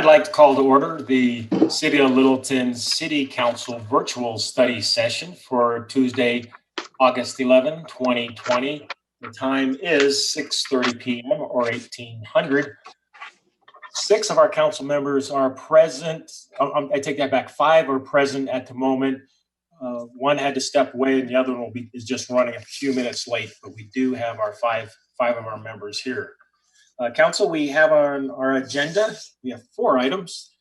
like to call to order the City of Littleton City Council virtual study session for Tuesday, August 11, 2020. The time is 6:30 p.m. or 1800. 6 of our council members are present. I take that back. 5 are present at the moment. One had to step away, and the other one is just running a few minutes late. But we do have our five of our members here. Council, we have on our agenda, we have 4 items,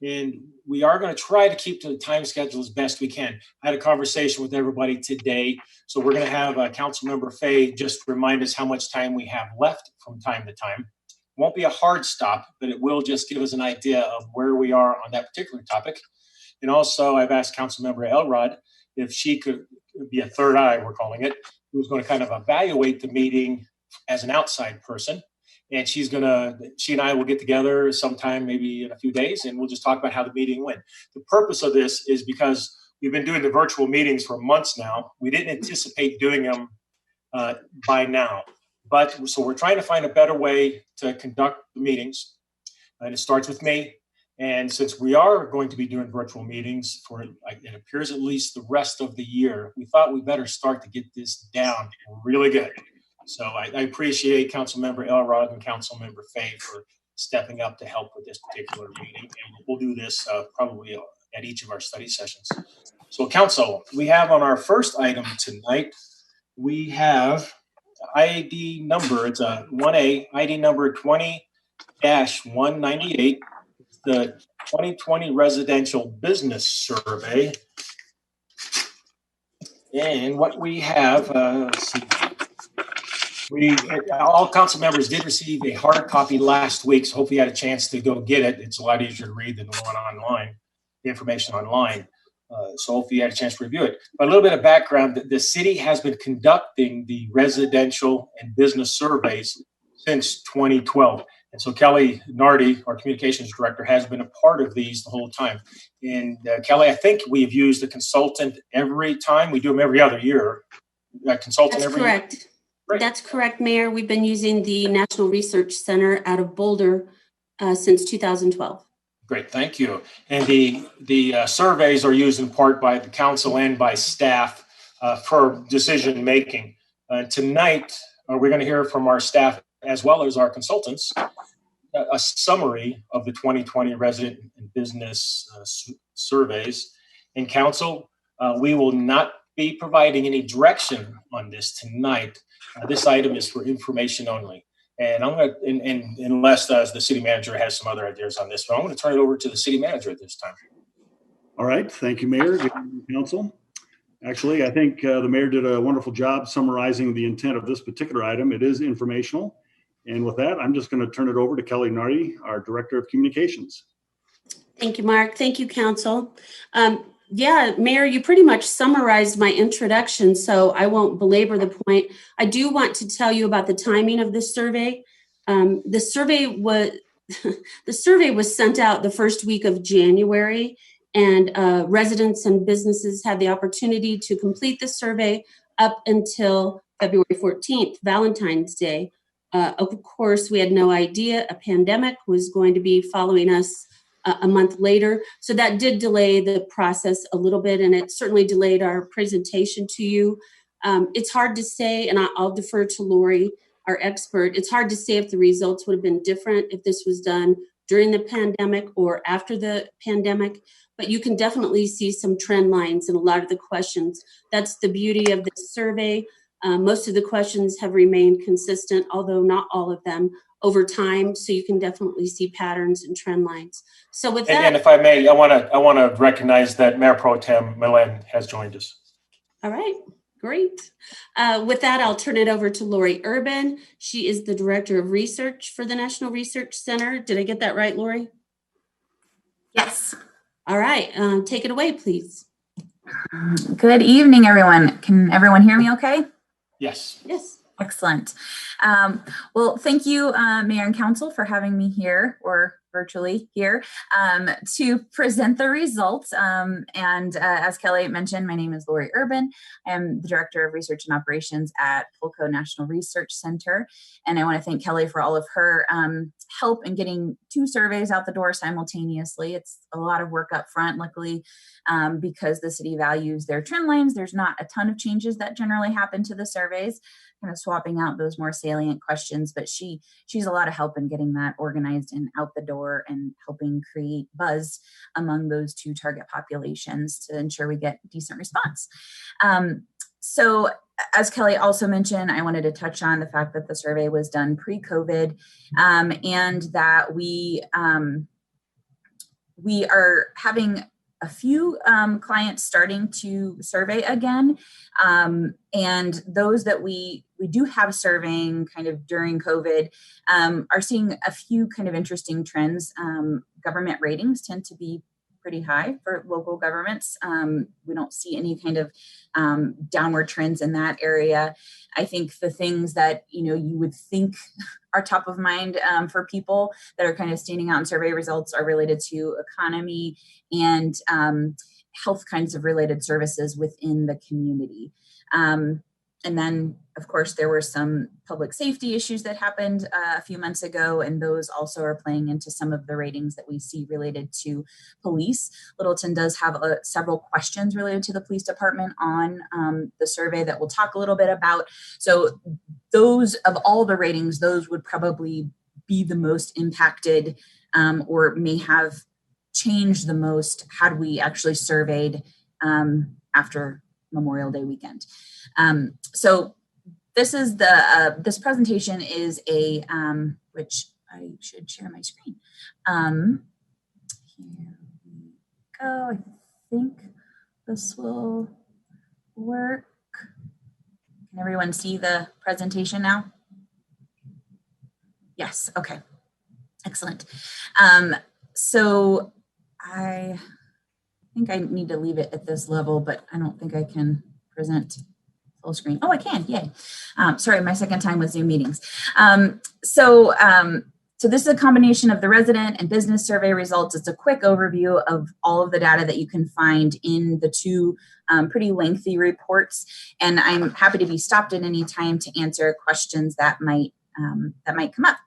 and we are going to try to keep to the time schedule as best we can. I had a conversation with everybody today, so we're going to have Council Member Fay just remind us how much time we have left from time to time. It won't be a hard stop, but it will just give us an idea of where we are on that particular topic. And also, I've asked Council Member Elrod if she could be a third eye, we're calling it, who's going to kind of evaluate the meeting as an outside person. And she and I will get together sometime, maybe in a few days, and we'll just talk about how the meeting went. The purpose of this is because we've been doing the virtual meetings for months now. We didn't anticipate doing them by now. So we're trying to find a better way to conduct the meetings. And it starts with me. And since we are going to be doing virtual meetings for, it appears, at least the rest of the year, we thought we better start to get this down really good. So I appreciate Councilmember Elrod and Councilmember Fay for stepping up to help with this particular meeting. And we'll do this probably at each of our study sessions. So Council, we have on our first item tonight, we have ID number, it's a 1A, ID number 20-198, the 2020 Residential Business Survey. And what we have, let's see. All council members did receive a hard copy last week, so hopefully you had a chance to go get it. It's a lot easier to read than the one online, the information online. So hopefully you had a chance to review it. But a little bit of background, the city has been conducting the residential and business surveys since 2012. And so Kelly Nardi, our communications director, has been a part of these the whole time. And Kelly, I think we've used a consultant every time. We do them every other year. That's correct. Right. That's correct, Mayor. We've been using the National Research Center out of Boulder since 2012. Great, thank you. And the surveys are used in part by the council and by staff for decision making. Tonight, we're going to hear from our staff as well as our consultants a summary of the 2020 resident and business surveys. And council, we will not be providing any direction on this tonight. This item is for information only. And I'm going to, unless the city manager has some other ideas on this, but I'm going to turn it over to the city manager at this time. All right. Thank you, Mayor. Good evening, council. Actually, I think the mayor did a wonderful job summarizing the intent of this particular item. It is informational. And with that, I'm just going to turn it over to Kelly Nardi, our Director of Communications. Thank you, Mark. Thank you, council. Yeah, Mayor, you pretty much summarized my introduction, so I won't belabor the point. I do want to tell you about the timing of this survey. The survey was sent out the first week of January, and residents and businesses had the opportunity to complete the survey up until February 14th, Valentine's Day. Of course, we had no idea a pandemic was going to be following us a month later. So that did delay the process a little bit, and it certainly delayed our presentation to you. It's hard to say, and I'll defer to Lori, our expert. It's hard to say if the results would have been different if this was done during the pandemic or after the pandemic, but you can definitely see some trend lines in a lot of the questions. That's the beauty of this survey. Most of the questions have remained consistent, although not all of them, over time, so you can definitely see patterns and trend lines. So with that, and if I may, I want to recognize that Mayor Pro Tem Millen has joined us. All right, great. With that, I'll turn it over to Lori Urban. She is the Director of Research for the National Research Center. Did I get that right, Lori? Yes. All right, take it away, please. Good evening, everyone. Can everyone hear me okay? Yes. Yes. Excellent. Well, thank you, Mayor and Council, for having me here, or virtually here, to present the results. As Kelly mentioned, my name is Lori Urban. I'm the Director of Research and Operations at Polko National Research Center. And I want to thank Kelly for all of her help in getting 2 surveys out the door simultaneously. It's a lot of work up front. Luckily, because the city values their trend lines, there's not a ton of changes that generally happen to the surveys, kind of swapping out those more salient questions, but she's a lot of help in getting that organized and out the door and helping create buzz among those 2 target populations to ensure we get decent response. So as Kelly also mentioned, I wanted to touch on the fact that the survey was done pre-COVID, and that we are having a few clients starting to survey again, and those that we do have surveying kind of during COVID are seeing a few kind of interesting trends. Government ratings tend to be pretty high for local governments. We don't see any kind of downward trends in that area. I think the things that you would think are top of mind for people that are kind of standing out in survey results are related to economy and health kinds of related services within the community. And then, of course, there were some public safety issues that happened a few months ago, and those also are playing into some of the ratings that we see related to police. Littleton does have several questions related to the police department on the survey that we'll talk a little bit about. So those, of all the ratings, those would probably be the most impacted or may have changed the most had we actually surveyed after Memorial Day weekend. So this is this presentation is a, which I should share my screen. Here we go. I think this will work. Can everyone see the presentation now? Yes, okay, excellent. So I think I need to leave it at this level, but I don't think I can present full screen. Oh, I can, yay. Sorry, my second time with Zoom meetings. So this is a combination of the resident and business survey results. It's a quick overview of all of the data that you can find in the 2 pretty lengthy reports. And I'm happy to be stopped at any time to answer questions that might come up.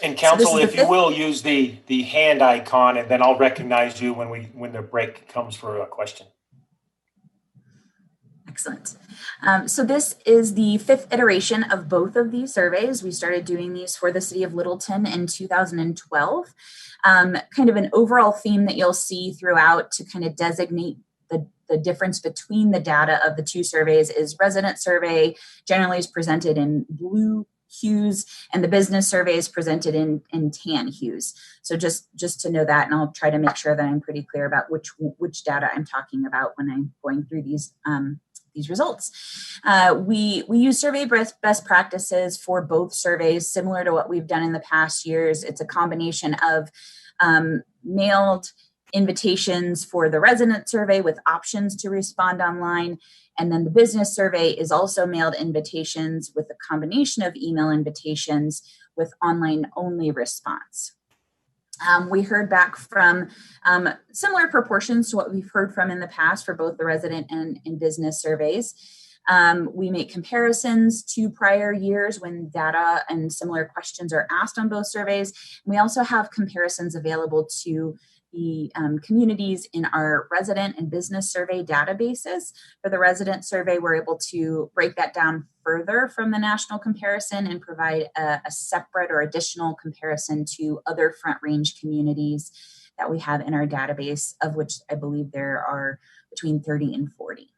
And Council, if you will, use the hand icon, and then I'll recognize you when the break comes for a question. Excellent. So this is the 5th iteration of both of these surveys. We started doing these for the city of Littleton in 2012. Kind of an overall theme that you'll see throughout to kind of designate the difference between the data of the 2 surveys is resident survey generally is presented in blue hues, and the business survey is presented in tan hues. So just to know that, and I'll try to make sure that I'm pretty clear about which data I'm talking about when I'm going through these results. We use survey best practices for both surveys, similar to what we've done in the past years. It's a combination of mailed invitations for the resident survey with options to respond online. And then the business survey is also mailed invitations with a combination of email invitations with online only response. We heard back from similar proportions to what we've heard from in the past for both the resident and business surveys. We make comparisons to prior years when data and similar questions are asked on both surveys. We also have comparisons available to the communities in our resident and business survey databases. For the resident survey, we're able to break that down further from the national comparison and provide a separate or additional comparison to other Front Range communities that we have in our database, of which I believe there are between 30 and 40.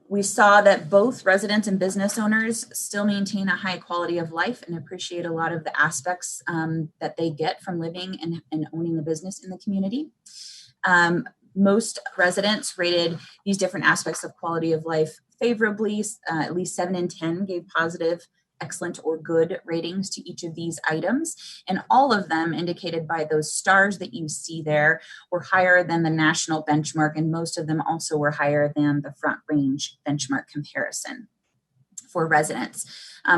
We saw that both residents and business owners still maintain a high quality of life and appreciate a lot of the aspects that they get from living and owning a business in the community. Most residents rated these different aspects of quality of life favorably. At least 7 in 10 gave positive excellent, or good ratings to each of these items. And all of them, indicated by those stars that you see there, were higher than the national benchmark, and most of them also were higher than the Front Range benchmark comparison for residents.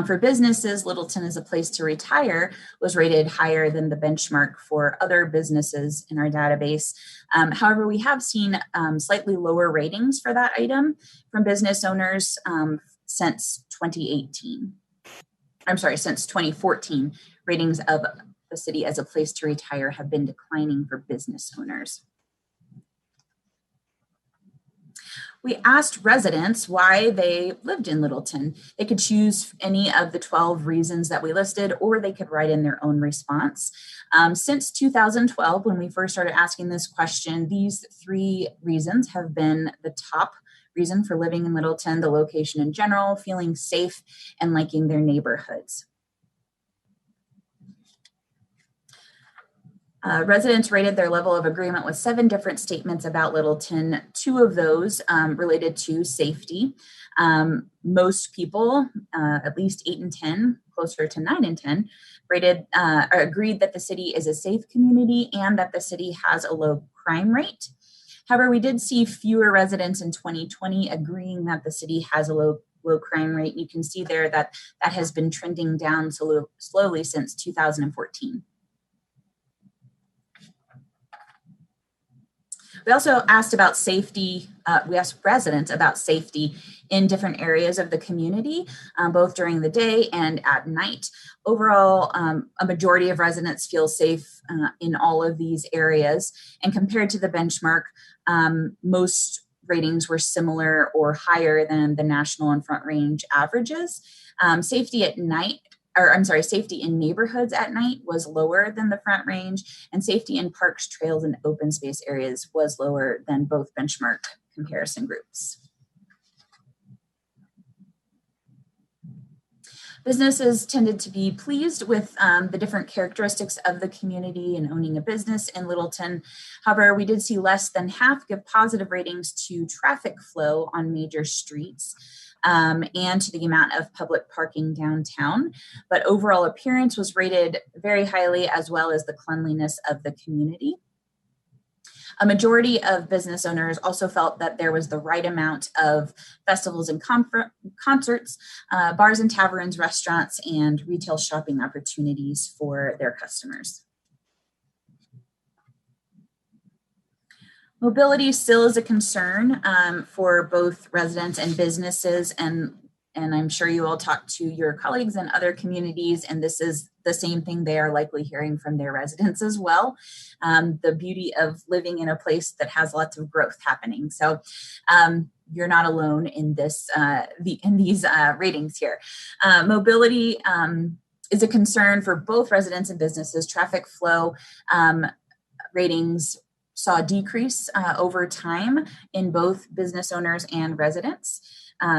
For businesses, Littleton is a place to retire was rated higher than the benchmark for other businesses in our database. However, we have seen slightly lower ratings for that item from business owners since 2018. I'm sorry, since 2014. Ratings of the city as a place to retire have been declining for business owners. We asked residents why they lived in Littleton. They could choose any of the 12 reasons that we listed, or they could write in their own response. Since 2012, when we first started asking this question, these 3 reasons have been the top reason for living in Littleton: the location in general, feeling safe, and liking their neighborhoods. Residents rated their level of agreement with 7 different statements about Littleton. 2 of those related to safety. Most people, at least 8 and 10, closer to 9 and 10, rated or agreed that the city is a safe community and that the city has a low crime rate. However, we did see fewer residents in 2020 agreeing that the city has a low crime rate. You can see there that that has been trending down slowly since 2014. We also asked about safety. We asked residents about safety in different areas of the community, both during the day and at night. Overall, a majority of residents feel safe in all of these areas. And compared to the benchmark, most ratings were similar or higher than the national and Front Range averages. Safety at night, safety in neighborhoods at night was lower than the Front Range, and safety in parks, trails, and open space areas was lower than both benchmark comparison groups. Businesses tended to be pleased with the different characteristics of the community and owning a business in Littleton. However, we did see less than half give positive ratings to traffic flow on major streets. And to the amount of public parking downtown. But overall appearance was rated very highly, as well as the cleanliness of the community. A majority of business owners also felt that there was the right amount of festivals and concerts, bars and taverns, restaurants, and retail shopping opportunities for their customers. Mobility still is a concern for both residents and businesses, and I'm sure you all talk to your colleagues in other communities, and this is the same thing they are likely hearing from their residents as well. The beauty of living in a place that has lots of growth happening. So you're not alone in this in these ratings here. Mobility is a concern for both residents and businesses. Traffic flow ratings saw a decrease over time in both business owners and residents.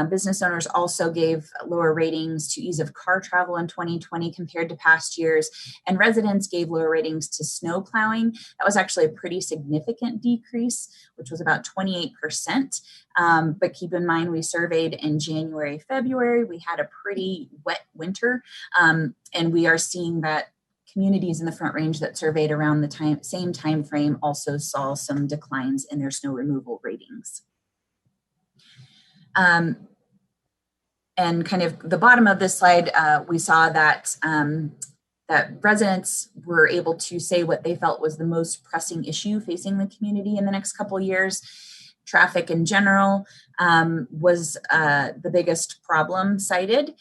Business owners also gave lower ratings to ease of car travel in 2020 compared to past years, and residents gave lower ratings to snow plowing. That was actually a pretty significant decrease, which was about 28%. But keep in mind, we surveyed in January, February. We had a pretty wet winter, and we are seeing that communities in the Front Range that surveyed around the same time frame also saw some declines in their snow removal ratings. And kind of the bottom of this slide, we saw that that residents were able to say what they felt was the most pressing issue facing the community in the next couple of years. Traffic in general was the biggest problem cited.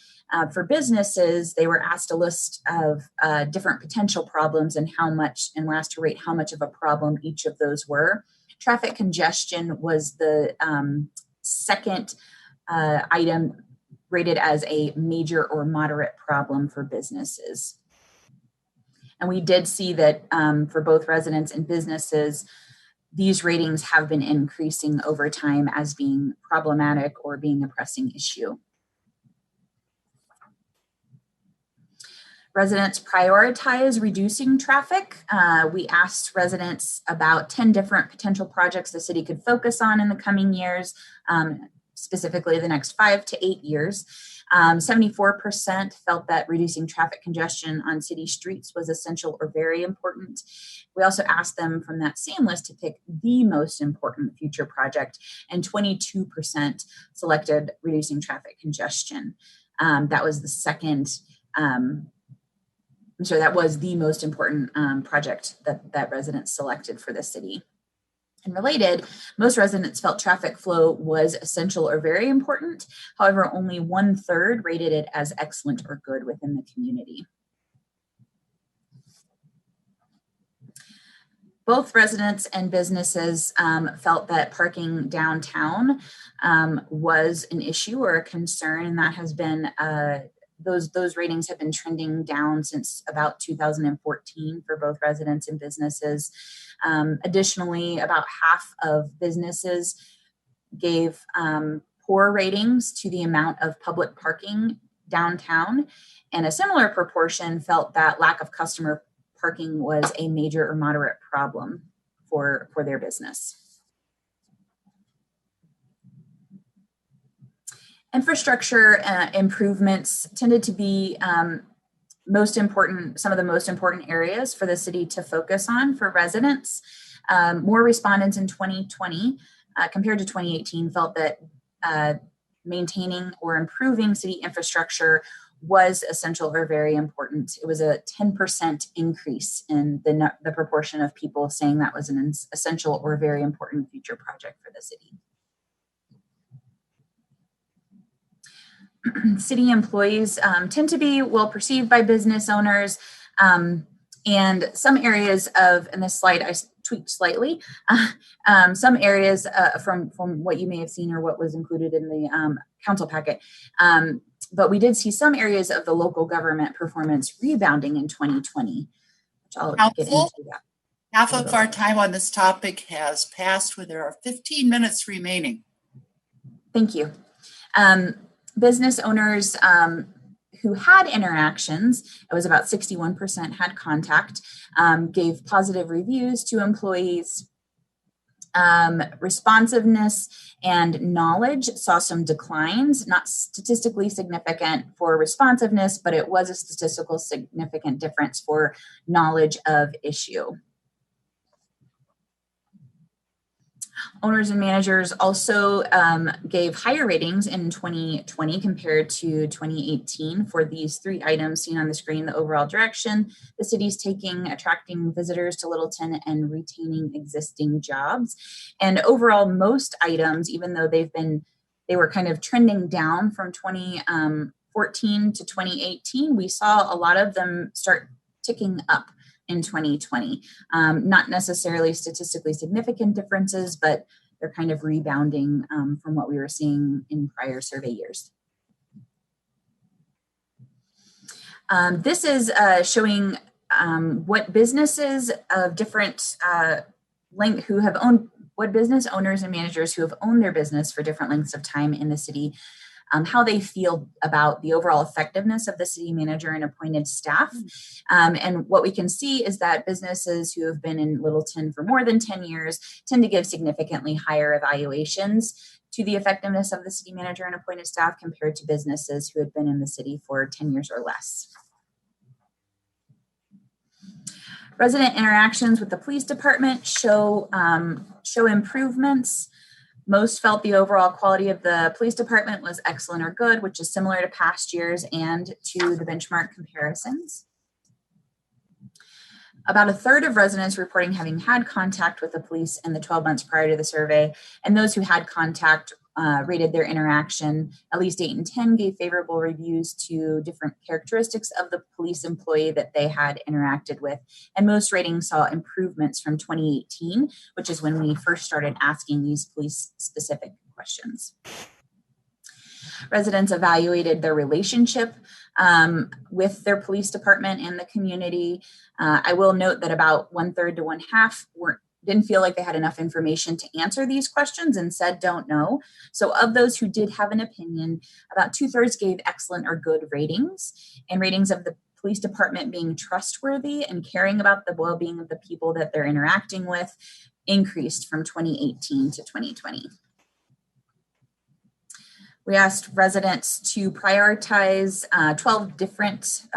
For businesses, they were asked a list of different potential problems and were asked to rate how much of a problem each of those were. Traffic congestion was the second item rated as a major or moderate problem for businesses. And we did see that for both residents and businesses, these ratings have been increasing over time as being problematic or being a pressing issue. Residents prioritize reducing traffic. We asked residents about 10 different potential projects the city could focus on in the coming years, specifically the next 5 to 8 years. 74% felt that reducing traffic congestion on city streets was essential or very important. We also asked them from that same list to pick the most important future project, and 22% selected reducing traffic congestion. That was the second, that was the most important project that residents selected for the city. And related, most residents felt traffic flow was essential or very important. However, only 1/3 rated it as excellent or good within the community. Both residents and businesses felt that parking downtown was an issue or a concern, and that has been those ratings have been trending down since about 2014 for both residents and businesses. Additionally, about half of businesses gave poor ratings to the amount of public parking downtown, and a similar proportion felt that lack of customer parking was a major or moderate problem for their business. Infrastructure improvements tended to be some of the most important areas for the city to focus on for residents. More respondents in 2020 compared to 2018 felt that maintaining or improving city infrastructure was essential or very important. It was a 10% increase in the proportion of people saying that was an essential or very important future project for the city. City employees tend to be well perceived by business owners, and some areas of, and this slide I tweaked slightly, some areas from what you may have seen or what was included in the council packet, but we did see some areas of the local government performance rebounding in 2020, which I'll get into that. Half of our time on this topic has passed, where there are 15 minutes remaining. Thank you. Business owners who had interactions, it was about 61% had contact, gave positive reviews to employees. Responsiveness and knowledge saw some declines, not statistically significant for responsiveness, but it was a statistical significant difference for knowledge of issue. Owners and managers also gave higher ratings in 2020 compared to 2018 for these three items seen on the screen: the overall direction the city's taking, attracting visitors to Littleton, and retaining existing jobs. And overall, most items, even though they were kind of trending down from 2014 to 2018, we saw a lot of them start ticking up in 2020. Not necessarily statistically significant differences, but they're kind of rebounding from what we were seeing in prior survey years. This is showing what businesses of different what business owners and managers who have owned their business for different lengths of time in the city, how they feel about the overall effectiveness of the city manager and appointed staff. And what we can see is that businesses who have been in Littleton for more than 10 years tend to give significantly higher evaluations to the effectiveness of the city manager and appointed staff compared to businesses who had been in the city for 10 years or less. Resident interactions with the police department show improvements. Most felt the overall quality of the police department was excellent or good, which is similar to past years and to the benchmark comparisons. About 1/3 of residents reporting having had contact with the police in the 12 months prior to the survey, and those who had contact rated their interaction at least 8 and 10, gave favorable reviews to different characteristics of the police employee that they had interacted with. And most ratings saw improvements from 2018, which is when we first started asking these police specific questions. Residents evaluated their relationship with their police department and the community. I will note that about 1/3 to 1/2 didn't feel like they had enough information to answer these questions and said don't know. So of those who did have an opinion, about 2/3 gave excellent or good ratings, and ratings of the police department being trustworthy and caring about the well-being of the people that they're interacting with increased from 2018 to 2020. We asked residents to prioritize 12 different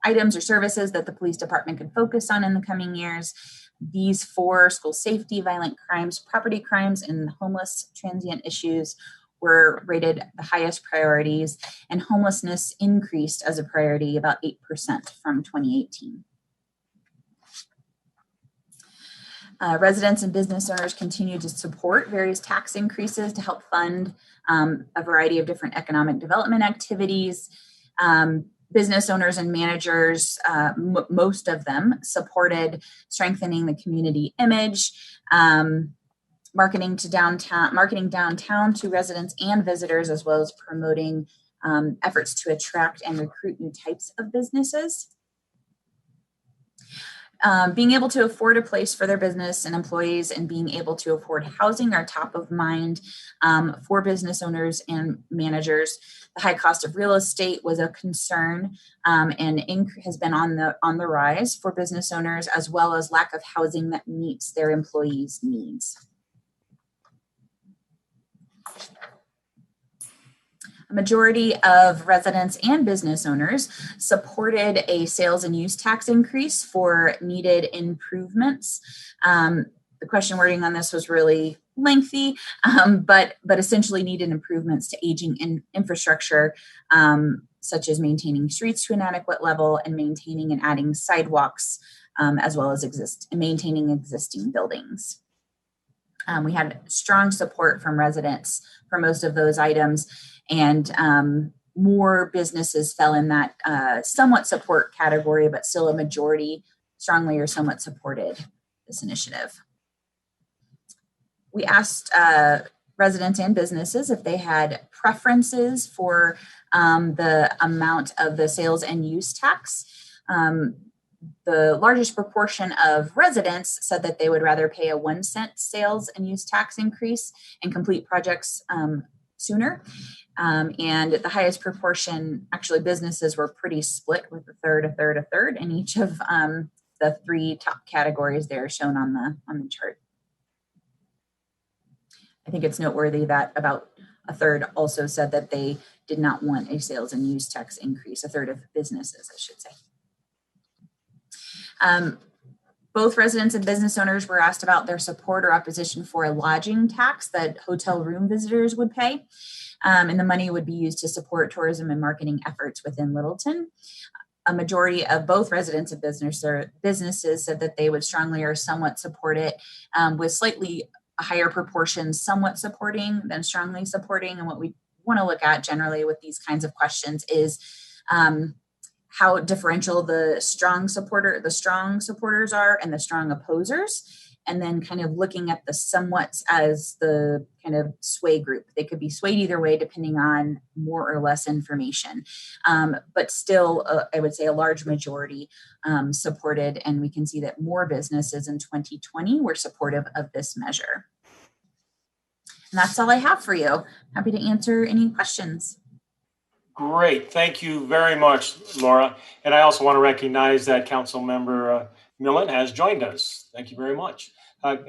items or services that the police department could focus on in the coming years. These 4: school safety, violent crimes, property crimes, and homeless transient issues were rated the highest priorities, and homelessness increased as a priority about 8% from 2018. Residents and business owners continue to support various tax increases to help fund a variety of different economic development activities. Business owners and managers, most of them, supported strengthening the community image, marketing downtown to residents and visitors, as well as promoting efforts to attract and recruit new types of businesses. Being able to afford a place for their business and employees and being able to afford housing are top of mind for business owners and managers. The high cost of real estate was a concern and has been on the rise for business owners, as well as lack of housing that meets their employees' needs. A majority of residents and business owners supported a sales and use tax increase for needed improvements. The question wording on this was really lengthy, but essentially needed improvements to aging infrastructure, such as maintaining streets to an adequate level and maintaining and adding sidewalks, as well as maintaining existing buildings. We had strong support from residents for most of those items, and more businesses fell in that somewhat support category, but still a majority strongly or somewhat supported this initiative. We asked residents and businesses if they had preferences for the amount of the sales and use tax. The largest proportion of residents said that they would rather pay a 1-cent sales and use tax increase and complete projects sooner. And the highest proportion, actually businesses were pretty split, with a third, in each of the 3 top categories there shown on the chart. I think it's noteworthy that about a third also said that they did not want a sales and use tax increase, a third of businesses, I should say. Both residents and business owners were asked about their support or opposition for a lodging tax that hotel room visitors would pay, and the money would be used to support tourism and marketing efforts within Littleton. A majority of both residents and businesses said that they would strongly or somewhat support it, with slightly a higher proportion somewhat supporting than strongly supporting. And what we want to look at generally with these kinds of questions is how differential the strong supporters are and the strong opposers, and then kind of looking at the somewhats as the kind of sway group. They could be swayed either way depending on more or less information, but still I would say a large majority supported, and we can see that more businesses in 2020 were supportive of this measure. And that's all I have for you. Happy to answer any questions. Great. Thank you very much, Laura. And I also want to recognize that Councilmember Millen has joined us. Thank you very much.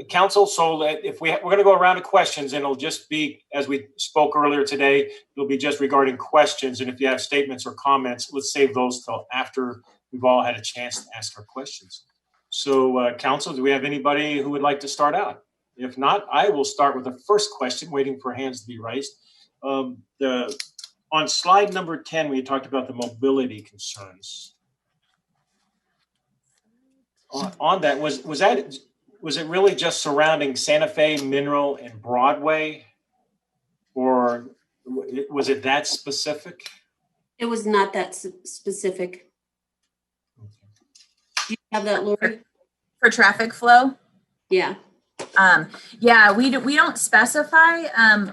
Council, so if we're going to go around to questions, and it'll just be, as we spoke earlier today, it'll be just regarding questions. And if you have statements or comments, let's save those till after we've all had a chance to ask our questions. So, Council, do we have anybody who would like to start out? If not, I will start with the first question, waiting for hands to be raised. On slide number 10, we talked about the mobility concerns. On that, was it really just surrounding Santa Fe, Mineral, and Broadway, or was it that specific? It was not that specific. Do you have that, Lori? For traffic flow? Yeah. Yeah, we don't specify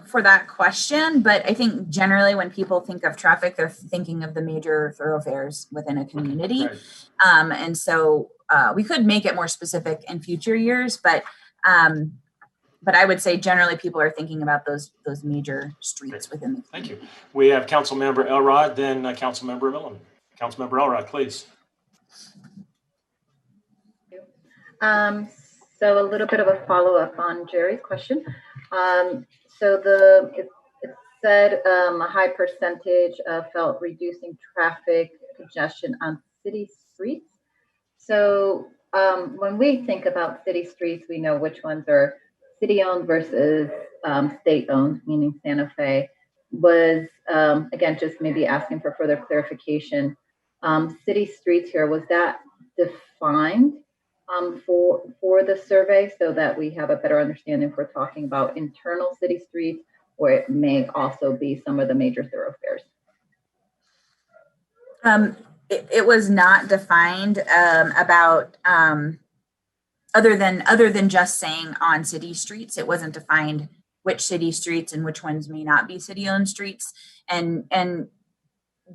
for that question, but I think generally when people think of traffic, they're thinking of the major thoroughfares within a community. Right. And so we could make it more specific in future years, but I would say generally people are thinking about those major streets within the community. Thank you. We have Councilmember Elrod, then Councilmember Millen. Councilmember Elrod, please. So a little bit of a follow-up on Jerry's question. So it said a high percentage felt reducing traffic congestion on city streets. So when we think about city streets, we know which ones are city-owned versus state-owned, meaning Santa Fe. Was, again, just maybe asking for further clarification. City streets here, was that defined for the survey so that we have a better understanding if we're talking about internal city streets, or it may also be some of the major thoroughfares? It was not defined about other than just saying on city streets. It wasn't defined which city streets and which ones may not be city-owned streets. And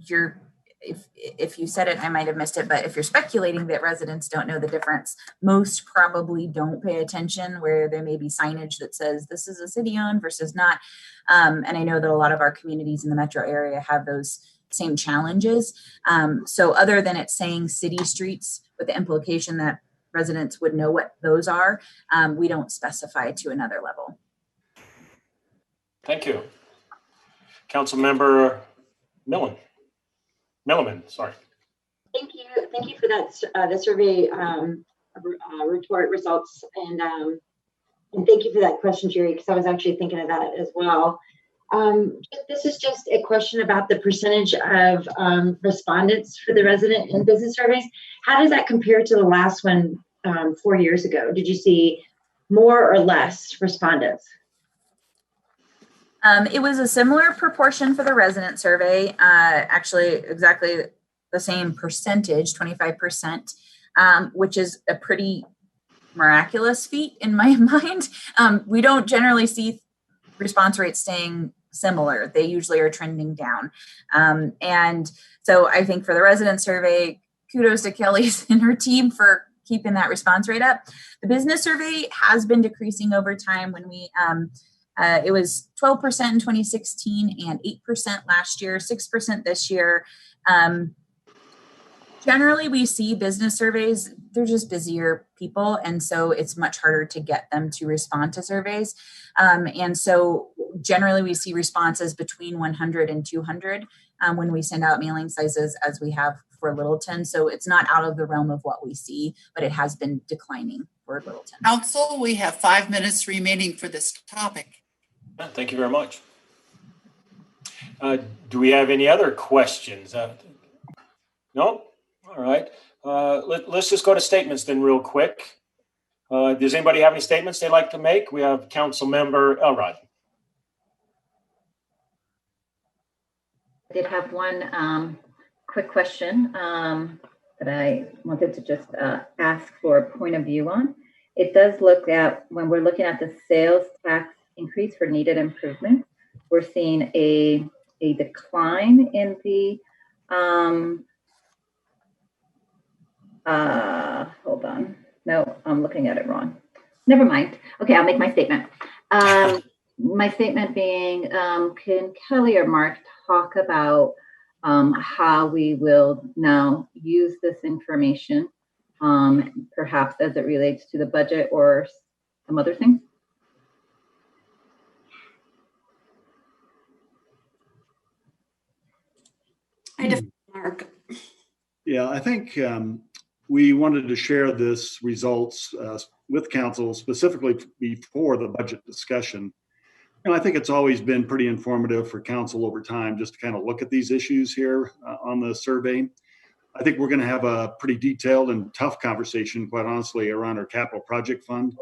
you're, if you said it, I might have missed it, but if you're speculating that residents don't know the difference, most probably don't pay attention, where there may be signage that says this is a city-owned versus not. And I know that a lot of our communities in the metro area have those same challenges. So other than it saying city streets with the implication that residents would know what those are, we don't specify to another level. Thank you. Councilmember Milliman, sorry. Thank you for that, the survey report results, and thank you for that question, Jerry, because I was actually thinking of that as well. This is just a question about the percentage of respondents for the resident and business surveys. How does that compare to the last one 4 years ago? Did you see more or less respondents? It was a similar proportion for the resident survey, actually exactly the same percentage, 25%, which is a pretty miraculous feat in my mind. We don't generally see response rates staying similar. They usually are trending down. And so I think for the resident survey, kudos to Kelly and her team for keeping that response rate up. The business survey has been decreasing over time. When we it was 12% in 2016 and 8% last year, 6% this year. Generally, we see business surveys, they're just busier people. And so it's much harder to get them to respond to surveys. And so generally we see responses between 100 and 200 when we send out mailing sizes, as we have for Littleton. So it's not out of the realm of what we see, but it has been declining for Littleton. Council, we have 5 minutes remaining for this topic. Thank you very much. Do we have any other questions? No? All right. Let's just go to statements then real quick. Does anybody have any statements they'd like to make? We have Council Member Elrod. I did have one quick question that I wanted to just ask for a point of view on. It does look at, when we're looking at the sales tax increase for needed improvements, we're seeing a decline in the hold on. No, I'm looking at it wrong. Never mind. Okay, I'll make my statement. My statement being, can Kelly or Mark talk about how we will now use this information, perhaps as it relates to the budget or some other things? I defer, Mark. Yeah, I think we wanted to share this results with council specifically before the budget discussion. And I think it's always been pretty informative for council over time just to kind of look at these issues here on the survey. I think we're going to have a pretty detailed and tough conversation, quite honestly, around our capital project fund.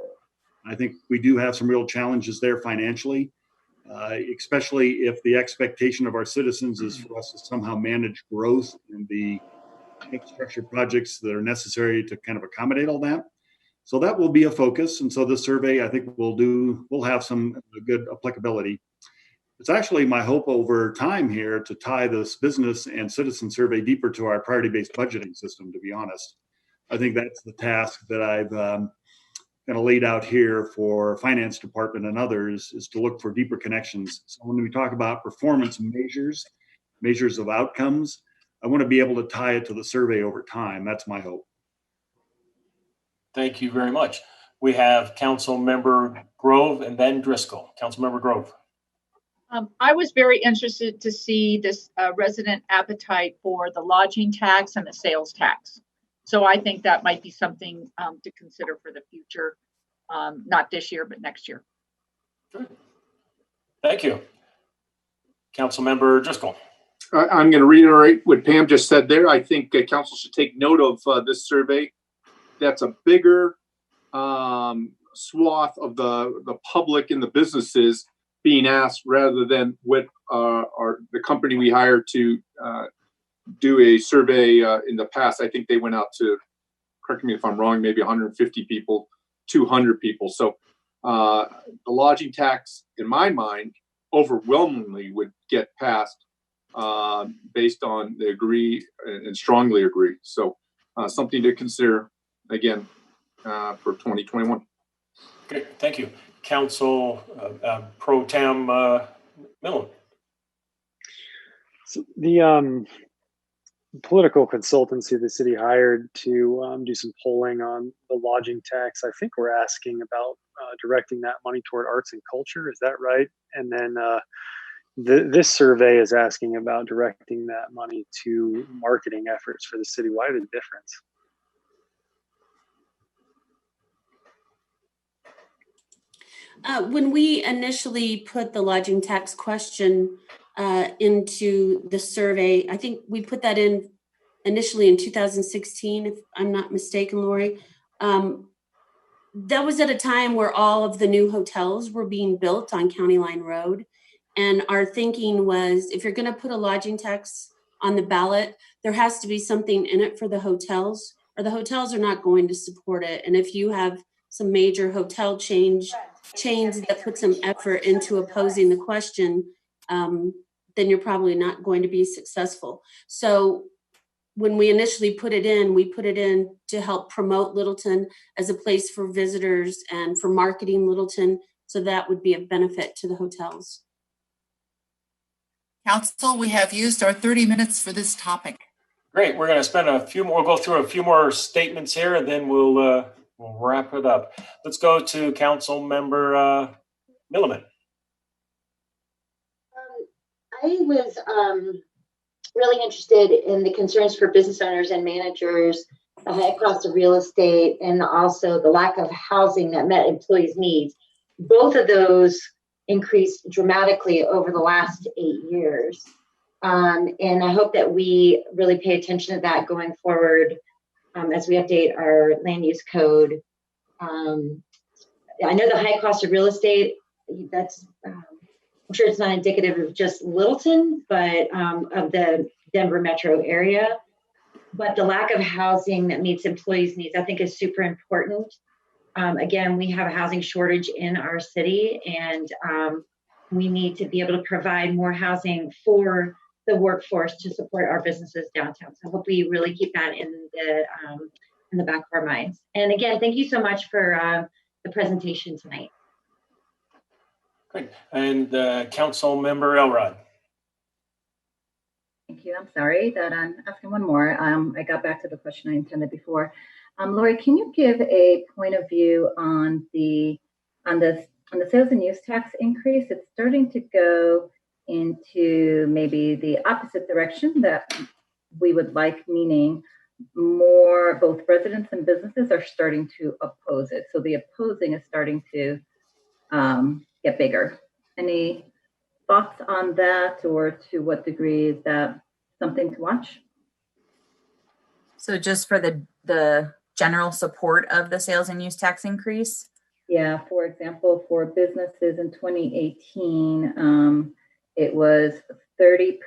I think we do have some real challenges there financially, especially if the expectation of our citizens is for us to somehow manage growth in the infrastructure projects that are necessary to kind of accommodate all that. So that will be a focus. And so this survey, I think we'll have some good applicability. It's actually my hope over time here to tie this business and citizen survey deeper to our priority-based budgeting system, to be honest. I think that's the task that I've kind of laid out here for finance department and others, is to look for deeper connections. So when we talk about performance measures of outcomes, I want to be able to tie it to the survey over time. That's my hope. Thank you very much. We have Council Member Grove and then Driscoll. Council Member Grove. I was very interested to see this resident appetite for the lodging tax and the sales tax. So I think that might be something to consider for the future, not this year, but next year. Thank you. Councilmember Driscoll. I'm going to reiterate what Pam just said there. I think council should take note of this survey. That's a bigger swath of the public and the businesses being asked rather than what the company we hired to do a survey in the past. I think they went out to, correct me if I'm wrong, maybe 150 people, 200 people. So the lodging tax, in my mind, overwhelmingly would get passed based on the agree and strongly agree. So something to consider again for 2021. Okay, thank you. Council Pro Tem Millen. So the political consultancy the city hired to do some polling on the lodging tax, I think we're asking about directing that money toward arts and culture. Is that right? And then this survey is asking about directing that money to marketing efforts for the city. Why the difference? When we initially put the lodging tax question into the survey, I think we put that in initially in 2016, if I'm not mistaken, Lori. That was at a time where all of the new hotels were being built on County Line Road. And our thinking was, if you're going to put a lodging tax on the ballot, there has to be something in it for the hotels, or the hotels are not going to support it. And if you have some major hotel chains that put some effort into opposing the question, then you're probably not going to be successful. So when we initially put it in, we put it in to help promote Littleton as a place for visitors and for marketing Littleton. So that would be a benefit to the hotels. Council, we have used our 30 minutes for this topic. Great. We're going to spend we'll go through a few more statements here, and then we'll wrap it up. Let's go to Council Member Milliman. I was really interested in the concerns for business owners and managers, the high cost of real estate, and also the lack of housing that met employees' needs. Both of those increased dramatically over the last 8 years. And I hope that we really pay attention to that going forward as we update our land use code. I know the high cost of real estate, that's, I'm sure it's not indicative of just Littleton, but of the Denver metro area. But the lack of housing that meets employees' needs, I think, is super important. Again, we have a housing shortage in our city, and we need to be able to provide more housing for the workforce to support our businesses downtown. So I hope we really keep that in the back of our minds. And again, thank you so much for the presentation tonight. Great. And Council Member Elrod. Thank you. I'm sorry that I'm asking one more. I got back to the question I intended before. Lori, can you give a point of view on the sales and use tax increase? It's starting to go into maybe the opposite direction that we would like, meaning more both residents and businesses are starting to oppose it. So the opposing is starting to get bigger. Any thoughts on that, or to what degree is that something to watch? So just for the general support of the sales and use tax increase? Yeah, for example, for businesses in 2018, it was 30%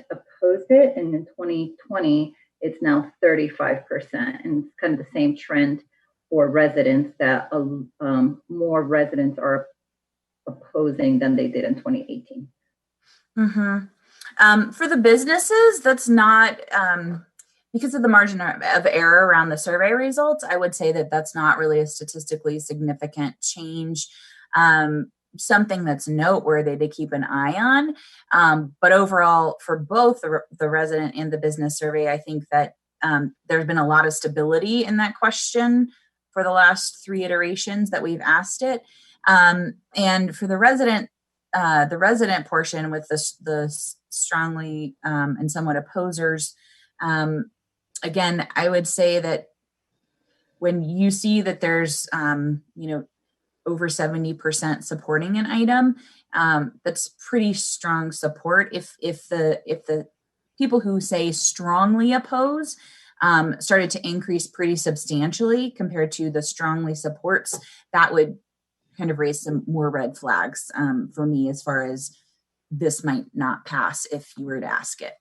opposed it, and in 2020, it's now 35%. And it's kind of the same trend for residents, that more residents are opposing than they did in 2018. Mm-hmm. For the businesses, that's not, because of the margin of error around the survey results, I would say that that's not really a statistically significant change. Something that's noteworthy to keep an eye on. But overall, for both the resident and the business survey, I think that there's been a lot of stability in that question for the last 3 iterations that we've asked it. And for the resident, the resident portion with the strongly and somewhat opposers, again, I would say that when you see that there's, over 70% supporting an item, that's pretty strong support. If the people who say strongly oppose started to increase pretty substantially compared to the strongly supports, that would kind of raise some more red flags for me as far as this might not pass if you were to ask it.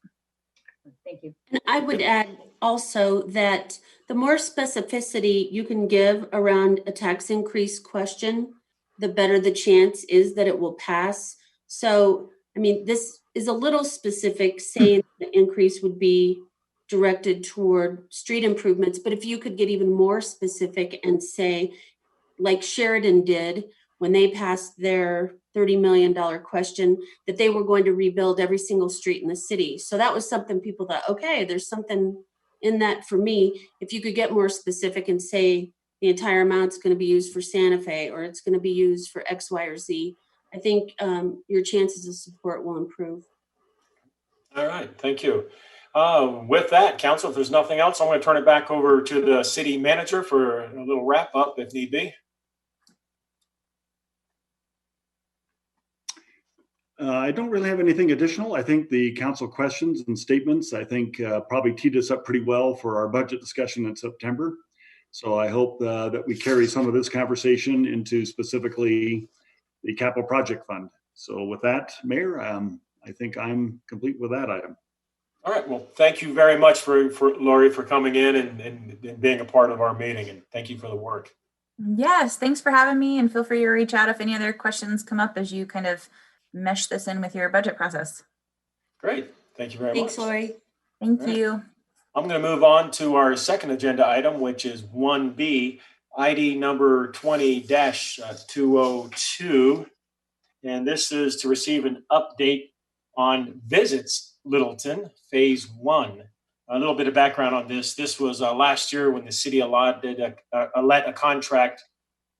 Thank you. And I would add also that the more specificity you can give around a tax increase question, the better the chance is that it will pass. So, I mean, this is a little specific, saying the increase would be directed toward street improvements. But if you could get even more specific and say, like Sheridan did when they passed their $30 million question, that they were going to rebuild every single street in the city. So that was something people thought, okay, there's something in that for me. If you could get more specific and say the entire amount's going to be used for Santa Fe, or it's going to be used for X, Y, or Z, I think your chances of support will improve. All right, thank you. With that, Council, if there's nothing else, I'm going to turn it back over to the city manager for a little wrap up if need be. I don't really have anything additional. I think the council questions and statements, I think probably teed us up pretty well for our budget discussion in September. So I hope that we carry some of this conversation into specifically the capital project fund. So with that, Mayor, I think I'm complete with that item. All right, well, thank you very much for Lori for coming in and being a part of our meeting, and thank you for the work. Yes, thanks for having me, and feel free to reach out if any other questions come up as you kind of mesh this in with your budget process. Great. Thank you very much. Thanks, Lori. Thank you. I'm going to move on to our second agenda item, which is 1B, ID number 20-202. And this is to receive an update on Visits Littleton, Phase 1. A little bit of background on this. This was last year when the city let a contract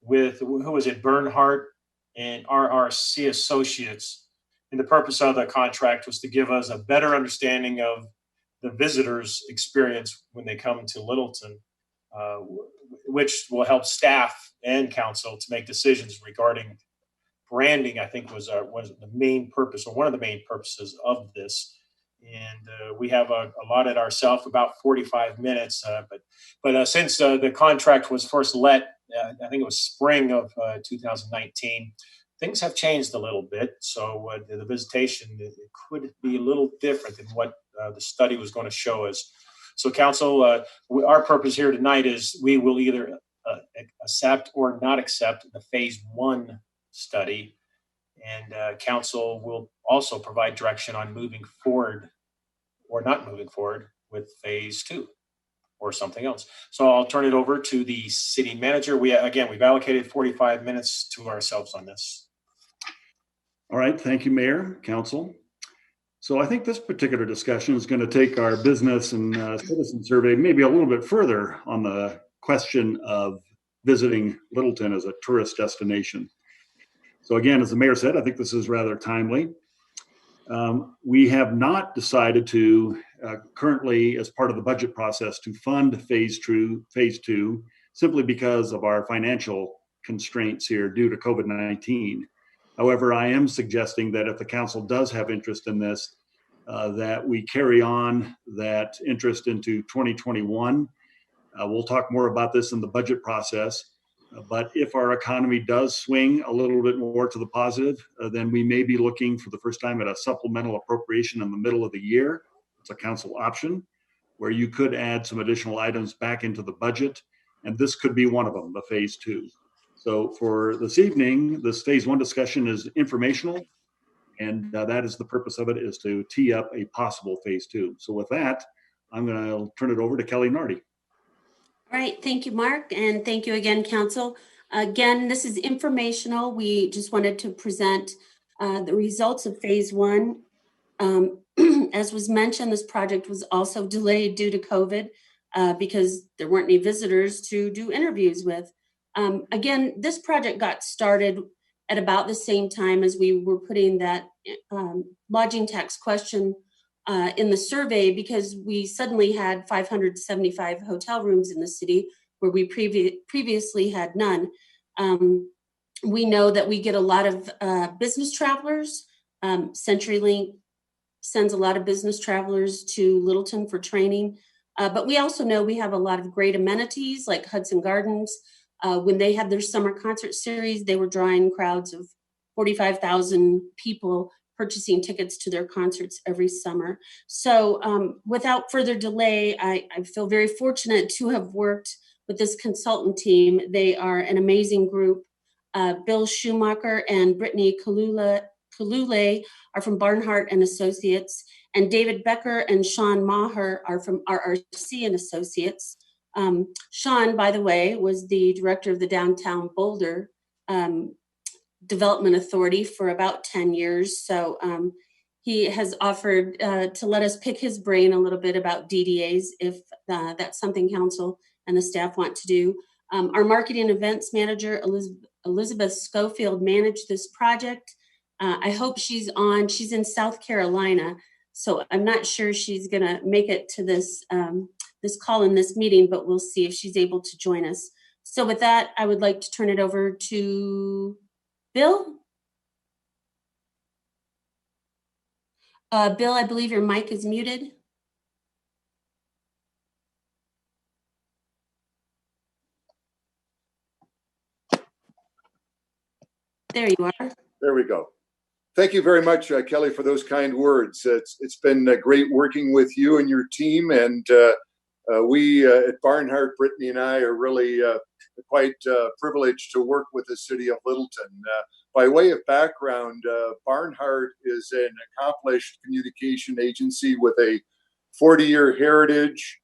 with, who was it, Bernhardt and RRC Associates. And the purpose of the contract was to give us a better understanding of the visitors' experience when they come to Littleton, which will help staff and council to make decisions regarding branding. I think was the main purpose, or one of the main purposes of this. And we have allotted ourselves about 45 minutes. But since the contract was first let, I think it was spring of 2019, things have changed a little bit. So the visitation, it could be a little different than what the study was going to show us. So council, our purpose here tonight is we will either accept or not accept the Phase 1 study. And council will also provide direction on moving forward or not moving forward with Phase 2 or something else. So I'll turn it over to the city manager. We've allocated 45 minutes to ourselves on this. All right, thank you, Mayor, Council. So I think this particular discussion is going to take our business and citizen survey maybe a little bit further on the question of visiting Littleton as a tourist destination. So again, as the mayor said, I think this is rather timely. We have not decided to currently, as part of the budget process, to fund Phase 2 simply because of our financial constraints here due to COVID-19. However, I am suggesting that if the council does have interest in this, that we carry on that interest into 2021. We'll talk more about this in the budget process. But if our economy does swing a little bit more to the positive, then we may be looking for the first time at a supplemental appropriation in the middle of the year. It's a council option where you could add some additional items back into the budget. And this could be one of them, the Phase 2. So for this evening, this Phase 1 discussion is informational. And that is the purpose of it, is to tee up a possible Phase 2. So with that, I'm going to turn it over to Kelly Nardi. All right, thank you, Mark, and thank you again, Council. Again, this is informational. We just wanted to present the results of Phase 1. As was mentioned, this project was also delayed due to COVID because there weren't any visitors to do interviews with. Again, this project got started at about the same time as we were putting that lodging tax question in the survey, because we suddenly had 575 hotel rooms in the city where we previously had none. We know that we get a lot of business travelers. CenturyLink sends a lot of business travelers to Littleton for training. But we also know we have a lot of great amenities like Hudson Gardens. When they had their summer concert series, they were drawing crowds of 45,000 people purchasing tickets to their concerts every summer. So without further delay, I feel very fortunate to have worked with this consultant team. They are an amazing group. Bill Schumacher and Brittany Kalule are from Barnhart and Associates, and David Becker and Sean Maher are from RRC and Associates. Sean, by the way, was the director of the Downtown Boulder Development Authority for about 10 years. So he has offered to let us pick his brain a little bit about DDAs if that's something council and the staff want to do. Our marketing events manager, Elizabeth Schofield, managed this project. I hope she's on. She's in South Carolina, so I'm not sure she's going to make it to this this call in this meeting, but we'll see if she's able to join us. So with that, I would like to turn it over to Bill. Bill, I believe your mic is muted. There you are. There we go. Thank you very much, Kelly, for those kind words. It's been great working with you and your team, and we at Barnhart, Brittany and I, are really quite privileged to work with the city of Littleton. By way of background, Barnhart is an accomplished communication agency with a 40-year heritage.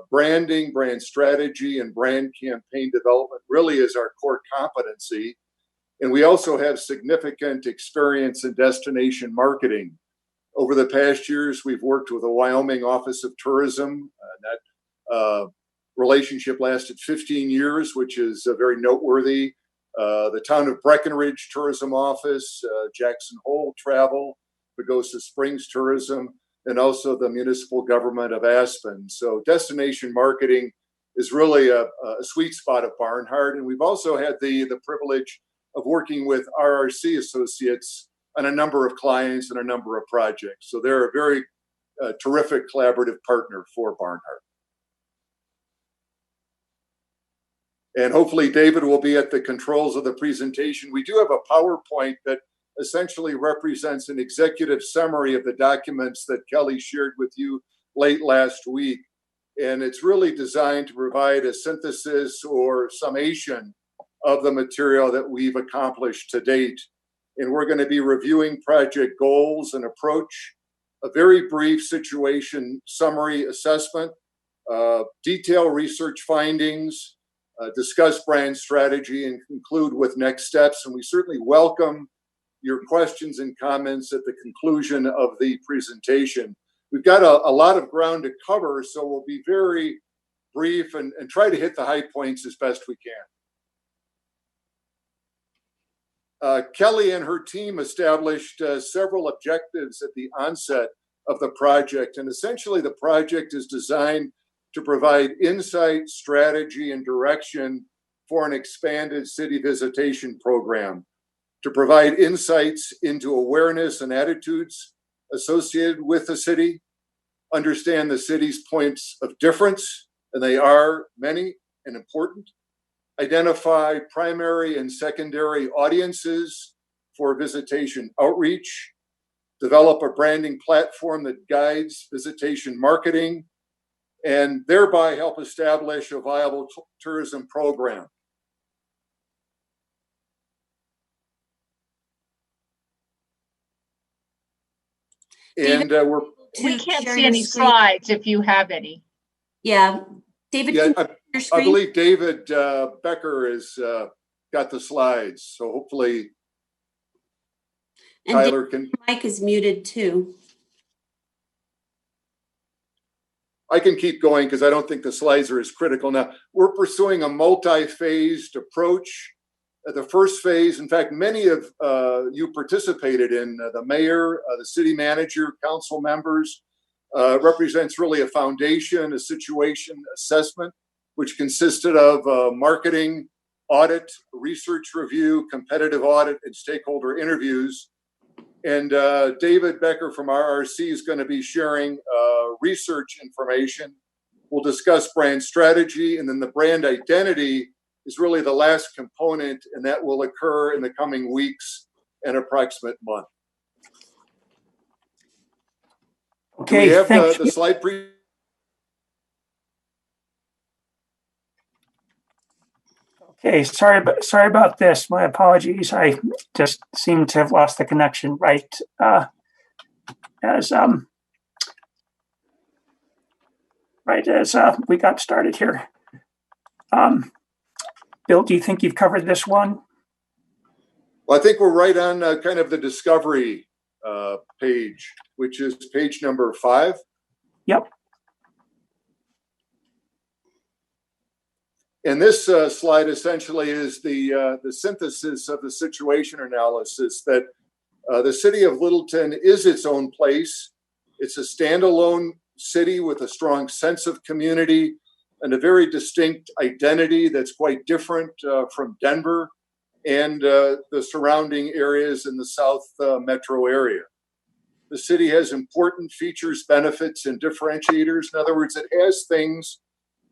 Branding, brand strategy, and brand campaign development really is our core competency. And we also have significant experience in destination marketing. Over the past years, we've worked with the Wyoming Office of Tourism. That relationship lasted 15 years, which is very noteworthy. The town of Breckenridge Tourism Office, Jackson Hole Travel, Pagosa Springs Tourism, and also the municipal government of Aspen. So destination marketing is really a sweet spot of Barnhart. And we've also had the privilege of working with RRC Associates on a number of clients and a number of projects. So they're a very terrific collaborative partner for Barnhart. And hopefully David will be at the controls of the presentation. We do have a PowerPoint that essentially represents an executive summary of the documents that Kelly shared with you late last week. And it's really designed to provide a synthesis or summation of the material that we've accomplished to date. And we're going to be reviewing project goals and approach, a very brief situation summary assessment, detail research findings, discuss brand strategy, and conclude with next steps. And we certainly welcome your questions and comments at the conclusion of the presentation. We've got a lot of ground to cover, so we'll be very brief and try to hit the high points as best we can. Kelly and her team established several objectives at the onset of the project. And essentially, the project is designed to provide insight, strategy, and direction for an expanded city visitation program, to provide insights into awareness and attitudes associated with the city, understand the city's points of difference, and they are many and important, identify primary and secondary audiences for visitation outreach, develop a branding platform that guides visitation marketing, and thereby help establish a viable tourism program. And we can't see any slides if you have any. Yeah, David. Yeah, I believe David Becker has got the slides, so hopefully and Tyler can. Mike is muted too. I can keep going because I don't think the slides are as critical. Now, we're pursuing a multi-phased approach The first phase, in fact, many of you participated in. The mayor, the city manager, council members, represents really a foundation, a situation assessment, which consisted of marketing, audit, research review, competitive audit, and stakeholder interviews. And David Becker from RRC is going to be sharing research information. We'll discuss brand strategy, and then the brand identity is really the last component, and that will occur in the coming weeks and approximate month. Okay, do we have thanks. the slide pre? Okay, sorry about this. My apologies. I just seem to have lost the connection right as we got started here. Bill, do you think you've covered this one? Well, I think we're right on kind of the discovery page, which is page number 5. Yep. And this slide essentially is the synthesis of the situation analysis that the city of Littleton is its own place. It's a standalone city with a strong sense of community and a very distinct identity that's quite different from Denver and the surrounding areas in the South metro area. The city has important features, benefits, and differentiators. In other words, it has things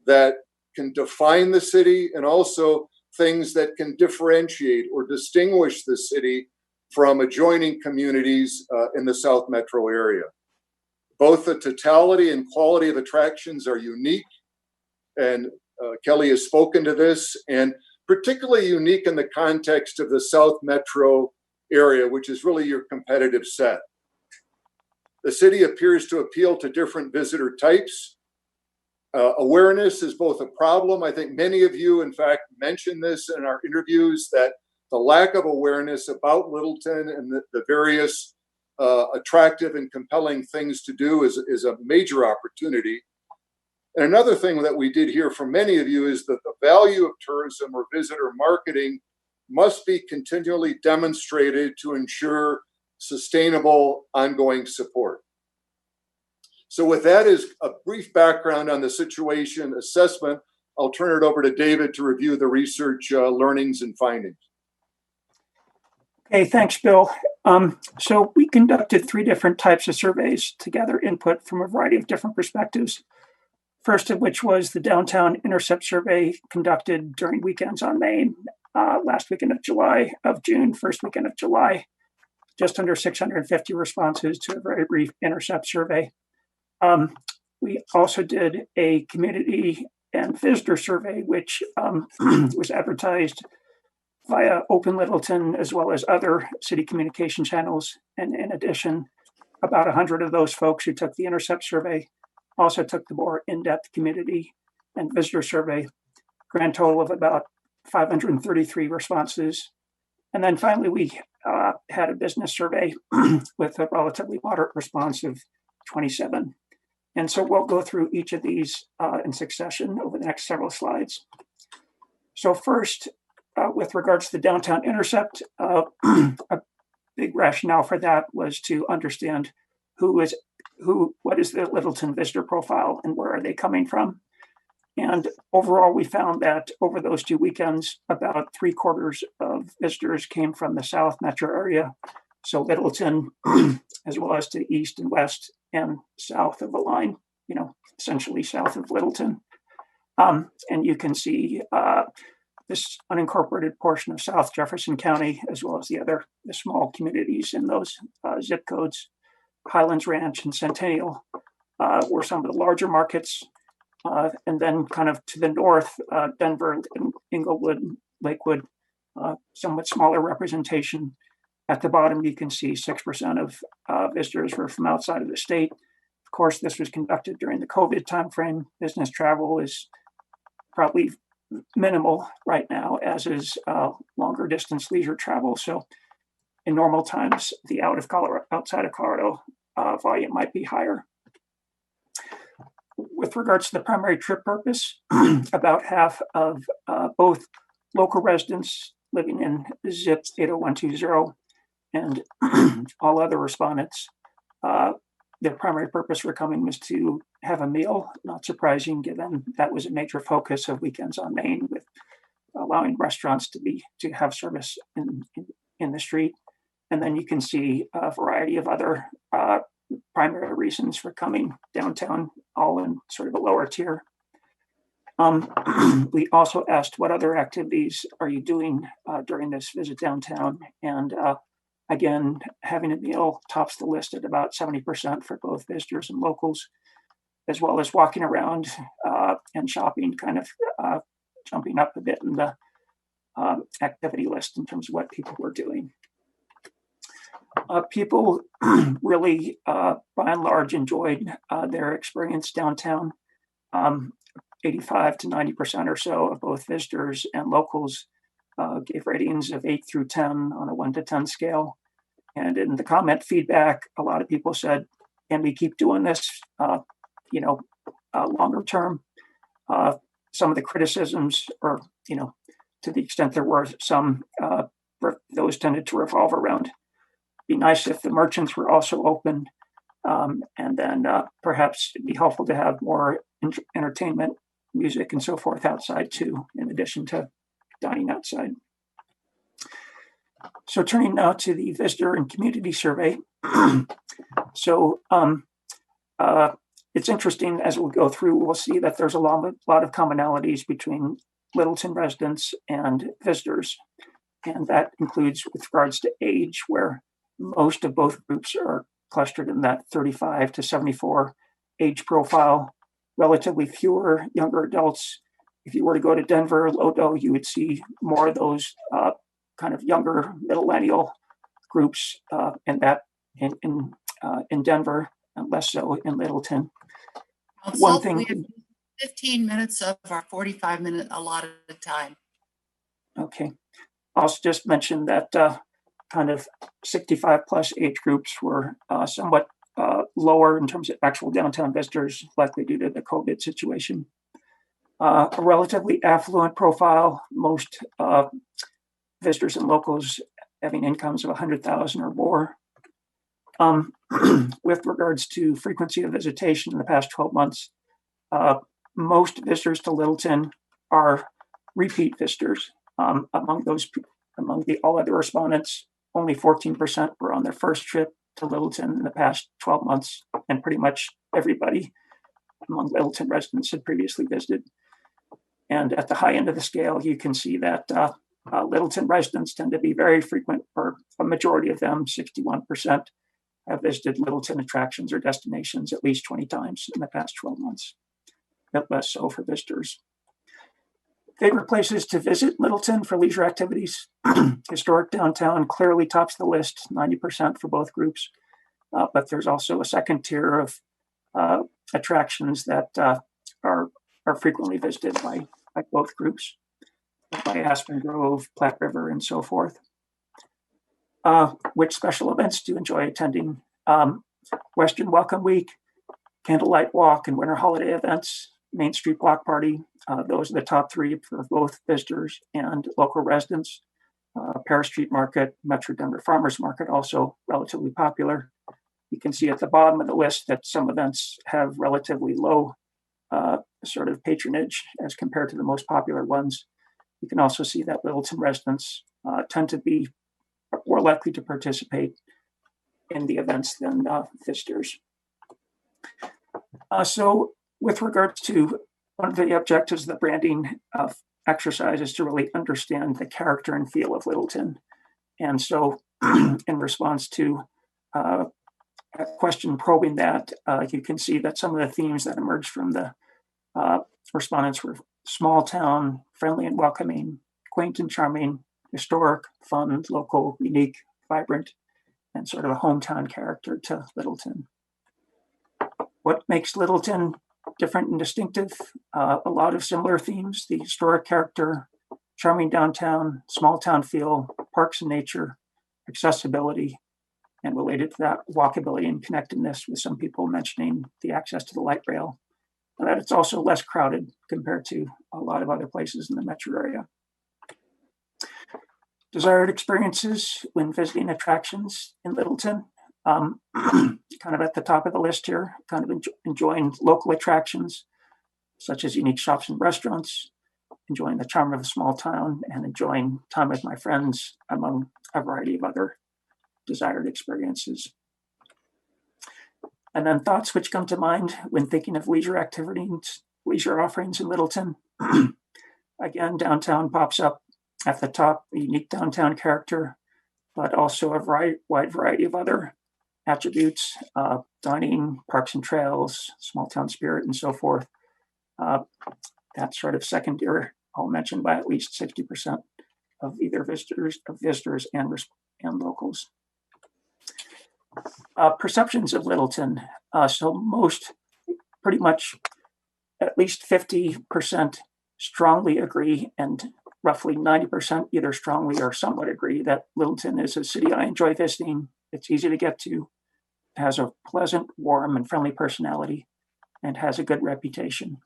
that can define the city and also things that can differentiate or distinguish the city from adjoining communities in the South metro area. Both the totality and quality of attractions are unique, and Kelly has spoken to this, and particularly unique in the context of the South metro area, which is really your competitive set. The city appears to appeal to different visitor types. Awareness is both a problem. I think many of you, in fact, mentioned this in our interviews, that the lack of awareness about Littleton and the various attractive and compelling things to do is a major opportunity. And another thing that we did hear from many of you is that the value of tourism or visitor marketing must be continually demonstrated to ensure sustainable ongoing support. So with that as a brief background on the situation assessment, I'll turn it over to David to review the research learnings and findings. Okay, thanks, Bill. So we conducted 3 different types of surveys to gather input from a variety of different perspectives. First of which was the Downtown Intercept survey conducted during weekends on May, last weekend of June, first weekend of July. Just under 650 responses to a very brief intercept survey. We also did a community and visitor survey, which was advertised via Open Littleton as well as other city communication channels. And in addition, about 100 of those folks who took the intercept survey also took the more in-depth community and visitor survey, grand total of about 533 responses. And then finally, we had a business survey with a relatively moderate response of 27. And so we'll go through each of these in succession over the next several slides. So first, with regards to the Downtown Intercept, a big rationale for that was to understand what is the Littleton visitor profile and where are they coming from. And overall, we found that over those 2 weekends, about 3/4 of visitors came from the South metro area. So Littleton, as well as to the east and west and south of the line, essentially south of Littleton. And you can see this unincorporated portion of South Jefferson County, as well as the small communities in those zip codes. Highlands Ranch and Centennial were some of the larger markets. And then kind of to the north, Denver, Inglewood, Lakewood, somewhat smaller representation. At the bottom, you can see 6% of visitors were from outside of the state. Of course, this was conducted during the COVID timeframe. Business travel is probably minimal right now, as is longer distance leisure travel. So in normal times, the outside of Colorado volume might be higher. With regards to the primary trip purpose, about half of both local residents living in zip 80120, and all other respondents, their primary purpose for coming was to have a meal. Not surprising, given that was a major focus of Weekends on Main, with allowing restaurants to have service in the street. And then you can see a variety of other primary reasons for coming downtown, all in sort of a lower tier. We also asked, what other activities are you doing during this visit downtown? And again, having a meal tops the list at about 70% for both visitors and locals, as well as walking around and shopping, kind of jumping up a bit in the activity list in terms of what people were doing. People really, by and large, enjoyed their experience downtown. 85 to 90% or so of both visitors and locals gave ratings of 8 through 10 on a 1 to 10 scale. And in the comment feedback, a lot of people said, can we keep doing this, longer term? Some of the criticisms, or, to the extent there were some, those tended to revolve around, be nice if the merchants were also open, and then perhaps it'd be helpful to have more entertainment, music, and so forth outside too, in addition to dining outside. So turning now to the visitor and community survey. So it's interesting, as we'll go through, we'll see that there's a lot of commonalities between Littleton residents and visitors. And that includes with regards to age, where most of both groups are clustered in that 35 to 74 age profile, relatively fewer younger adults. If you were to go to Denver, Lodo, you would see more of those kind of younger millennial groups in Denver, and less so in Littleton. One thing, we have 15 minutes of our 45-minute allotted time. Okay. I'll just mention that kind of 65 plus age groups were somewhat lower in terms of actual downtown visitors, likely due to the COVID situation. A relatively affluent profile, most visitors and locals having incomes of 100,000 or more. With regards to frequency of visitation in the past 12 months, most visitors to Littleton are repeat visitors. Among the all other respondents, only 14% were on their first trip to Littleton in the past 12 months, and pretty much everybody among Littleton residents had previously visited. And at the high end of the scale, you can see that Littleton residents tend to be very frequent, or a majority of them, 61%, have visited Littleton attractions or destinations at least 20 times in the past 12 months, but less so for visitors. Favorite places to visit Littleton for leisure activities. Historic downtown clearly tops the list, 90% for both groups. But there's also a second tier of attractions that are frequently visited by both groups, by Aspen Grove, Platte River, and so forth. Which special events do you enjoy attending? Western Welcome Week, Candlelight Walk, and winter holiday events. Main Street Block Party. Those are the top three for both visitors and local residents. Paris Street Market, Metro Denver Farmers Market, also relatively popular. You can see at the bottom of the list that some events have relatively low sort of patronage as compared to the most popular ones. You can also see that Littleton residents tend to be more likely to participate in the events than visitors. So with regards to one of the objectives of the branding exercise is to really understand the character and feel of Littleton. And so in response to a question probing that, you can see that some of the themes that emerged from the respondents were small town, friendly and welcoming, quaint and charming, historic, fun, local, unique, vibrant, and sort of a hometown character to Littleton. What makes Littleton different and distinctive? A lot of similar themes: the historic character, charming downtown, small town feel, parks and nature, accessibility, and related to that, walkability and connectedness, with some people mentioning the access to the light rail, and that it's also less crowded compared to a lot of other places in the metro area. Desired experiences when visiting attractions in Littleton. Kind of at the top of the list here, kind of enjoying local attractions such as unique shops and restaurants, enjoying the charm of a small town, and enjoying time with my friends, among a variety of other desired experiences. And then thoughts which come to mind when thinking of leisure activities, leisure offerings in Littleton. Again, downtown pops up at the top, the unique downtown character, but also a wide variety of other attributes, dining, parks and trails, small town spirit, and so forth. That's sort of secondary, all mentioned by at least 60% of either visitors and locals. Perceptions of Littleton. So most, pretty much at least 50% strongly agree, and roughly 90% either strongly or somewhat agree that Littleton is a city I enjoy visiting. It's easy to get to, has a pleasant, warm, and friendly personality, and has a good reputation.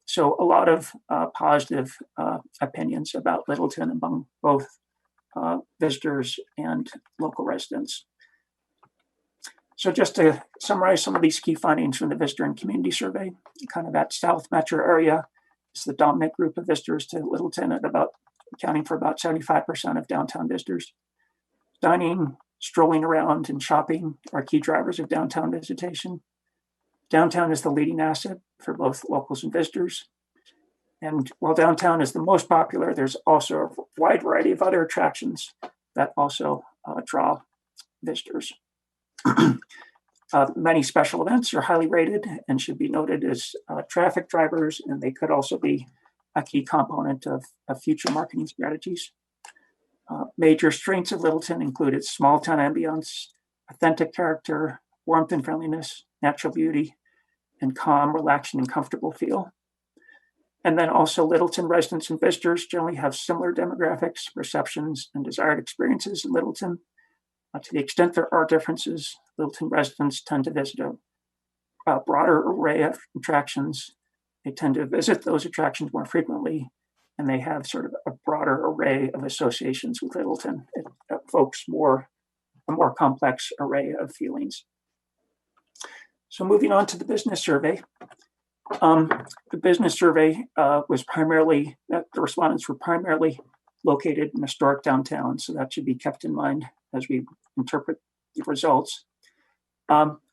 So a lot of positive opinions about Littleton among both visitors and local residents. So just to summarize some of these key findings from the Visitor and Community Survey, kind of that South Metro area is the dominant group of visitors to Littleton, at accounting for about 75% of downtown visitors. Dining, strolling around, and shopping are key drivers of downtown visitation. Downtown is the leading asset for both locals and visitors. And while downtown is the most popular, there's also a wide variety of other attractions that also draw visitors. Many special events are highly rated and should be noted as traffic drivers, and they could also be a key component of future marketing strategies. Major strengths of Littleton include its small town ambience, authentic character, warmth and friendliness, natural beauty, and calm, relaxing, and comfortable feel. And then also Littleton residents and visitors generally have similar demographics, perceptions, and desired experiences in Littleton. To the extent there are differences, Littleton residents tend to visit a broader array of attractions. They tend to visit those attractions more frequently, and they have sort of a broader array of associations with Littleton. It evokes a more complex array of feelings. So moving on to the business survey. The business survey was primarily, the respondents were primarily located in historic downtown, so that should be kept in mind as we interpret the results.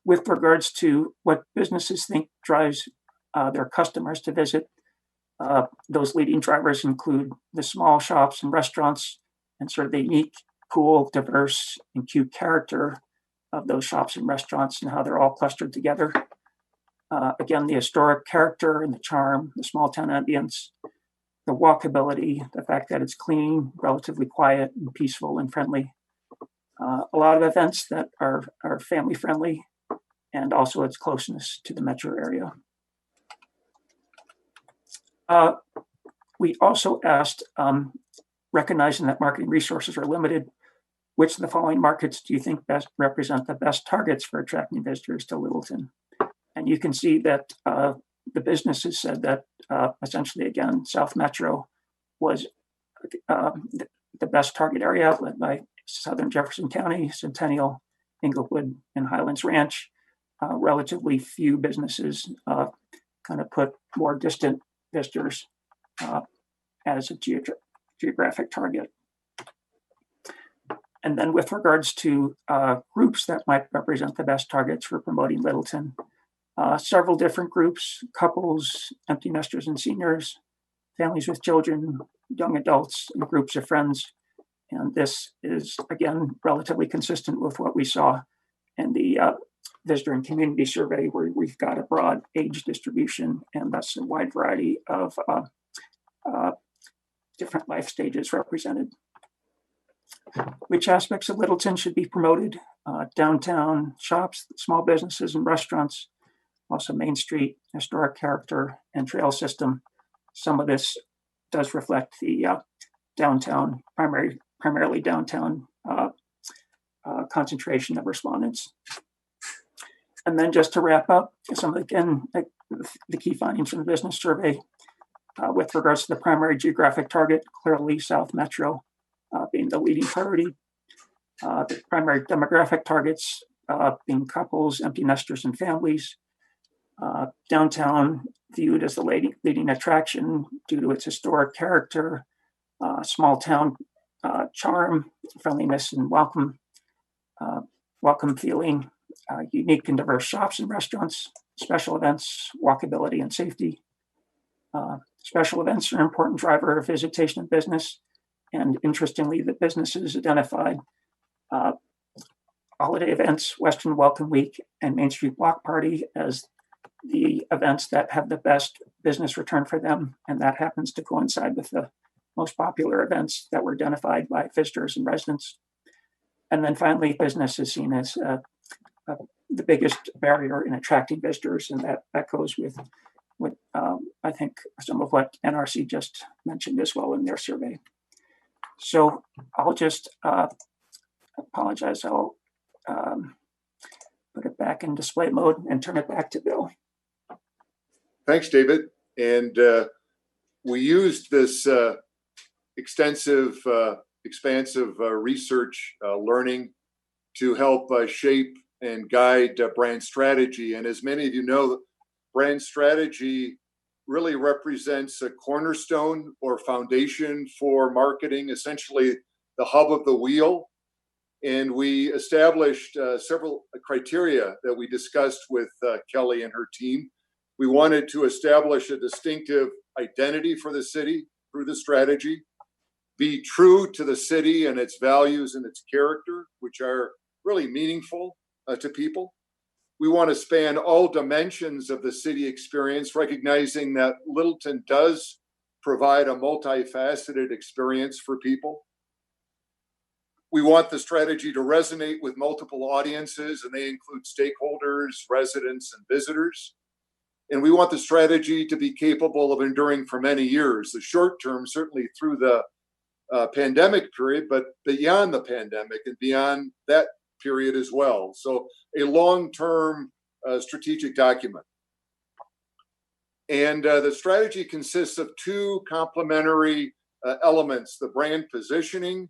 With regards to what businesses think drives their customers to visit, those leading drivers include the small shops and restaurants and sort of the unique, cool, diverse, and cute character of those shops and restaurants and how they're all clustered together. Again, the historic character and the charm, the small town ambience, the walkability, the fact that it's clean, relatively quiet and peaceful and friendly. A lot of events that are family friendly, and also its closeness to the metro area. We also asked, recognizing that marketing resources are limited, which of the following markets do you think best represent the best targets for attracting visitors to Littleton? And you can see that the businesses said that essentially, again, South Metro was the best target area, led by Southern Jefferson County, Centennial, Inglewood, and Highlands Ranch. Relatively few businesses kind of put more distant visitors as a geographic target. And then with regards to groups that might represent the best targets for promoting Littleton, several different groups: couples, empty nesters and seniors, families with children, young adults, and groups of friends. And this is, again, relatively consistent with what we saw in the Visitor and Community Survey, where we've got a broad age distribution and thus a wide variety of different life stages represented. Which aspects of Littleton should be promoted? Downtown shops, small businesses and restaurants, also Main Street, historic character, and trail system. Some of this does reflect the downtown, primarily downtown concentration of respondents. And then just to wrap up, some of, again, the key findings from the business survey with regards to the primary geographic target, clearly South Metro being the leading priority. The primary demographic targets being couples, empty nesters, and families. Downtown viewed as the leading attraction due to its historic character, small town charm, friendliness, and welcome feeling, unique and diverse shops and restaurants, special events, walkability, and safety. Special events are an important driver of visitation and business. And interestingly, the businesses identified holiday events, Western Welcome Week, and Main Street Block Party as the events that have the best business return for them. And that happens to coincide with the most popular events that were identified by visitors and residents. And then finally, business is seen as the biggest barrier in attracting visitors. And that goes with I think some of what NRC just mentioned as well in their survey. So I'll just apologize. I'll put it back in display mode and turn it back to Bill. Thanks, David. And we used this extensive, expansive research learning to help shape and guide brand strategy. And as many of you know, brand strategy really represents a cornerstone or foundation for marketing, essentially the hub of the wheel. And we established several criteria that we discussed with Kelly and her team. We wanted to establish a distinctive identity for the city through the strategy, be true to the city and its values and its character, which are really meaningful to people. We want to span all dimensions of the city experience, recognizing that Littleton does provide a multifaceted experience for people. We want the strategy to resonate with multiple audiences, and they include stakeholders, residents, and visitors. And we want the strategy to be capable of enduring for many years, the short term, certainly through the pandemic period, but beyond the pandemic and beyond that period as well. So a long-term strategic document. And the strategy consists of two complementary elements: the brand positioning,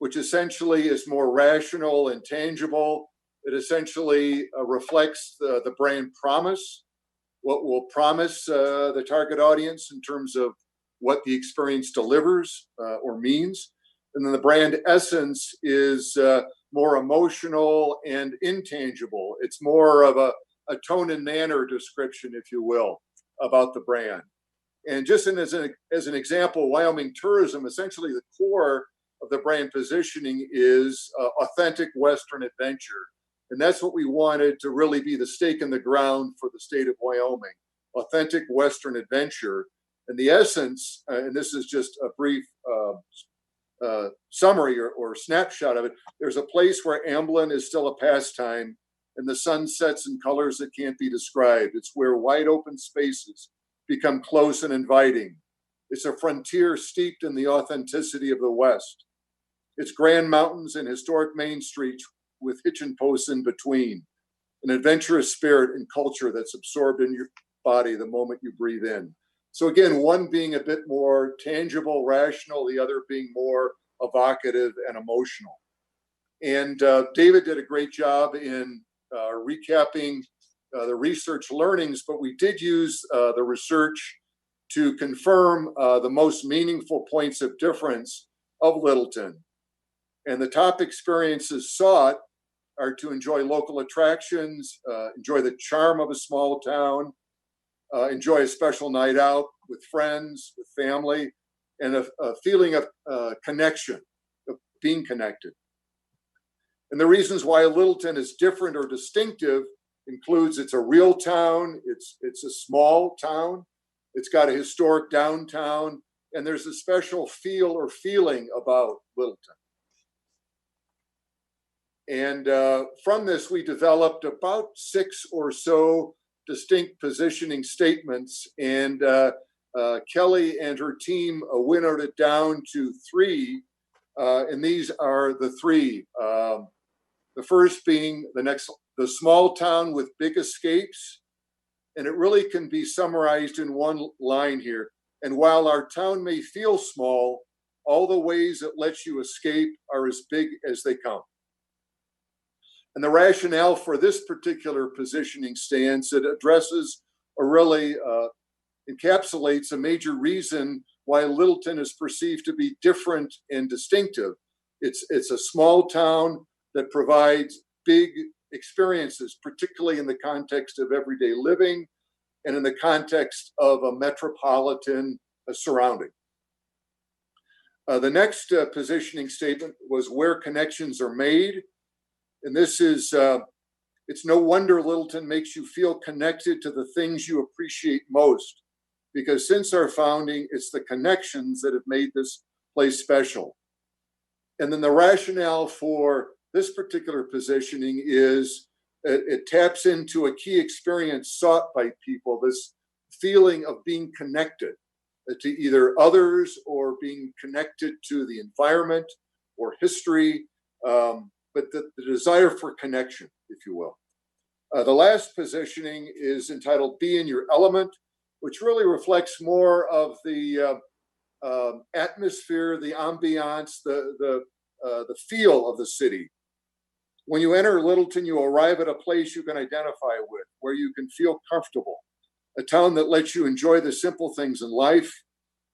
which essentially is more rational and tangible. It essentially reflects the brand promise, what will promise the target audience in terms of what the experience delivers or means. And then the brand essence is more emotional and intangible. It's more of a tone and manner description, if you will, about the brand. And just as an example, Wyoming tourism, essentially the core of the brand positioning is authentic Western adventure. And that's what we wanted to really be the stake in the ground for the state of Wyoming, authentic Western adventure. And the essence, and this is just a brief summary or snapshot of it, there's a place where ambling is still a pastime and the sun sets in colors that can't be described. It's where wide open spaces become close and inviting. It's a frontier steeped in the authenticity of the West. It's grand mountains and historic main streets with hitching posts in between, an adventurous spirit and culture that's absorbed in your body the moment you breathe in. So again, one being a bit more tangible, rational, the other being more evocative and emotional. And David did a great job in recapping the research learnings, but we did use the research to confirm the most meaningful points of difference of Littleton. And the top experiences sought are to enjoy local attractions, enjoy the charm of a small town, enjoy a special night out with friends, with family, and a feeling of connection, of being connected. And the reasons why Littleton is different or distinctive includes it's a real town, it's a small town, it's got a historic downtown, and there's a special feel or feeling about Littleton. And from this, we developed about 6 or so distinct positioning statements, and Kelly and her team winnowed it down to 3, and these are the 3. The first being the small town with big escapes, and it really can be summarized in one line here. And while our town may feel small, All the ways it lets you escape are as big as they come. And the rationale for this particular positioning stance, it addresses or really encapsulates a major reason why Littleton is perceived to be different and distinctive. It's a small town that provides big experiences, particularly in the context of everyday living and in the context of a metropolitan surrounding. The next positioning statement was where connections are made. And this is, it's no wonder Littleton makes you feel connected to the things you appreciate most, because since our founding, it's the connections that have made this place special. And then the rationale for this particular positioning is it taps into a key experience sought by people, this feeling of being connected to either others or being connected to the environment or history, but the desire for connection, if you will. The last positioning is entitled Be in Your Element, which really reflects more of the atmosphere, the ambiance, the feel of the city. When you enter Littleton, you arrive at a place you can identify with, where you can feel comfortable, a town that lets you enjoy the simple things in life,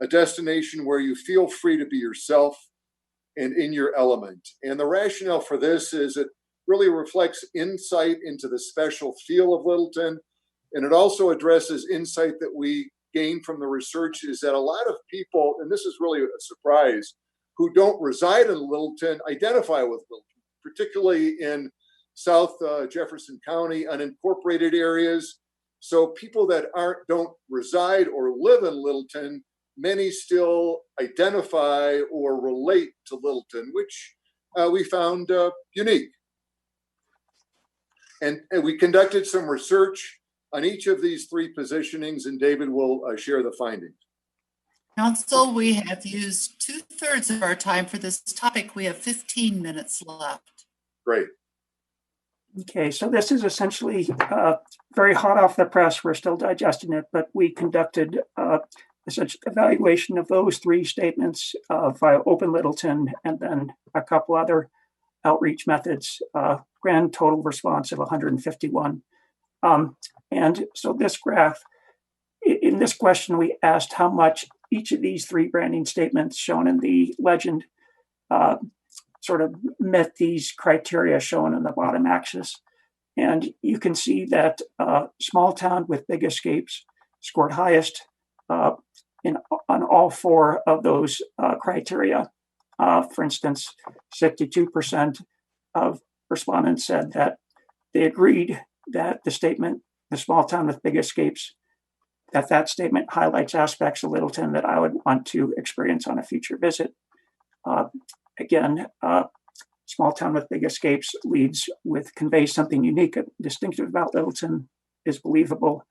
a destination where you feel free to be yourself and in your element. And the rationale for this is it really reflects insight into the special feel of Littleton, and it also addresses insight that we gain from the research is that a lot of people, and this is really a surprise, who don't reside in Littleton identify with Littleton, particularly in South Jefferson County, unincorporated areas. So people that don't reside or live in Littleton, many still identify or relate to Littleton, which we found unique. And we conducted some research on each of these three positionings, and David will share the findings. Council, we have used 2/3 of our time for this topic. We have 15 minutes left. Great. Okay, so this is essentially very hot off the press. We're still digesting it, but we conducted such evaluation of those three statements via Open Littleton and then a couple other outreach methods, grand total response of 151. And so this graph, in this question, we asked how much each of these three branding statements shown in the legend sort of met these criteria shown in the bottom axis. And you can see that small town with big escapes scored highest on all four of those criteria. For instance, 62% of respondents said that they agreed that the statement, the small town with big escapes, that statement highlights aspects of Littleton that I would want to experience on a future visit. Again, small town with big escapes leads with conveys something unique and distinctive about Littleton, is believable,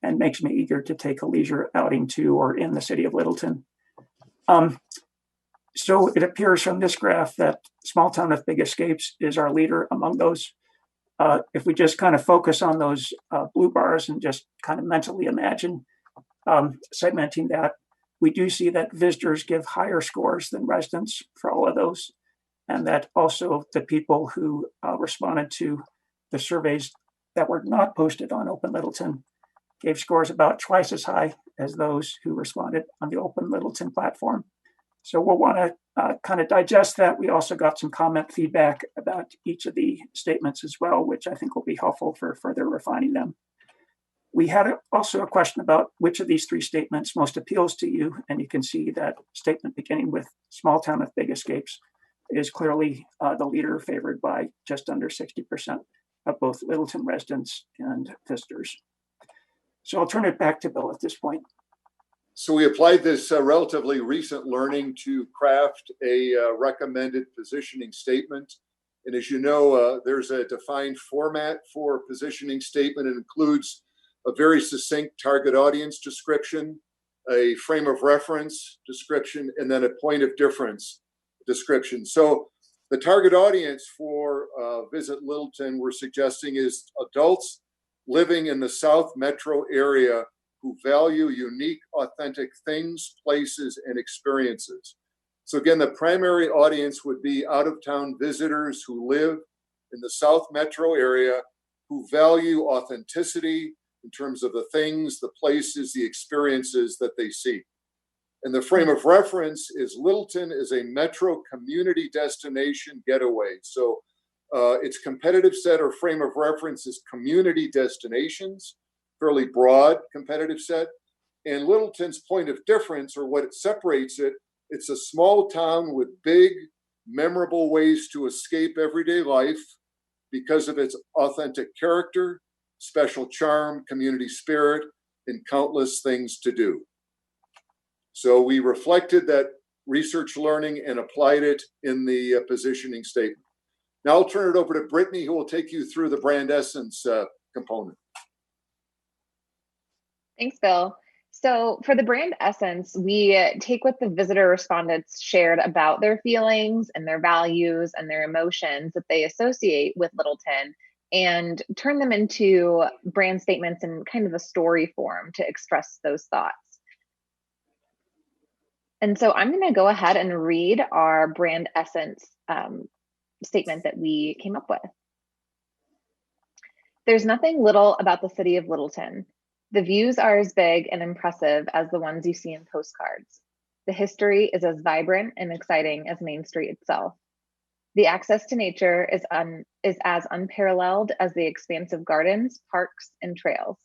and makes me eager to take a leisure outing to or in the city of Littleton. So it appears from this graph that small town with big escapes is our leader among those. If we just kind of focus on those blue bars and just kind of mentally imagine segmenting that, we do see that visitors give higher scores than residents for all of those, and that also the people who responded to the surveys that were not posted on Open Littleton gave scores about twice as high as those who responded on the Open Littleton platform. So we'll want to kind of digest that. We also got some comment feedback about each of the statements as well, which I think will be helpful for further refining them. We had also a question about which of these three statements most appeals to you. And you can see that statement beginning with small town with big escapes is clearly the leader, favored by just under 60% of both Littleton residents and visitors. So I'll turn it back to Bill at this point. So we applied this relatively recent learning to craft a recommended positioning statement. And as you know, there's a defined format for positioning statement. It includes a very succinct target audience description, a frame of reference description, and then a point of difference description. So the target audience for Visit Littleton we're suggesting is adults living in the South Metro area who value unique, authentic things, places, and experiences. So again, the primary audience would be out-of-town visitors who live in the South Metro area, who value authenticity in terms of the things, the places, the experiences that they see. And the frame of reference is Littleton is a Metro community destination getaway. So its competitive set or frame of reference is community destinations, fairly broad competitive set. And Littleton's point of difference, or what it separates it, it's a small town with big, memorable ways to escape everyday life because of its authentic character, special charm, community spirit, and countless things to do. So we reflected that research learning and applied it in the positioning statement. Now I'll turn it over to Brittany, who will take you through the brand essence component. Thanks, Bill. So for the brand essence, we take what the visitor respondents shared about their feelings and their values and their emotions that they associate with Littleton and turn them into brand statements in kind of a story form to express those thoughts. And so I'm going to go ahead and read our brand essence statement that we came up with. There's nothing little about the city of Littleton. The views are as big and impressive as the ones you see in postcards. The history is as vibrant and exciting as Main Street itself. The access to nature is as unparalleled as the expansive gardens, parks, and trails.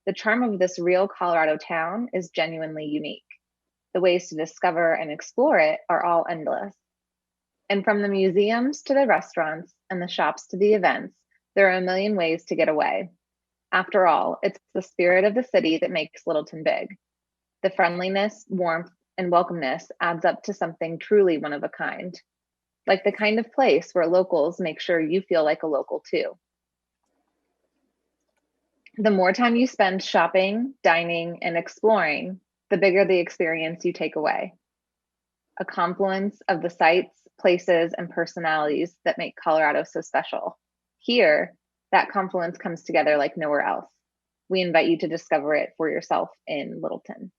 The charm of this real Colorado town is genuinely unique. The ways to discover and explore it are all endless. And from the museums to the restaurants and the shops to the events, there are a million ways to get away. After all, it's the spirit of the city that makes Littleton big. The friendliness, warmth, and welcomeness adds up to something truly one of a kind, like the kind of place where locals make sure you feel like a local too. The more time you spend shopping, dining, and exploring, the bigger the experience you take away. A confluence of the sights, places, and personalities that make Colorado so special. Here, that confluence comes together like nowhere else. We invite you to discover it for yourself in Littleton.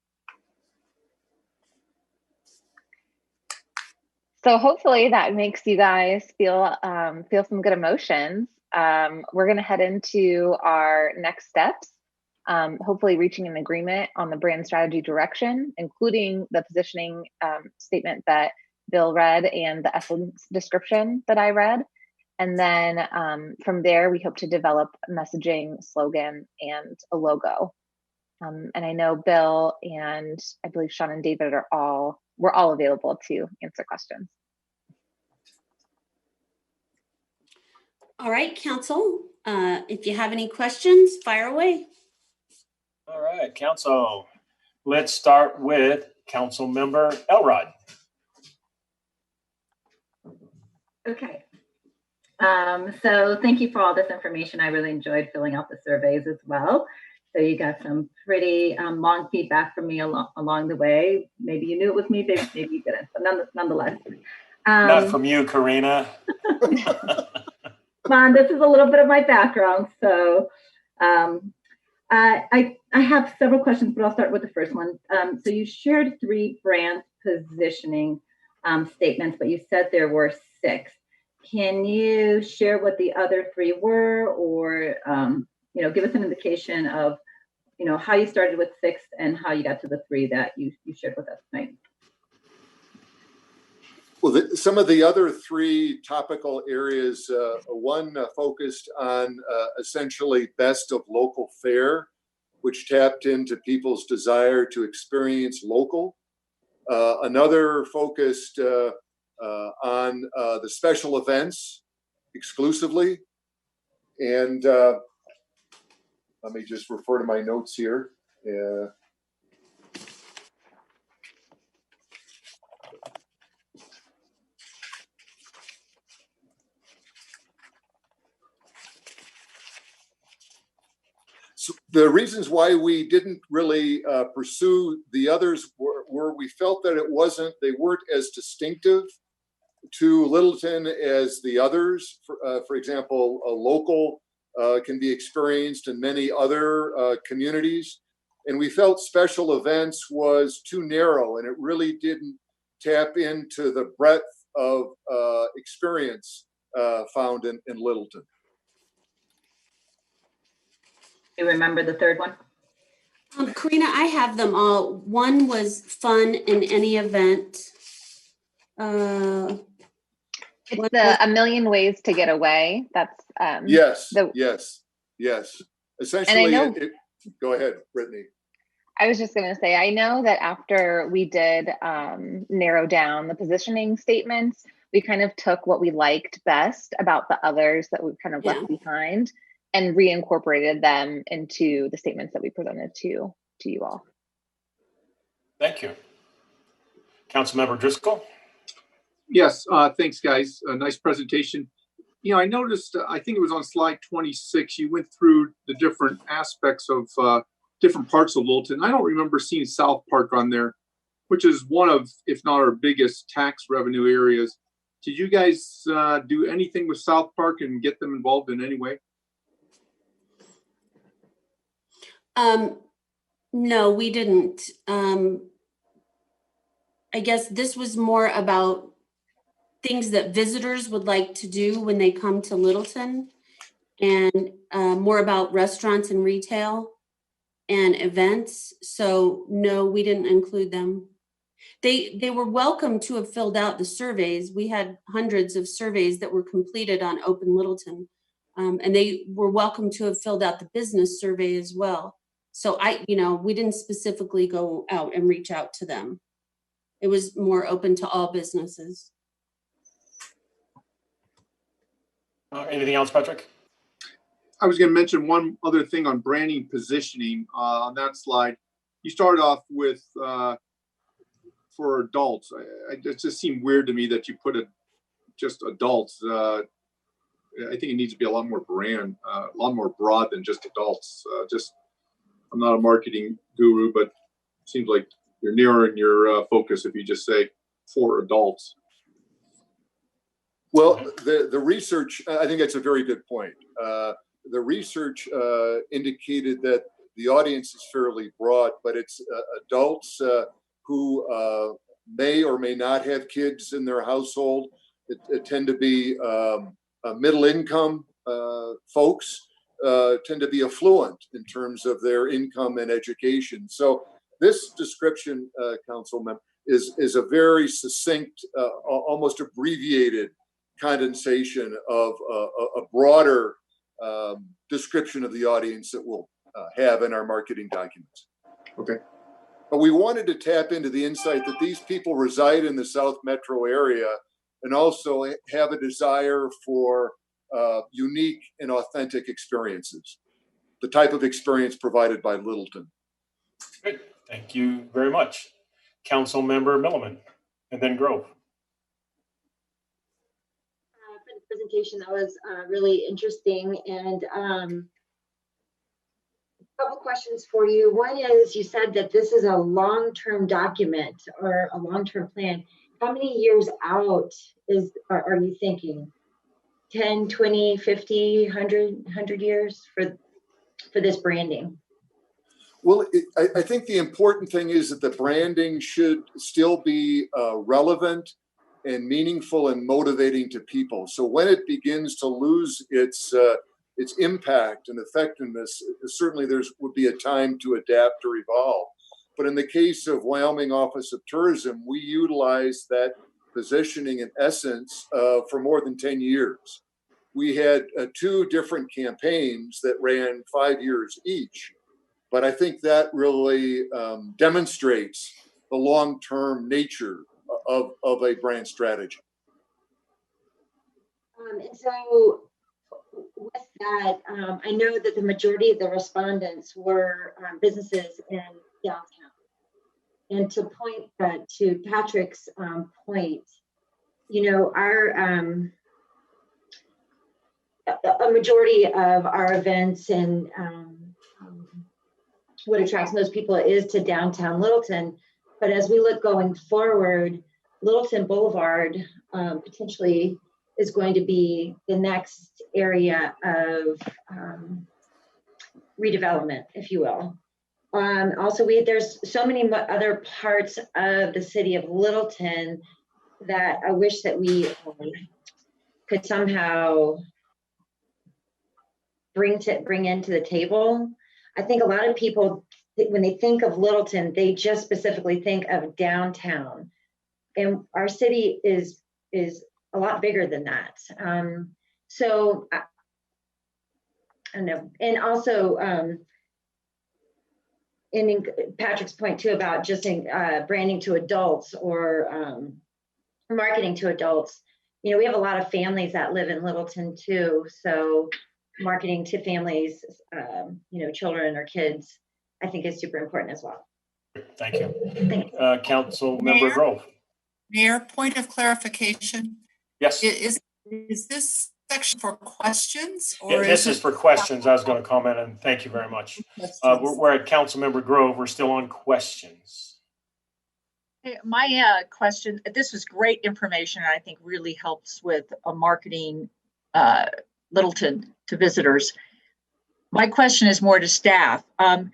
So hopefully that makes you guys feel some good emotions. We're going to head into our next steps, hopefully reaching an agreement on the brand strategy direction, including the positioning statement that Bill read and the essence description that I read. And then from there, we hope to develop a messaging, slogan, and a logo. And I know Bill and I believe Sean and David we're all available to answer questions. All right, Council, if you have any questions, fire away. All right, Council. Let's start with Council Member Elrod. Okay. So thank you for all this information. I really enjoyed filling out the surveys as well. So you got some pretty long feedback from me along the way. Maybe you knew it was me, maybe you didn't, but nonetheless. Not from you, Karina. Come on, this is a little bit of my background. So I have several questions, but I'll start with the first one. So you shared 3 brand positioning statements, but you said there were 6. Can you share what the other 3 were, or give us an indication of how you started with 6 and how you got to the 3 that you shared with us tonight? Well, some of the other 3 topical areas, one focused on essentially best of local fare, which tapped into people's desire to experience local. Another focused on the special events exclusively. And let me just refer to my notes here. So the reasons why we didn't really pursue the others were we felt that they weren't as distinctive to Littleton as the others. For example, a local can be experienced in many other communities. And we felt special events was too narrow, and it really didn't tap into the breadth of experience found in Littleton. You remember the third one? Karina, I have them all. One was fun in any event. It's a million ways to get away. That's yes. Essentially, and I know, go ahead, Brittany. I was just going to say, I know that after we did narrow down the positioning statements, we kind of took what we liked best about the others that we kind of left behind and reincorporated them into the statements that we presented to you all. Thank you. Councilmember Driscoll. Yes, thanks, guys. A nice presentation. You know, I noticed, I think it was on slide 26, you went through the different aspects of different parts of Littleton. I don't remember seeing South Park on there, which is one of, if not our biggest tax revenue areas. Did you guys do anything with South Park and get them involved in any way? No, we didn't. I guess this was more about things that visitors would like to do when they come to Littleton, and more about restaurants and retail and events. So no, we didn't include them. They were welcome to have filled out the surveys. We had hundreds of surveys that were completed on Open Littleton, and they were welcome to have filled out the business survey as well. So we didn't specifically go out and reach out to them. It was more open to all businesses. Anything else, Patrick? I was going to mention one other thing on branding positioning on that slide. You started off with for adults. It just seemed weird to me that you put just adults. I think it needs to be a lot more a lot more broad than just adults. I'm not a marketing guru, but it seems like you're narrowing your focus if you just say for adults. Well, the research, I think that's a very good point. The research indicated that the audience is fairly broad, but it's adults who may or may not have kids in their household. It tend to be middle income folks, tend to be affluent in terms of their income and education. So this description, Councilman, is a very succinct, almost abbreviated condensation of a broader description of the audience that we'll have in our marketing documents. Okay. But we wanted to tap into the insight that these people reside in the South Metro area and also have a desire for unique and authentic experiences, the type of experience provided by Littleton. Good. Thank you very much. Councilmember Milliman, and then Grove. For the presentation, that was really interesting. And a couple questions for you. One is, you said that this is a long-term document or a long-term plan. How many years out are you thinking? 10, 20, 50, 100 years for this branding? Well, I think the important thing is that the branding should still be relevant and meaningful and motivating to people. So when it begins to lose its impact and effectiveness, certainly would be a time to adapt or evolve. But in the case of Wyoming Office of Tourism, we utilize that positioning in essence for more than 10 years. We had 2 different campaigns that ran 5 years each. But I think that really demonstrates the long-term nature of a brand strategy. And so with that, I know that the majority of the respondents were businesses in downtown. And to point to Patrick's point, a majority of our events and what attracts most people is to downtown Littleton. But as we look going forward, Littleton Boulevard potentially is going to be the next area of redevelopment, if you will. Also, there's so many other parts of the city of Littleton that I wish that we could somehow bring into the table. I think a lot of people, when they think of Littleton, they just specifically think of downtown, and our city is a lot bigger than that. So I don't know, and also in Patrick's point too about just branding to adults or marketing to adults. You know, we have a lot of families that live in Littleton too, so marketing to families, you know, children or kids, I think is super important as well. Thank you. Council Member Grove. Mayor, point of clarification. Yes. Is this section for questions? Or Yeah, this is for questions. I was going to comment, and thank you very much. We're at Council Member Grove. We're still on questions. Hey, my question, this was great information, and I think really helps with marketing Littleton to visitors. My question is more to staff, and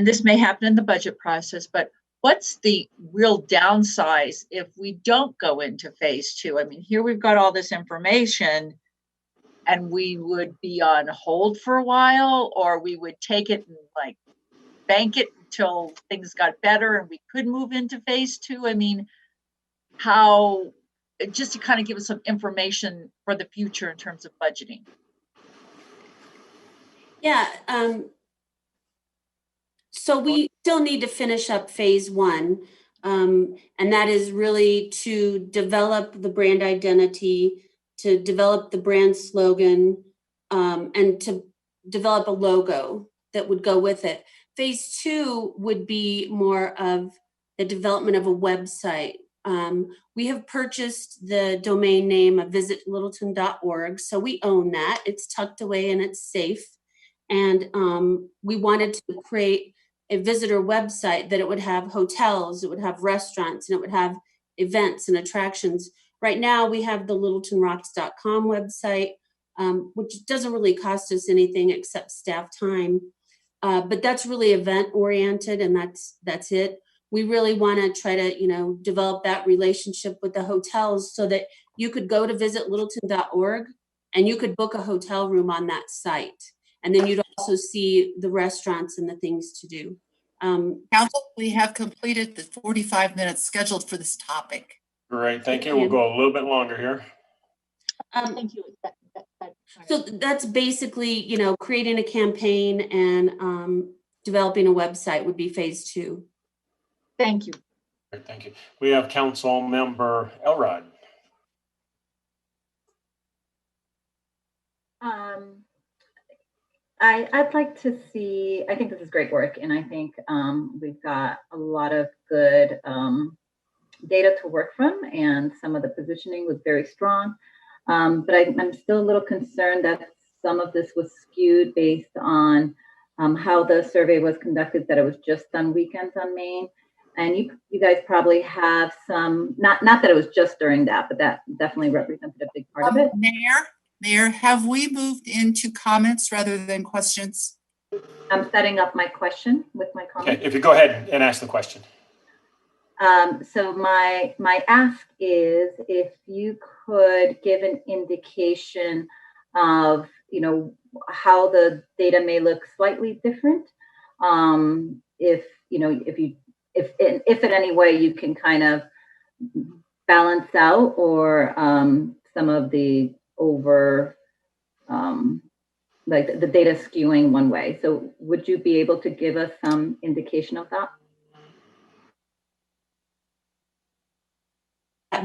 this may happen in the budget process, but what's the real downside if we don't go into phase 2? I mean, here we've got all this information and we would be on hold for a while, or we would take it and like bank it until things got better and we could move into phase 2. I mean, how, just to kind of give us some information for the future in terms of budgeting. Yeah. So we still need to finish up phase 1. And that is really to develop the brand identity, to develop the brand slogan, and to develop a logo that would go with it. Phase 2 would be more of the development of a website. We have purchased the domain name of visitlittleton.org, so we own that. It's tucked away and it's safe. And we wanted to create a visitor website that it would have hotels, it would have restaurants, and it would have events and attractions. Right now, we have the littletonrocks.com website, which doesn't really cost us anything except staff time. But that's really event oriented, and that's it. We really want to try to, you know, develop that relationship with the hotels so that you could go to visitlittleton.org and you could book a hotel room on that site. And then you'd also see the restaurants and the things to do. Council, we have completed the 45 minutes scheduled for this topic. Great, thank you. We'll go a little bit longer here. Thank you. So that's basically, you know, creating a campaign and developing a website would be phase 2. Thank you. Great, thank you. We have Council Member Elrod. I'd like to see, I think this is great work, and I think we've got a lot of good data to work from, and some of the positioning was very strong. But I'm still a little concerned that some of this was skewed based on how the survey was conducted, that it was just on weekends on Main. And you guys probably have some, not that it was just during that, but that definitely represented a big part of it. Mayor, have we moved into comments rather than questions? I'm setting up my question with my comment. Okay, if you go ahead and ask the question. So my ask is if you could give an indication of, you know, how the data may look slightly different. If you know, if in any way you can kind of balance out or some of the over like the data skewing one way. So would you be able to give us some indication of that?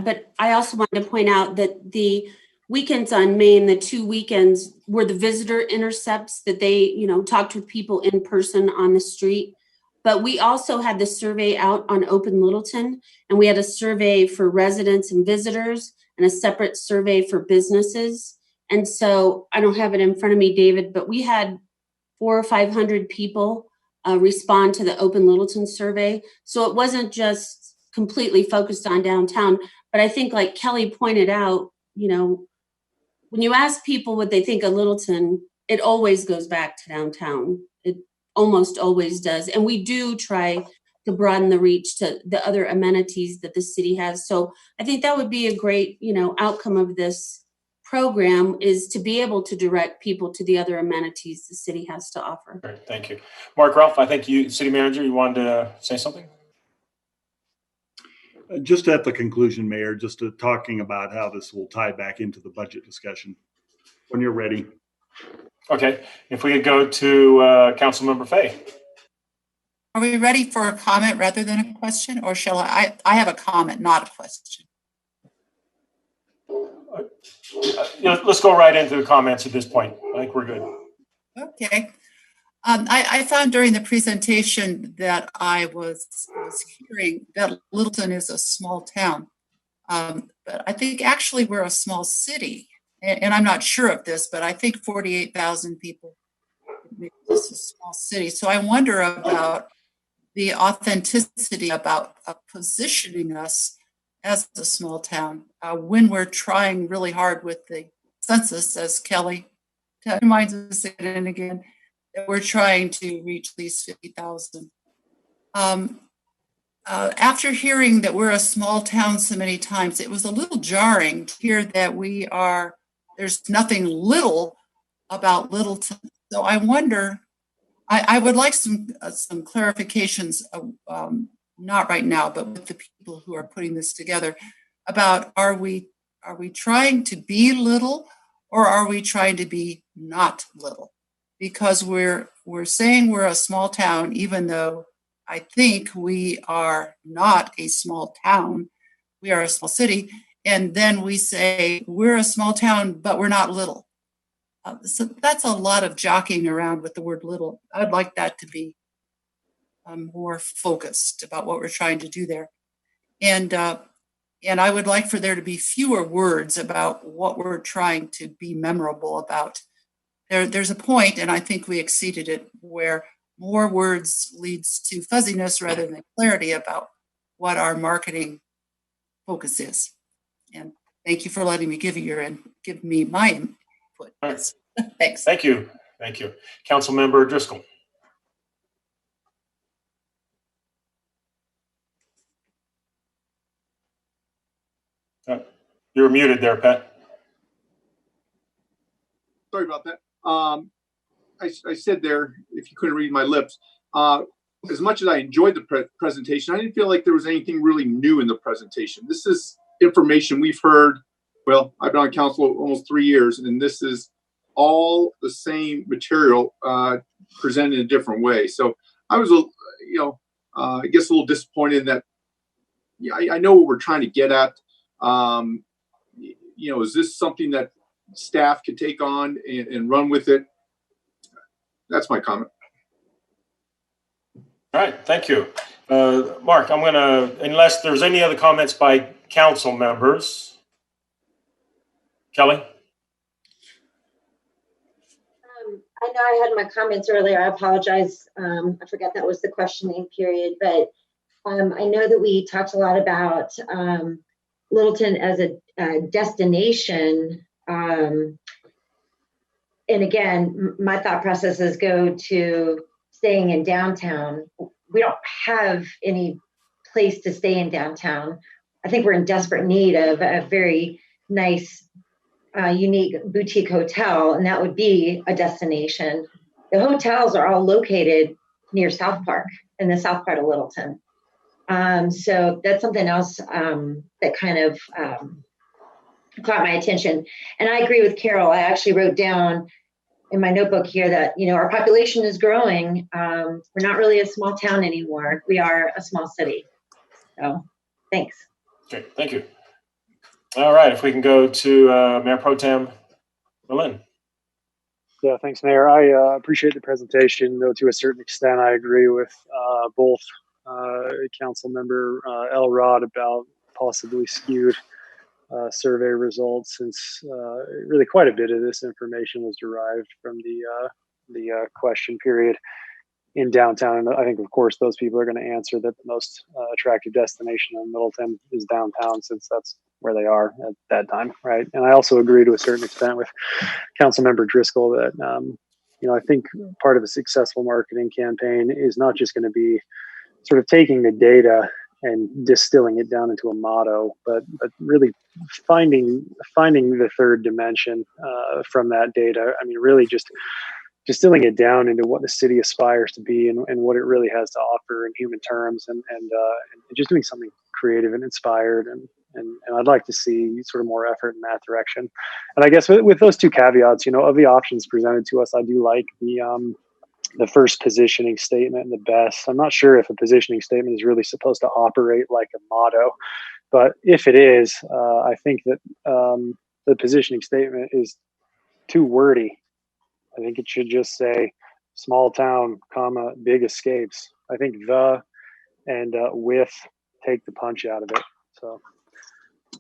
But I also wanted to point out that the weekends on Main, the 2 weekends, were the visitor intercepts that they, you know, talked with people in person on the street. But we also had the survey out on Open Littleton, and we had a survey for residents and visitors and a separate survey for businesses. And so I don't have it in front of me, David, but we had 400 or 500 people respond to the Open Littleton survey. So it wasn't just completely focused on downtown. But I think, like Kelly pointed out, you know, when you ask people what they think of Littleton, it always goes back to downtown. almost always does. And we do try to broaden the reach to the other amenities that the city has. So I think that would be a great, outcome of this program, is to be able to direct people to the other amenities the city has to offer. Great, thank you. Mark Ralph, I think you, City Manager, you wanted to say something? Just at the conclusion, Mayor, just talking about how this will tie back into the budget discussion when you're ready. Okay, if we could go to Councilmember Fay. Are we ready for a comment rather than a question, or shall I have a comment, not a question? Let's go right into the comments at this point. I think we're good. Okay. I found during the presentation that I was hearing that Littleton is a small town. But I think actually we're a small city. And I'm not sure of this, but I think 48,000 people make this a small city. So I wonder about the authenticity about positioning us as a small town when we're trying really hard with the census, as Kelly reminds us again and again, that we're trying to reach these 50,000. After hearing that we're a small town so many times, it was a little jarring to hear that there's nothing little about Littleton. So I wonder, I would like some clarifications, not right now, but with the people who are putting this together, about are we trying to be little, or are we trying to be not little? Because we're saying we're a small town, even though I think we are not a small town. We are a small city. And then we say we're a small town, but we're not little. So that's a lot of jockeying around with the word little. I would like that to be more focused about what we're trying to do there. And I would like for there to be fewer words about what we're trying to be memorable about. There's a point, and I think we exceeded it, where more words leads to fuzziness rather than clarity about what our marketing focus is. And thank you for letting me give me my input. Right. Thanks. Thank you. Councilmember Driscoll. You're muted there, Pat. Sorry about that. I said there, if you couldn't read my lips, as much as I enjoyed the presentation, I didn't feel like there was anything really new in the presentation. This is information we've heard. Well, I've been on council almost 3 years, and this is all the same material presented in a different way. So I was, I guess a little disappointed in that. Yeah, I know what we're trying to get at. Is this something that staff could take on and run with it? That's my comment. All right, thank you. Mark, I'm gonna, unless there's any other comments by council members. Kelly? I know I had my comments earlier. I apologize. I forgot that was the questioning period, but I know that we talked a lot about Littleton as a destination. And again, my thought processes go to staying in downtown. We don't have any place to stay in downtown. I think we're in desperate need of a very nice, unique boutique hotel, and that would be a destination. The hotels are all located near South Park, in the south part of Littleton. So that's something else that kind of caught my attention. And I agree with Carol. I actually wrote down in my notebook here that, our population is growing. We're not really a small town anymore. We are a small city. So thanks. Okay, thank you. All right, if we can go to Mayor Pro Tem Berlin. Yeah, thanks, Mayor. I appreciate the presentation, though to a certain extent I agree with both Council Member Elrod about possibly skewed survey results, since really quite a bit of this information was derived from the question period in downtown. And I think, of course, those people are going to answer that the most attractive destination in Middleton is downtown, since that's where they are at that time, right? And I also agree to a certain extent with Councilmember Driscoll that I think part of a successful marketing campaign is not just going to be sort of taking the data and distilling it down into a motto, but really finding the third dimension from that data. I mean, really just distilling it down into what the city aspires to be and what it really has to offer in human terms, and just doing something creative and inspired. And I'd like to see sort of more effort in that direction. And I guess with those two caveats, of the options presented to us, I do like the first positioning statement and the best. I'm not sure if a positioning statement is really supposed to operate like a motto, but if it is, I think that the positioning statement is too wordy. I think it should just say small town, comma, big escapes. I think the and with take the punch out of it. So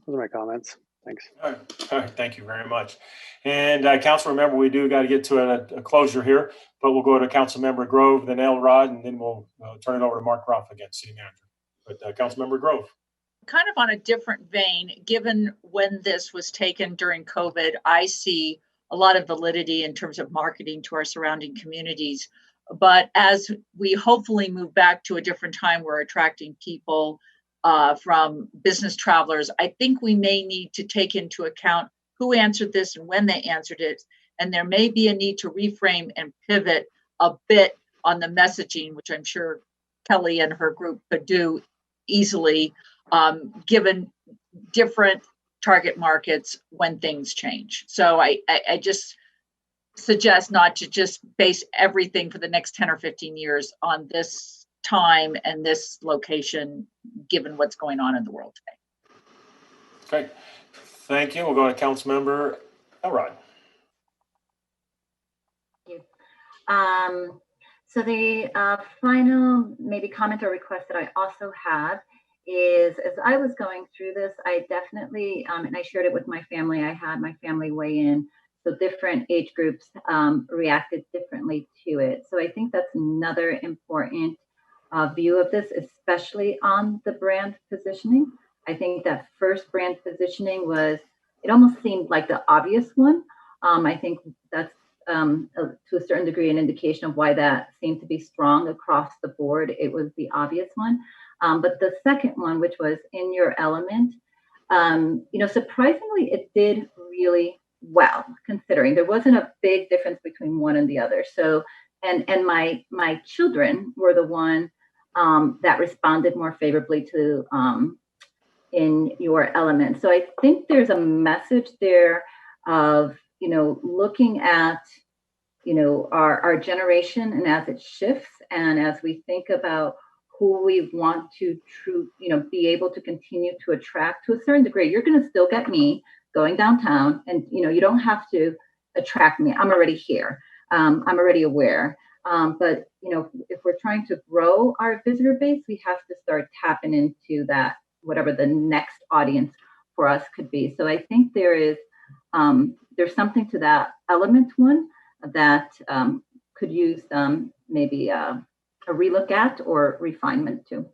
those are my comments. Thanks. All right. Thank you very much. And Council, remember, we do got to get to a closure here, but we'll go to Council Member Grove, then Elrod, and then we'll turn it over to Mark Ruff again, City Manager. But Council Member Grove. Kind of on a different vein, given when this was taken during COVID, I see a lot of validity in terms of marketing to our surrounding communities. But as we hopefully move back to a different time, we're attracting people from business travelers. I think we may need to take into account who answered this and when they answered it. And there may be a need to reframe and pivot a bit on the messaging, which I'm sure Kelly and her group could do easily, given different target markets when things change. So I just suggest not to just base everything for the next 10 or 15 years on this time and this location, given what's going on in the world today. Okay, thank you. We'll go to Council Member Elrod. Thank you. So the final maybe comment or request that I also have is, as I was going through this, I definitely, and I shared it with my family, I had my family weigh in. So different age groups reacted differently to it. So I think that's another important view of this, especially on the brand positioning. I think that first brand positioning it almost seemed like the obvious one. I think that's to a certain degree an indication of why that seemed to be strong across the board. It was the obvious one. But the second one, which was in your element, surprisingly, it did really well, considering there wasn't a big difference between one and the other. So, and my children were the one that responded more favorably to in your element. So I think there's a message there of, looking at, our generation, and as it shifts, and as we think about who we want to be able to continue to attract to a certain degree. You're going to still get me going downtown, and you don't have to attract me. I'm already here. I'm already aware. But if we're trying to grow our visitor base, we have to start tapping into that, whatever the next audience for us could be. So I think there's something to that element one that could use maybe a relook at or refinement to.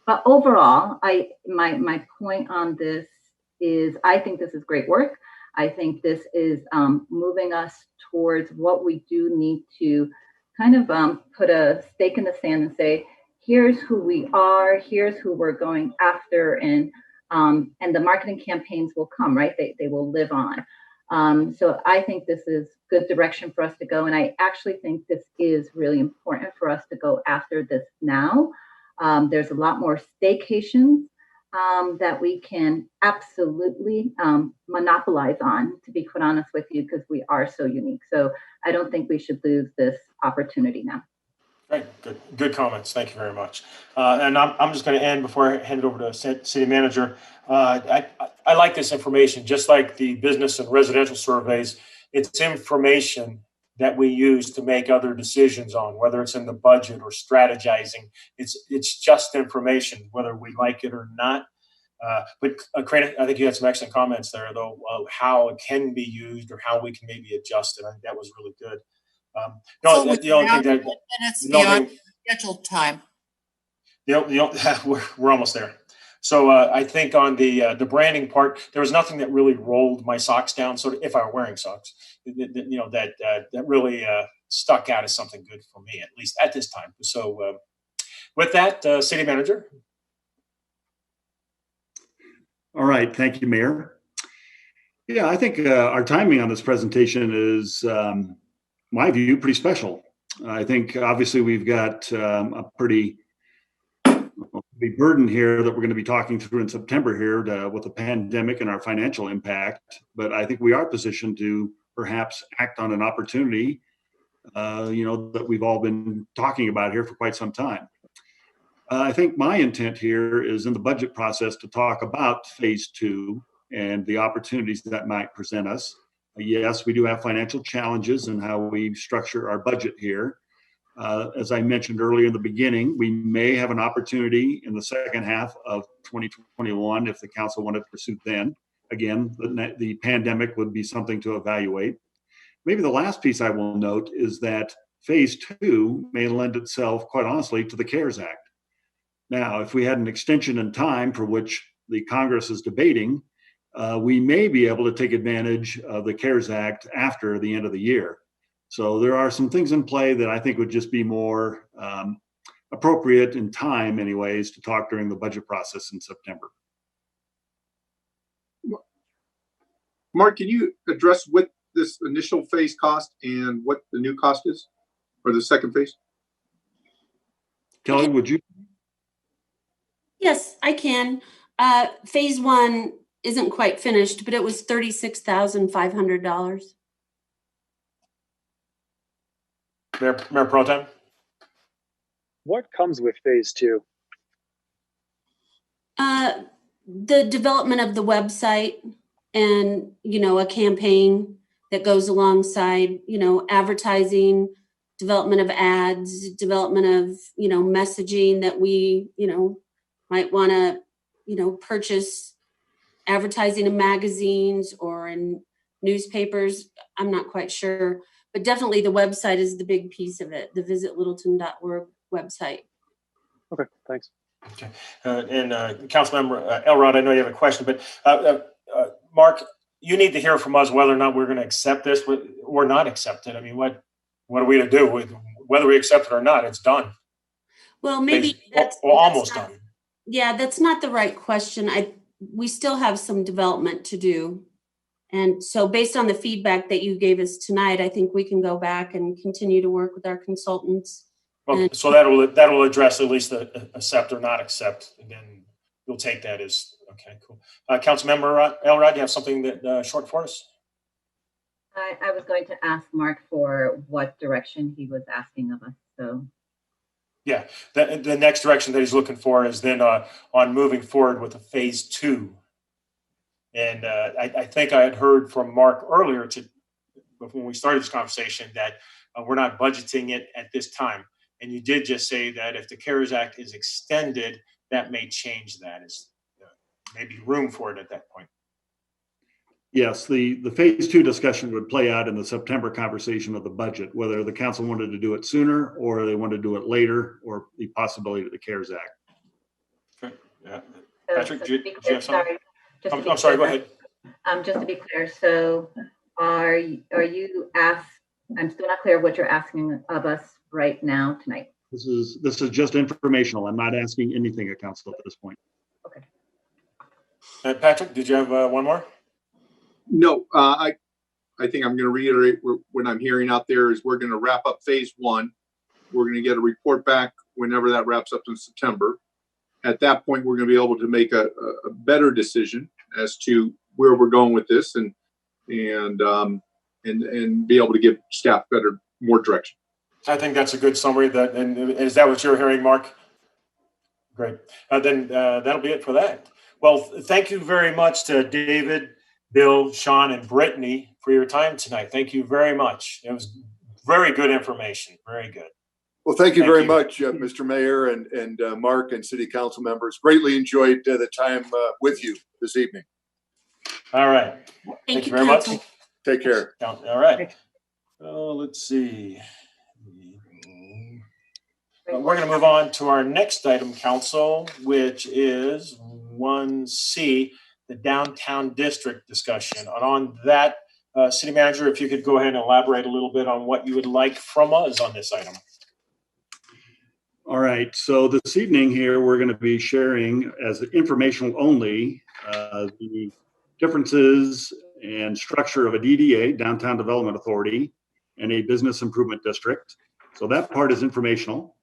But overall, my point on this is I think this is great work. I think this is moving us towards what we do need to kind of put a stake in the sand and say, here's who we are, here's who we're going after, and the marketing campaigns will come, right? They will live on. So I think this is good direction for us to go. And I actually think this is really important for us to go after this now. There's a lot more staycations that we can absolutely monopolize on, to be quite honest with you, because we are so unique. So I don't think we should lose this opportunity now. Great, good comments. Thank you very much. And I'm just going to end before I hand it over to City Manager. I like this information, just like the business and residential surveys. It's information that we use to make other decisions on, whether it's in the budget or strategizing. It's just information, whether we like it or not. But Crane, I think you had some excellent comments there, though, of how it can be used or how we can maybe adjust it. I think that was really good. The only thing that minutes beyond scheduled time. We're almost there. So I think on the branding part, there was nothing that really rolled my socks down. Sort of, if I were wearing socks, that really stuck out as something good for me, at least at this time. So with that, City Manager. All right, thank you, Mayor. Yeah, I think our timing on this presentation is, my view, pretty special. I think obviously we've got a pretty big burden here that we're going to be talking through in September here with the pandemic and our financial impact. But I think we are positioned to perhaps act on an opportunity, that we've all been talking about here for quite some time. I think my intent here is in the budget process to talk about phase 2 and the opportunities that might present us. Yes, we do have financial challenges in how we structure our budget here. As I mentioned earlier in the beginning, we may have an opportunity in the second half of 2021 if the council wanted to pursue then. Again, the pandemic would be something to evaluate. Maybe the last piece I will note is that phase 2 may lend itself, quite honestly, to the CARES Act. Now, if we had an extension in time for which the Congress is debating, we may be able to take advantage of the CARES Act after the end of the year. So there are some things in play that I think would just be more appropriate in time anyways to talk during the budget process in September. Mark, can you address what this initial phase cost and what the new cost is for the second phase? Kelly, would you? Yes, I can. Phase 1 isn't quite finished, but it was $36,500. Mayor Pro Tem? What comes with phase 2? The development of the website and, a campaign that goes alongside, advertising, development of ads, development of, messaging that we, might want to, purchase advertising in magazines or in newspapers. I'm not quite sure, but definitely the website is the big piece of it, the visitlittleton.org website. Okay, thanks. Okay. And Councilmember Elrod, I know you have a question, but Mark, you need to hear from us whether or not we're going to accept this or not accept it. I mean, what are we to do with whether we accept it or not? It's done. Well, maybe that's almost not, done. Yeah, that's not the right question. We still have some development to do. And so based on the feedback that you gave us tonight, I think we can go back and continue to work with our consultants. Well, so that'll address at least the accept or not accept. And then you'll take that as, okay, cool. Councilmember Elrod, you have something that short for us? I was going to ask Mark for what direction he was asking of us. So yeah, the next direction that he's looking for is then on moving forward with a phase 2. And I think I had heard from Mark earlier when we started this conversation that we're not budgeting it at this time. And you did just say that if the CARES Act is extended, that may change that. Is maybe room for it at that point. Yes, the phase 2 discussion would play out in the September conversation of the budget, whether the council wanted to do it sooner or they wanted to do it later, or the possibility of the CARES Act. Okay. Yeah. Patrick, do you have something? I'm sorry, go ahead. Just to be clear, so are you asked? I'm still not clear what you're asking of us right now tonight. This is just informational. I'm not asking anything of council at this point. Okay. Patrick, did you have one more? No, I think I'm going to reiterate what I'm hearing out there is we're going to wrap up phase 1. We're going to get a report back whenever that wraps up in September. At that point, we're going to be able to make a better decision as to where we're going with this and be able to give staff more direction. I think that's a good summary. And is that what you're hearing, Mark? Great. Then that'll be it for that. Well, thank you very much to David, Bill, Sean, and Brittany for your time tonight. Thank you very much. It was very good information. Very good. Well, thank you very much, Mr. Mayor and Mark and City Council members. Greatly enjoyed the time with you this evening. All right. Thank you very much. Take care. All right. Let's see. We're going to move on to our next item, Council, which is 1C, the downtown district discussion. And on that, City Manager, if you could go ahead and elaborate a little bit on what you would like from us on this item. All right, so this evening here, we're going to be sharing as informational only the differences and structure of a DDA, Downtown Development Authority, and a business improvement district. So that part is informational.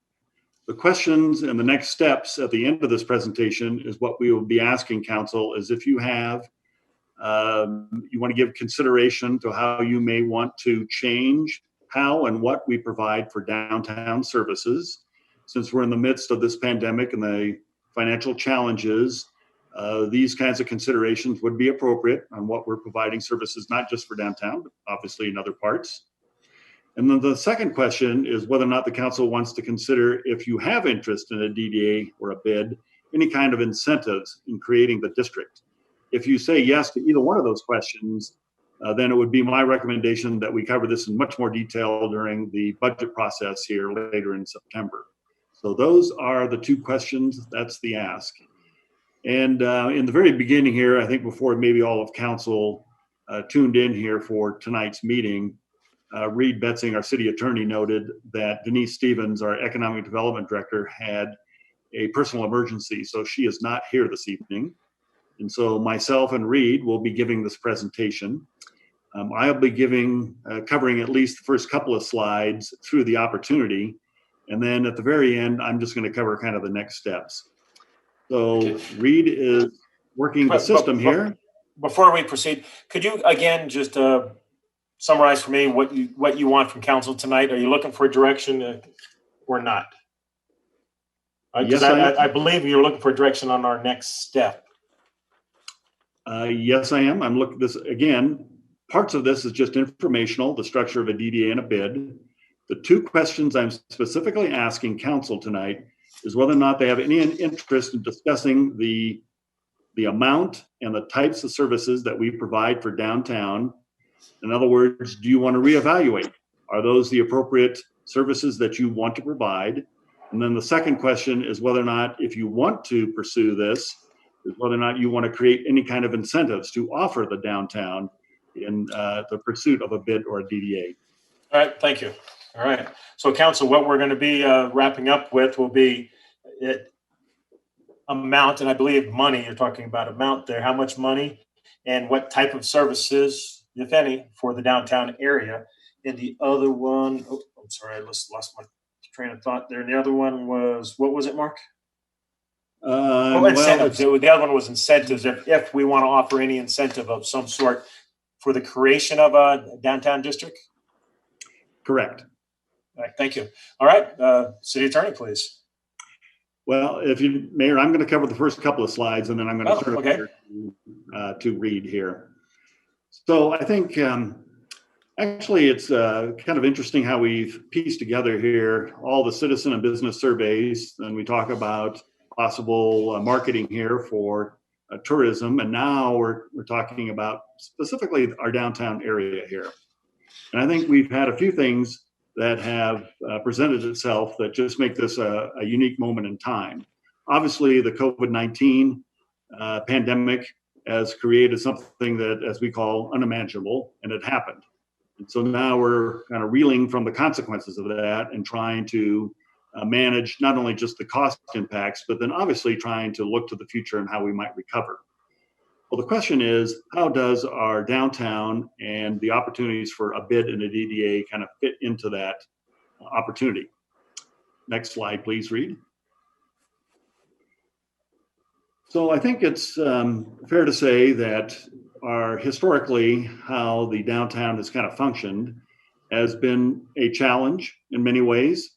The questions and the next steps at the end of this presentation is what we will be asking council is if you have, you want to give consideration to how you may want to change how and what we provide for downtown services. Since we're in the midst of this pandemic and the financial challenges, these kinds of considerations would be appropriate on what we're providing services, not just for downtown, but obviously in other parts. And then the second question is whether or not the council wants to consider, if you have interest in a DDA or a bid, any kind of incentives in creating the district. If you say yes to either one of those questions, then it would be my recommendation that we cover this in much more detail during the budget process here later in September. So those are the two questions. That's the ask. And in the very beginning here, I think before maybe all of council tuned in here for tonight's meeting, Reed Betzing, our city attorney, noted that Denise Stevens, our economic development director, had a personal emergency. So she is not here this evening. And so myself and Reed will be giving this presentation. I'll be covering at least the first couple of slides through the opportunity. And then at the very end, I'm just going to cover kind of the next steps. So Reed is working the system here. Before we proceed, could you again just summarize for me what you want from council tonight? Are you looking for direction or not? Yes, I believe you're looking for direction on our next step. Yes, I am. I'm looking this again. Parts of this is just informational, the structure of a DDA and a bid. The two questions I'm specifically asking council tonight is whether or not they have any interest in discussing the amount and the types of services that we provide for downtown. In other words, do you want to reevaluate? Are those the appropriate services that you want to provide? And then the second question is whether or not, if you want to pursue this, is whether or not you want to create any kind of incentives to offer the downtown in the pursuit of a bid or a DDA. All right, thank you. All right, so council, what we're going to be wrapping up with will be amount, and I believe money. You're talking about amount there. How much money and what type of services, if any, for the downtown area. And the other one, oh, I'm sorry, I lost my train of thought there. And the other one was, what was it, Mark? Incentives. The other one was incentives. If we want to offer any incentive of some sort for the creation of a downtown district. Correct. All right, thank you. All right, City Attorney, please. Well, if you, Mayor, I'm going to cover the first couple of slides, and then I'm going to turn it over to Reed here. So I think actually it's kind of interesting how we've pieced together here all the citizen and business surveys, and we talk about possible marketing here for tourism, and now we're talking about specifically our downtown area here. And I think we've had a few things that have presented itself that just make this a unique moment in time. Obviously, the COVID-19 pandemic has created something that, as we call, unimaginable, and it happened. And so now we're kind of reeling from the consequences of that and trying to manage not only just the cost impacts, but then obviously trying to look to the future and how we might recover. Well, the question is, how does our downtown and the opportunities for a bid and a DDA kind of fit into that opportunity? Next slide, please, Reed. So I think it's fair to say that historically, how the downtown has kind of functioned has been a challenge in many ways.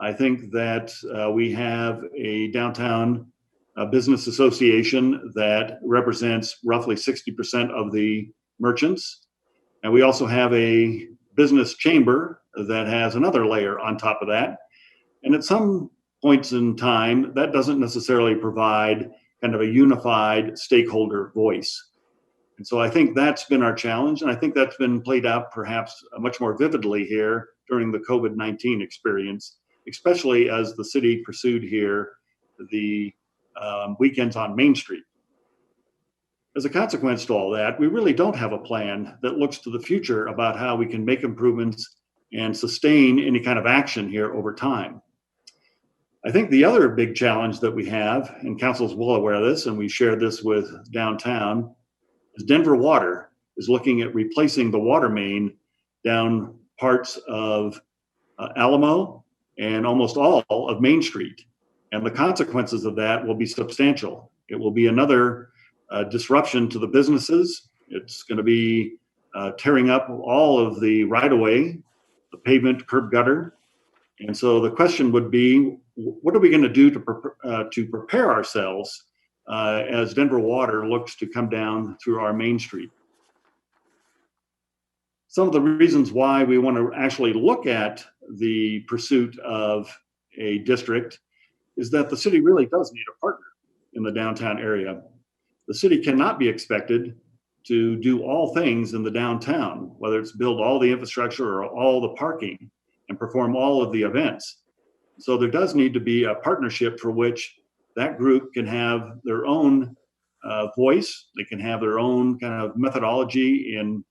I think that we have a downtown business association that represents roughly 60% of the merchants. And we also have a business chamber that has another layer on top of that. And at some points in time, that doesn't necessarily provide kind of a unified stakeholder voice. And so I think that's been our challenge. And I think that's been played out perhaps much more vividly here during the COVID-19 experience, especially as the city pursued here the weekends on Main Street. As a consequence to all that, we really don't have a plan that looks to the future about how we can make improvements and sustain any kind of action here over time. I think the other big challenge that we have, and council's well aware of this, and we shared this with downtown, is Denver Water is looking at replacing the water main down parts of Alamo and almost all of Main Street. And the consequences of that will be substantial. It will be another disruption to the businesses. It's going to be tearing up all of the right-of-way, the pavement, curb gutter. And so the question would be, what are we going to do to prepare ourselves as Denver Water looks to come down through our Main Street? Some of the reasons why we want to actually look at the pursuit of a district is that the city really does need a partner in the downtown area. The city cannot be expected to do all things in the downtown, whether it's build all the infrastructure or all the parking and perform all of the events. So there does need to be a partnership for which that group can have their own voice. They can have their own kind of methodology in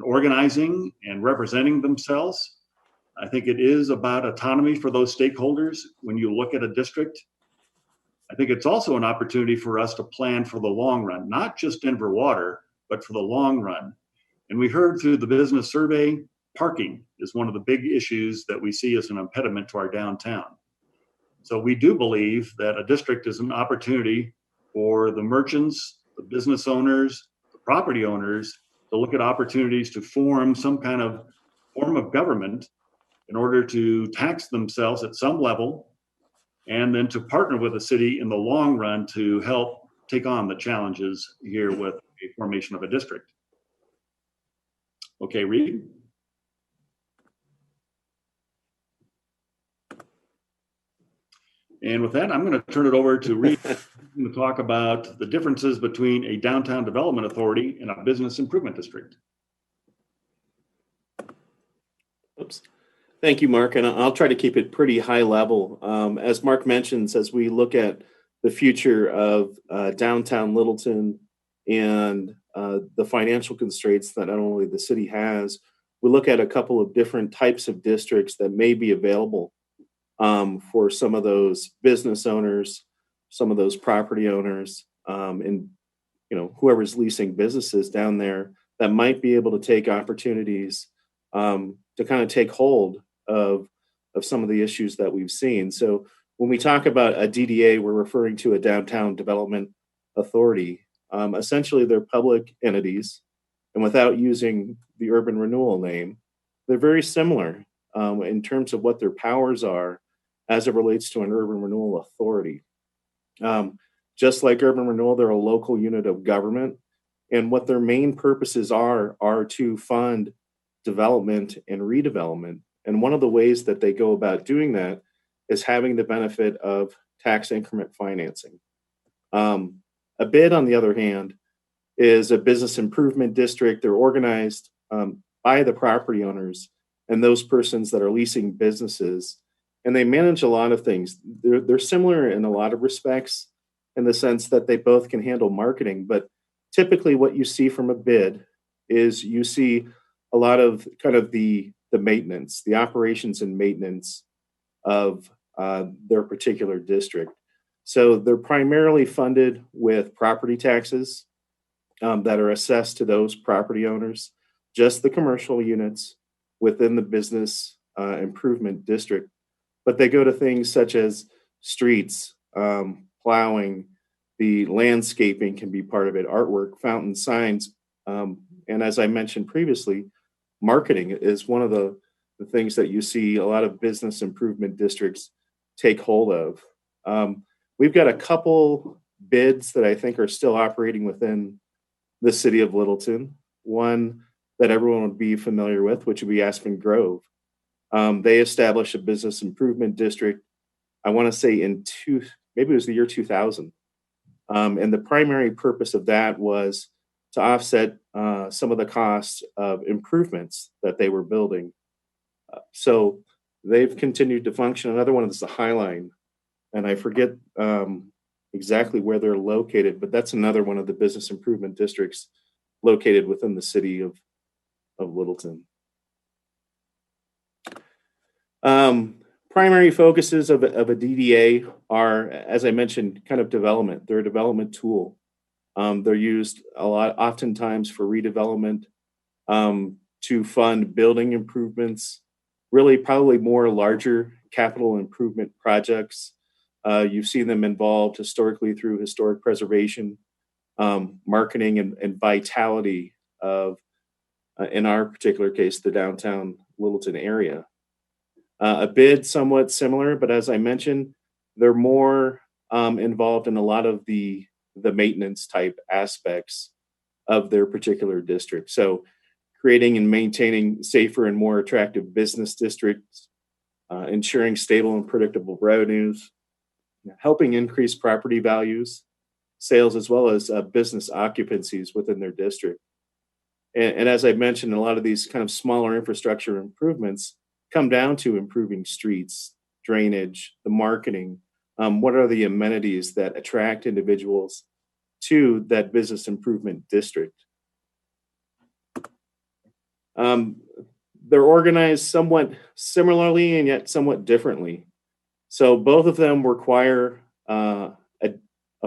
organizing and representing themselves. I think it is about autonomy for those stakeholders when you look at a district. I think it's also an opportunity for us to plan for the long run, not just Denver Water, but for the long run. And we heard through the business survey, parking is one of the big issues that we see as an impediment to our downtown. So we do believe that a district is an opportunity for the merchants, the business owners, the property owners to look at opportunities to form some kind of form of government in order to tax themselves at some level, and then to partner with the city in the long run to help take on the challenges here with a formation of a district. Okay, Reed. And with that, I'm going to turn it over to Reed to talk about the differences between a downtown development authority and a business improvement district. Oops. Thank you, Mark. And I'll try to keep it pretty high level. As Mark mentions, as we look at the future of downtown Littleton and the financial constraints that not only the city has, we look at a couple of different types of districts that may be available for some of those business owners, some of those property owners, and whoever's leasing businesses down there that might be able to take opportunities to kind of take hold of some of the issues that we've seen. So when we talk about a DDA, we're referring to a downtown development authority. Essentially, they're public entities, and without using the urban renewal name, they're very similar in terms of what their powers are as it relates to an urban renewal authority. Just like urban renewal, they're a local unit of government, and what their main purposes are to fund development and redevelopment. And one of the ways that they go about doing that is having the benefit of tax increment financing. A BID, on the other hand, is a business improvement district. They're organized by the property owners and those persons that are leasing businesses, and they manage a lot of things. They're similar in a lot of respects in the sense that they both can handle marketing, but typically what you see from a BID is you see a lot of kind of the maintenance, the operations and maintenance of their particular district. So they're primarily funded with property taxes that are assessed to those property owners, just the commercial units within the business improvement district. But they go to things such as streets, plowing, the landscaping can be part of it, artwork, fountain signs. And as I mentioned previously, marketing is one of the things that you see a lot of business improvement districts take hold of. We've got a couple BIDs that I think are still operating within the city of Littleton. One that everyone would be familiar with, which would be Aspen Grove. They established a business improvement district, I want to say maybe it was the year 2000. And the primary purpose of that was to offset some of the costs of improvements that they were building. So they've continued to function. Another one is the Highline, and I forget, exactly where they're located, but that's another one of the business improvement districts located within the city of Littleton. Primary focuses of a DDA are, as I mentioned, kind of development. They're a development tool. They're used a lot, oftentimes for redevelopment, to fund building improvements, really probably more larger capital improvement projects. You've seen them involved historically through historic preservation, marketing, and vitality of, in our particular case, the downtown Littleton area. A bid somewhat similar, but as I mentioned, they're more involved in a lot of the maintenance type aspects of their particular district. So creating and maintaining safer and more attractive business districts, ensuring stable and predictable revenues, helping increase property values, sales, as well as business occupancies within their district. And as I mentioned, a lot of these kind of smaller infrastructure improvements come down to improving streets, drainage, the marketing. What are the amenities that attract individuals to that business improvement district? They're organized somewhat similarly and yet somewhat differently. So both of them require a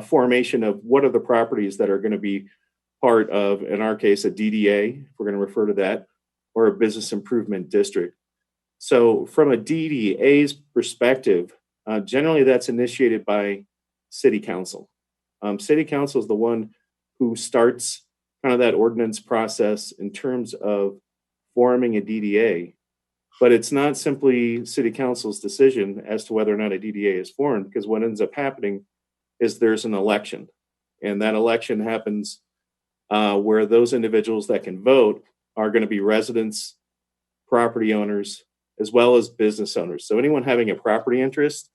formation of what are the properties that are going to be part of, in our case, a DDA, if we're going to refer to that, or a business improvement district. So from a DDA's perspective, generally that's initiated by City Council. City Council is the one who starts kind of that ordinance process in terms of forming a DDA, but it's not simply City Council's decision as to whether or not a DDA is formed, because what ends up happening is there's an election, and that election happens where those individuals that can vote are going to be residents, property owners, as well as business owners. So anyone having a property interest,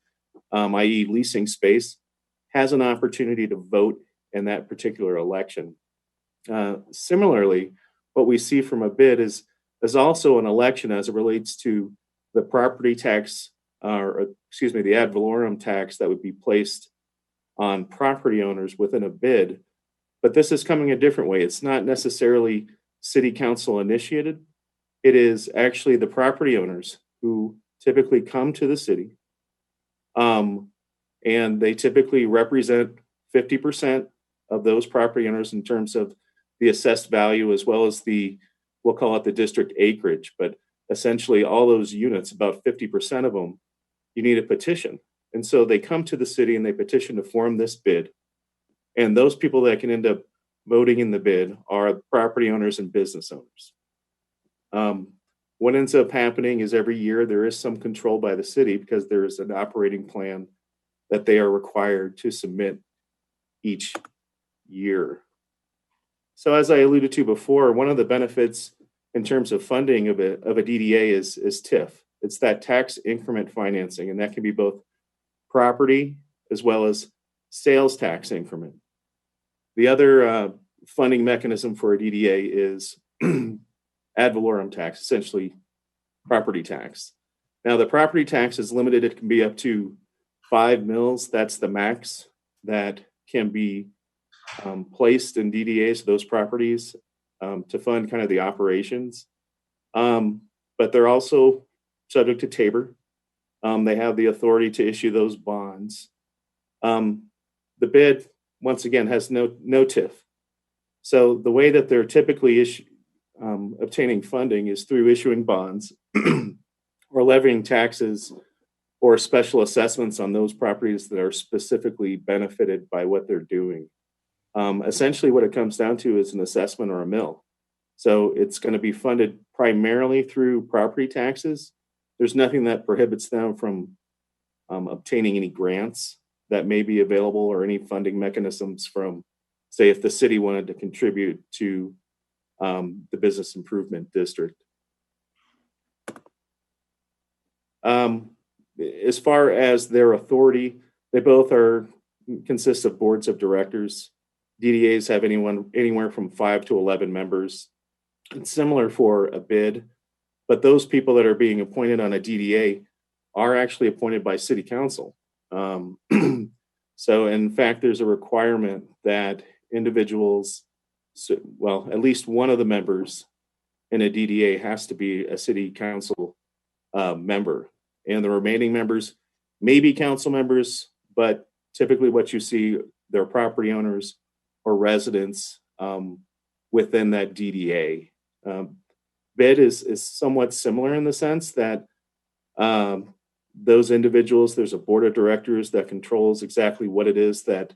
i.e. leasing space, has an opportunity to vote in that particular election. Similarly, what we see from a bid is also an election as it relates to the property tax, or excuse me, the ad valorem tax that would be placed on property owners within a bid. But this is coming a different way. It's not necessarily City Council initiated. It is actually the property owners who typically come to the city, and they typically represent 50% of those property owners in terms of the assessed value, as well as we'll call it the district acreage, but essentially all those units, about 50% of them, you need a petition. And so they come to the city and they petition to form this bid. And those people that can end up voting in the bid are property owners and business owners. What ends up happening is every year there is some control by the city, because there is an operating plan that they are required to submit each year. So as I alluded to before, one of the benefits in terms of funding of a DDA is TIF. It's that tax increment financing, and that can be both property as well as sales tax increment. The other funding mechanism for a DDA is ad valorem tax, essentially property tax. Now, the property tax is limited. It can be up to 5 mils. That's the max that can be placed in DDAs, those properties, to fund kind of the operations. But they're also subject to TABOR. They have the authority to issue those bonds. The bid, once again, has no TIF. So the way that they're typically obtaining funding is through issuing bonds or levying taxes or special assessments on those properties that are specifically benefited by what they're doing. Essentially, what it comes down to is an assessment or a mill. So it's going to be funded primarily through property taxes. There's nothing that prohibits them from obtaining any grants that may be available, or any funding mechanisms from, say, if the city wanted to contribute to the business improvement district. As far as their authority, they both consist of boards of directors. DDAs have anywhere from 5 to 11 members. It's similar for a bid, but those people that are being appointed on a DDA are actually appointed by City Council. So in fact, there's a requirement that individuals, well, at least one of the members in a DDA has to be a city council member, and the remaining members may be council members, but typically what you see, they're property owners or residents within that DDA. BID is somewhat similar in the sense that those individuals, there's a board of directors that controls exactly what it is that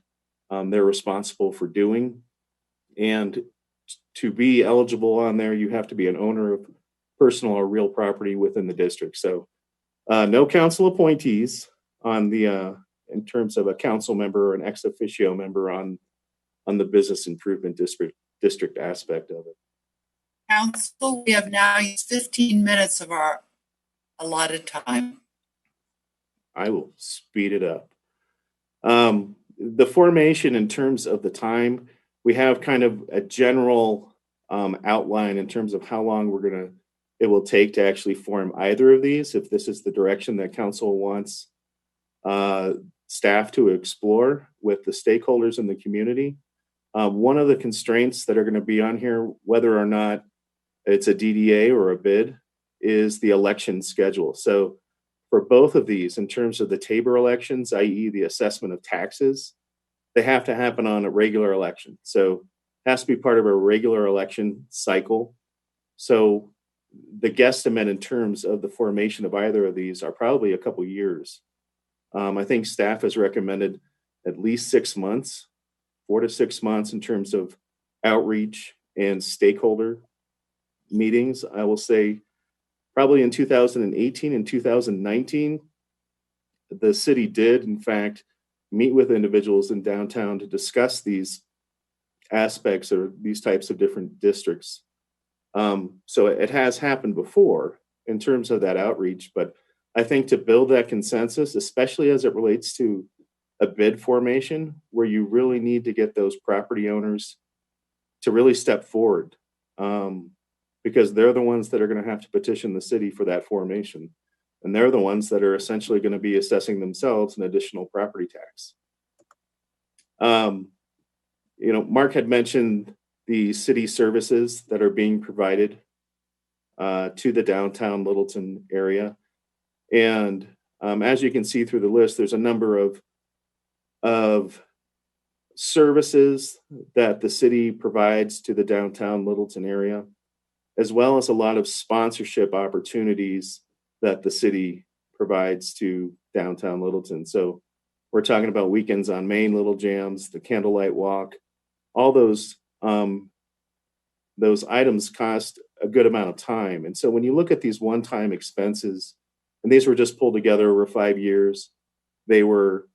they're responsible for doing. And to be eligible on there, you have to be an owner of personal or real property within the district. So no council appointees on the in terms of a council member or an ex officio member on the business improvement district aspect of it. Council, we have now used 15 minutes of our allotted time. I will speed it up. The formation in terms of the time, we have kind of a general outline in terms of how long it will take to actually form either of these, if this is the direction that council wants staff to explore with the stakeholders in the community. One of the constraints that are going to be on here, whether or not it's a DDA or a BID, is the election schedule. So for both of these, in terms of the Tabor elections, i.e. the assessment of taxes, they have to happen on a regular election. So it has to be part of a regular election cycle. So the guesstimate in terms of the formation of either of these are probably a couple years. I think staff has recommended at least 6 months, 4 to 6 months in terms of outreach and stakeholder meetings. I will say probably in 2018 and 2019, the city did, in fact, meet with individuals in downtown to discuss these aspects or these types of different districts. So it has happened before in terms of that outreach, but I think to build that consensus, especially as it relates to a BID formation, where you really need to get those property owners to really step forward, because they're the ones that are going to have to petition the city for that formation. And they're the ones that are essentially going to be assessing themselves an additional property tax. Mark had mentioned the city services that are being provided to the downtown Littleton area. And as you can see through the list, there's a number of services that the city provides to the downtown Littleton area, as well as a lot of sponsorship opportunities that the city provides to downtown Littleton. So we're talking about Weekends on Main, Little Jams, the Candlelight Walk, all those items cost a good amount of time. And so when you look at these one-time expenses, and these were just pulled together over 5 years, they were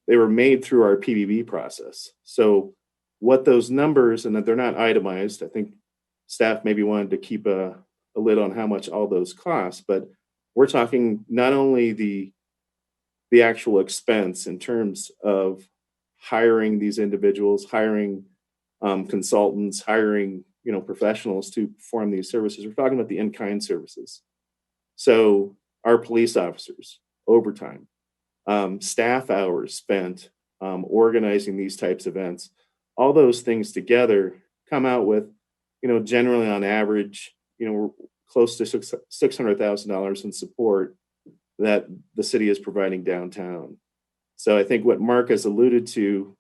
made through our PBB process. So what those numbers, and that they're not itemized, I think staff maybe wanted to keep a lid on how much all those cost, but we're talking not only the actual expense in terms of hiring these individuals, hiring consultants, hiring professionals to perform these services. We're talking about the in-kind services. So our police officers, overtime, staff hours spent organizing these types of events, all those things together come out with, generally on average, we're close to $600,000 in support that the city is providing downtown. So I think what Mark has alluded to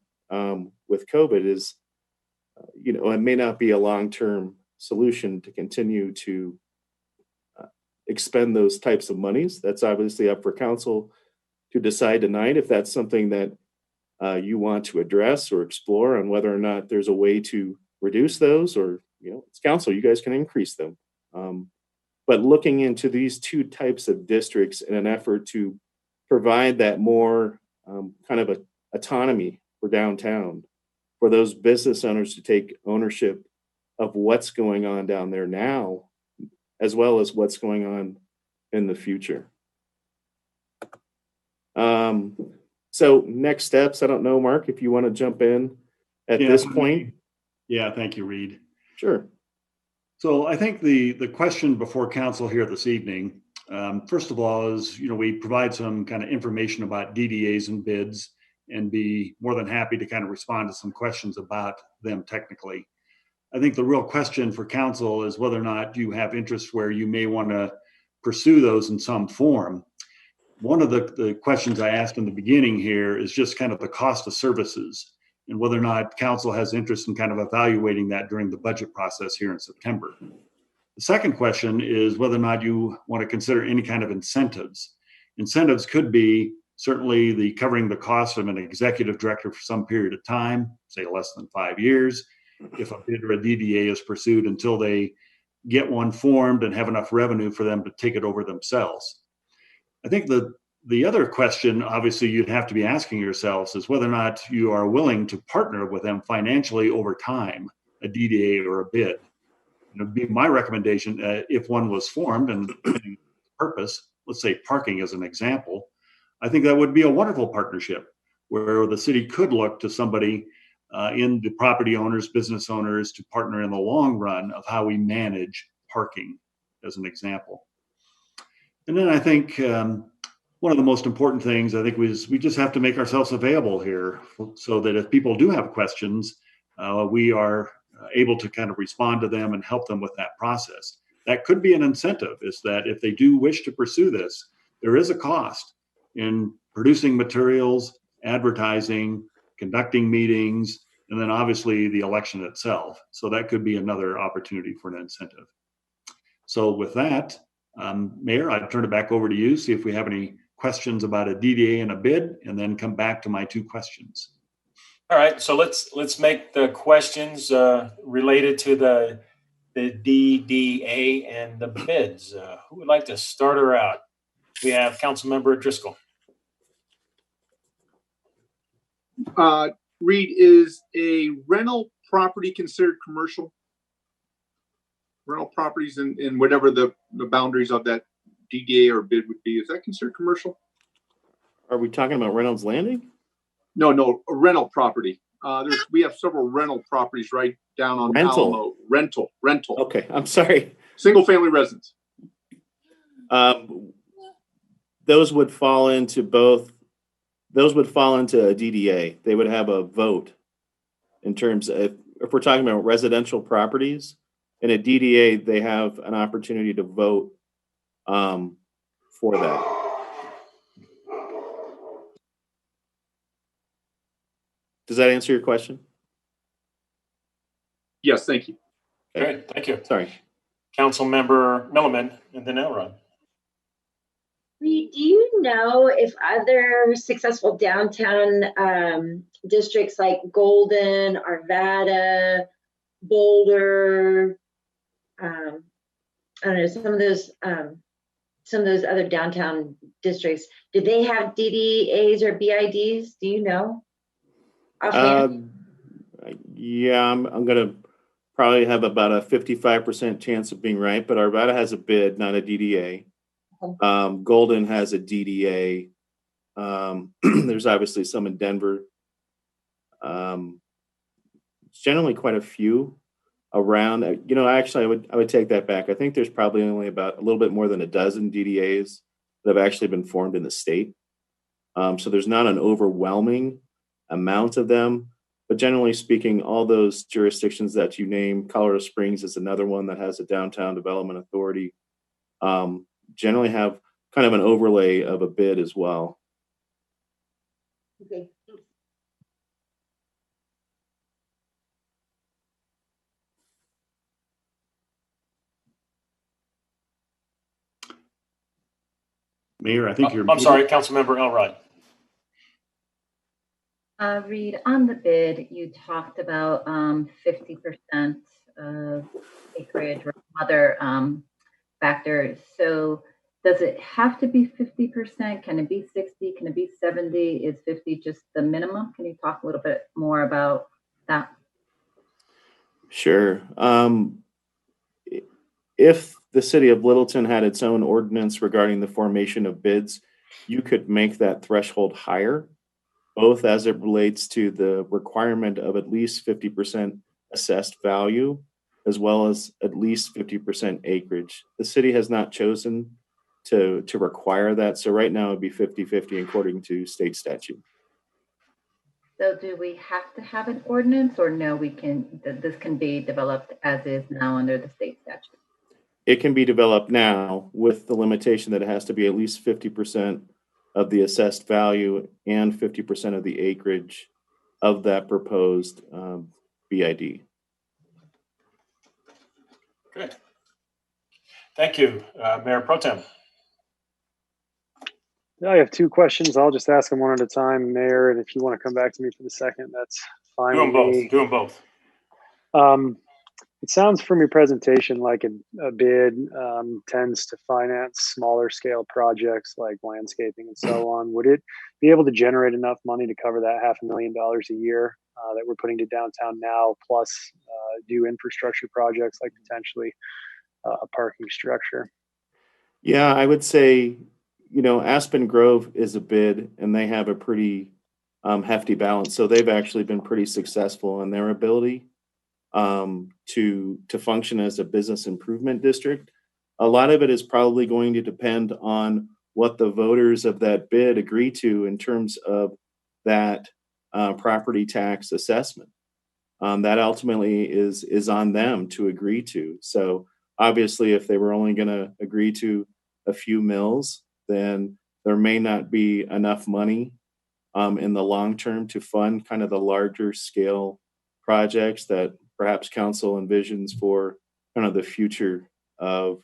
with COVID is, it may not be a long-term solution to continue to expend those types of monies. That's obviously up for council to decide tonight if that's something that you want to address or explore on whether or not there's a way to reduce those, or, it's council, you guys can increase them. But looking into these two types of districts in an effort to provide that more kind of autonomy for downtown, for those business owners to take ownership of what's going on down there now, as well as what's going on in the future. So next steps, I don't know, Mark, if you want to jump in at this point. Yeah, thank you, Reed. Sure. So I think the question before council here this evening First of all, is we provide some kind of information about DDAs and bids, and be more than happy to kind of respond to some questions about them technically. I think the real question for council is whether or not you have interest where you may want to pursue those in some form. One of the questions I asked in the beginning here is just kind of the cost of services and whether or not council has interest in kind of evaluating that during the budget process here in September. The second question is whether or not you want to consider any kind of incentives. Incentives could be certainly the covering the cost of an executive director for some period of time, say less than 5 years, if a bid or a DDA is pursued until they get one formed and have enough revenue for them to take it over themselves. I think the other question, obviously, you'd have to be asking yourselves is whether or not you are willing to partner with them financially over time, a DDA or a bid. It would be my recommendation if one was formed and purpose, let's say parking as an example, I think that would be a wonderful partnership where the city could look to somebody in the property owners, business owners to partner in the long run of how we manage parking as an example. And then I think one of the most important things I think was we just have to make ourselves available here so that if people do have questions, we are able to kind of respond to them and help them with that process. That could be an incentive, is that if they do wish to pursue this, there is a cost in producing materials, advertising, conducting meetings, and then obviously the election itself. So that could be another opportunity for an incentive. So with that, Mayor, I'd turn it back over to you, see if we have any questions about a DDA and a bid, and then come back to my two questions. All right, so let's make the questions related to the DDA and the bids. Who would like to start her out? We have Councilmember Driscoll. Reed, is a rental property considered commercial? Rental properties in whatever the boundaries of that DDA or bid would be, is that considered commercial? Are we talking about Reynolds Landing? No, a rental property. We have several rental properties right down on Alamo. Rental. Okay, I'm sorry. Single family residence. Those would fall into both. Those would fall into a DDA. They would have a vote in terms of, if we're talking about residential properties, in a DDA, they have an opportunity to vote for that. Does that answer your question? Yes, thank you. Okay. Great, thank you. Sorry. Councilmember Milliman and then Elrod. Do you know if other successful downtown districts like Golden, Arvada, Boulder, I don't know, some of those other downtown districts, did they have DDAs or BIDs? Do you know? Yeah, I'm gonna probably have about a 55% chance of being right, but Arvada has a bid, not a DDA. Golden has a DDA. There's obviously some in Denver. It's generally quite a few around. Actually, I would take that back. I think there's probably only about a little bit more than a dozen DDAs that have actually been formed in the state. So there's not an overwhelming amount of them, but generally speaking, all those jurisdictions that you name, Colorado Springs is another one that has a downtown development authority, generally have kind of an overlay of a bid as well. Okay. Mayor, I think you're. I'm sorry, Councilmember Elrod. Reed, on the bid, you talked about 50% of acreage or other factors. So does it have to be 50%? Can it be 60? Can it be 70? Is 50 just the minimum? Can you talk a little bit more about that? Sure. If the city of Littleton had its own ordinance regarding the formation of bids, you could make that threshold higher, both as it relates to the requirement of at least 50% assessed value, as well as at least 50% acreage. The city has not chosen to require that. So right now it'd be 50-50 according to state statute. So do we have to have an ordinance, or no, this can be developed as is now under the state statute? It can be developed now with the limitation that it has to be at least 50% of the assessed value and 50% of the acreage of that proposed BID. Good. Thank you, Mayor Pro Tem. I have two questions. I'll just ask them one at a time, Mayor, and if you want to come back to me for the second, that's fine. Do them both. Do them both. It sounds from your presentation like a bid tends to finance smaller scale projects like landscaping and so on. Would it be able to generate enough money to cover that $500,000 a year that we're putting to downtown now, plus do infrastructure projects like potentially a parking structure? Yeah, I would say, Aspen Grove is a bid, and they have a pretty hefty balance. So they've actually been pretty successful in their ability to function as a business improvement district. A lot of it is probably going to depend on what the voters of that bid agree to in terms of that property tax assessment. That ultimately is on them to agree to. So obviously, if they were only going to agree to a few mills, then there may not be enough money in the long term to fund kind of the larger scale projects that perhaps council envisions for kind of the future of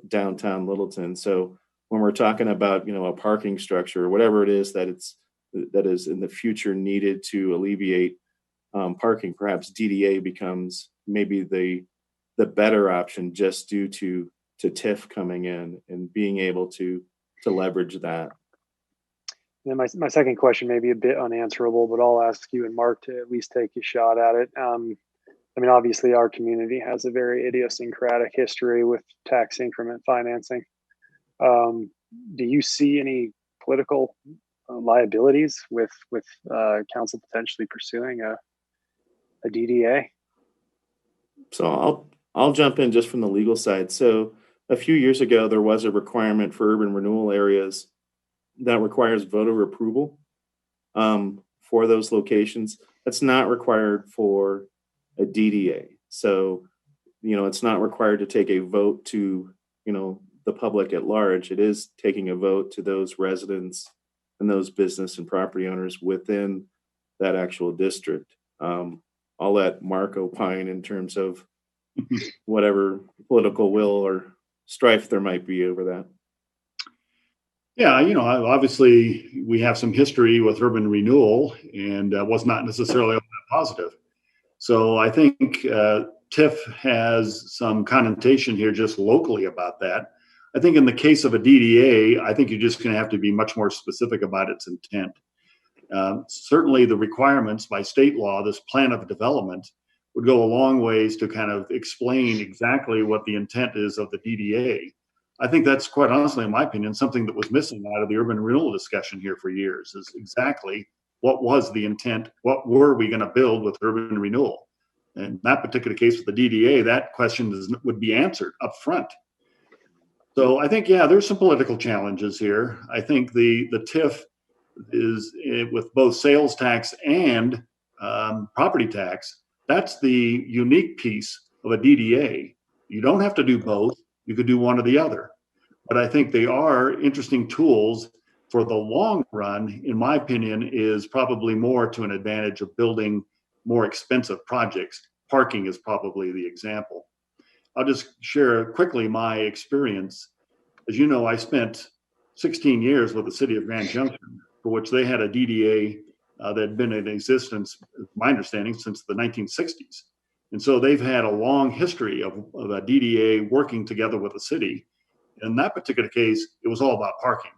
downtown Littleton. So when we're talking about, a parking structure or whatever it is that is in the future needed to alleviate parking, perhaps DDA becomes maybe the better option just due to TIF coming in and being able to leverage that. And then my second question may be a bit unanswerable, but I'll ask you and Mark to at least take a shot at it. Obviously our community has a very idiosyncratic history with tax increment financing. Do you see any political liabilities with council potentially pursuing a DDA? So I'll jump in just from the legal side. So a few years ago, there was a requirement for urban renewal areas that requires voter approval for those locations. That's not required for a DDA. So, it's not required to take a vote to, the public at large. It is taking a vote to those residents and those business and property owners within that actual district. I'll let Mark opine in terms of whatever political will or strife there might be over that. Yeah, obviously we have some history with urban renewal, and was not necessarily all that positive. So I think TIF has some connotation here just locally about that. I think in the case of a DDA, I think you're just going to have to be much more specific about its intent. Certainly the requirements by state law, this plan of development, would go a long ways to kind of explain exactly what the intent is of the DDA. I think that's, quite honestly, in my opinion, something that was missing out of the urban renewal discussion here for years, is exactly what was the intent, what were we going to build with urban renewal? And in that particular case with the DDA, that question would be answered up front. So I think, yeah, there's some political challenges here. I think the TIF is, with both sales tax and property tax, that's the unique piece of a DDA. You don't have to do both. You could do one or the other. But I think they are interesting tools for the long run. In my opinion, is probably more to an advantage of building more expensive projects. Parking is probably the example. I'll just share quickly my experience. As you know, I spent 16 years with the city of Grand Junction, for which they had a DDA that had been in existence, my understanding, since the 1960s. And so they've had a long history of a DDA working together with the city. In that particular case, it was all about parking.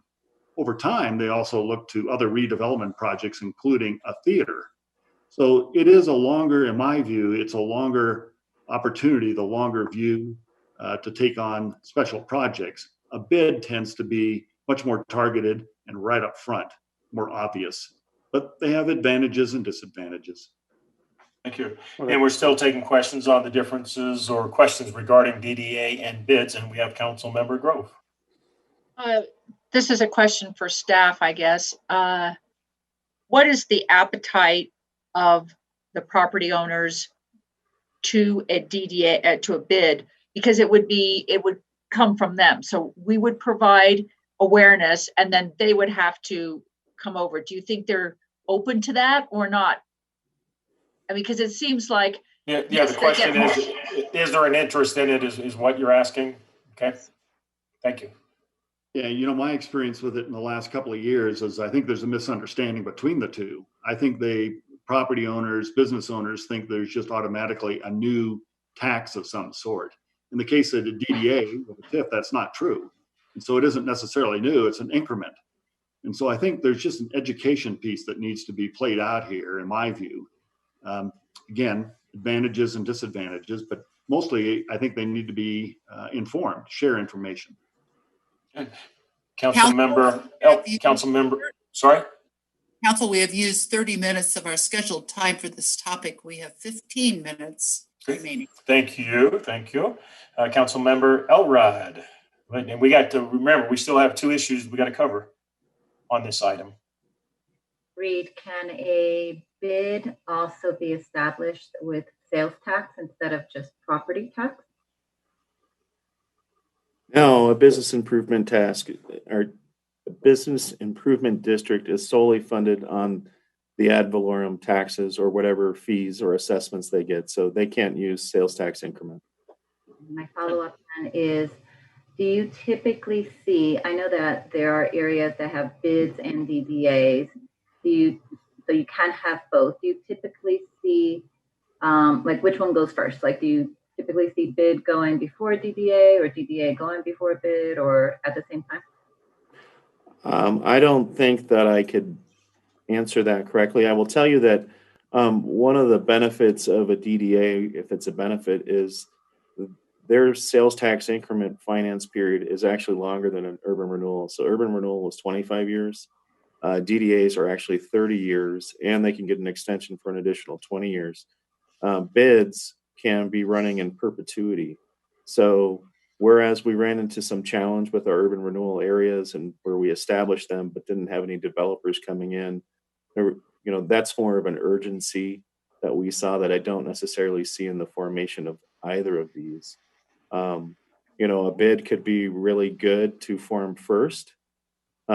Over time, they also looked to other redevelopment projects, including a theater. So it is a longer, in my view, it's a longer opportunity, the longer view to take on special projects. A bid tends to be much more targeted and right up front, more obvious. But they have advantages and disadvantages. Thank you. And we're still taking questions on the differences or questions regarding DDA and bids, and we have Council Member Grove. This is a question for staff, I guess. What is the appetite of the property owners to a DDA, to a bid? Because it would come from them. So we would provide awareness and then they would have to come over. Do you think they're open to that or not? I mean, because it seems like. Yeah, the question is there an interest in it is what you're asking? Okay, thank you. Yeah, my experience with it in the last couple of years is I think there's a misunderstanding between the two. I think property owners, business owners think there's just automatically a new tax of some sort. In the case of the DDA with the TIF, that's not true. And so it isn't necessarily new, it's an increment. And so I think there's just an education piece that needs to be played out here, in my view. Again, advantages and disadvantages, but mostly I think they need to be informed, share information. Council member, sorry? Council, we have used 30 minutes of our scheduled time for this topic. We have 15 minutes remaining. Thank you. Council member Elrod. And we got to remember, we still have 2 issues we got to cover on this item. Reed, can a bid also be established with sales tax instead of just property tax? No, a business improvement task or a business improvement district is solely funded on the ad valorem taxes or whatever fees or assessments they get. So they can't use sales tax increment. My follow-up then is, do you typically see, I know that there are areas that have bids and DDAs. So you can't have both. Do you typically see, like which one goes first? Like do you typically see bid going before DDA or DDA going before bid or at the same time? I don't think that I could answer that correctly. I will tell you that one of the benefits of a DDA, if it's a benefit, is their sales tax increment finance period is actually longer than an urban renewal. So urban renewal was 25 years. DDAs are actually 30 years, and they can get an extension for an additional 20 years. Bids can be running in perpetuity. So whereas we ran into some challenge with our urban renewal areas and where we established them but didn't have any developers coming in, that's more of an urgency that we saw that I don't necessarily see in the formation of either of these. A bid could be really good to form first,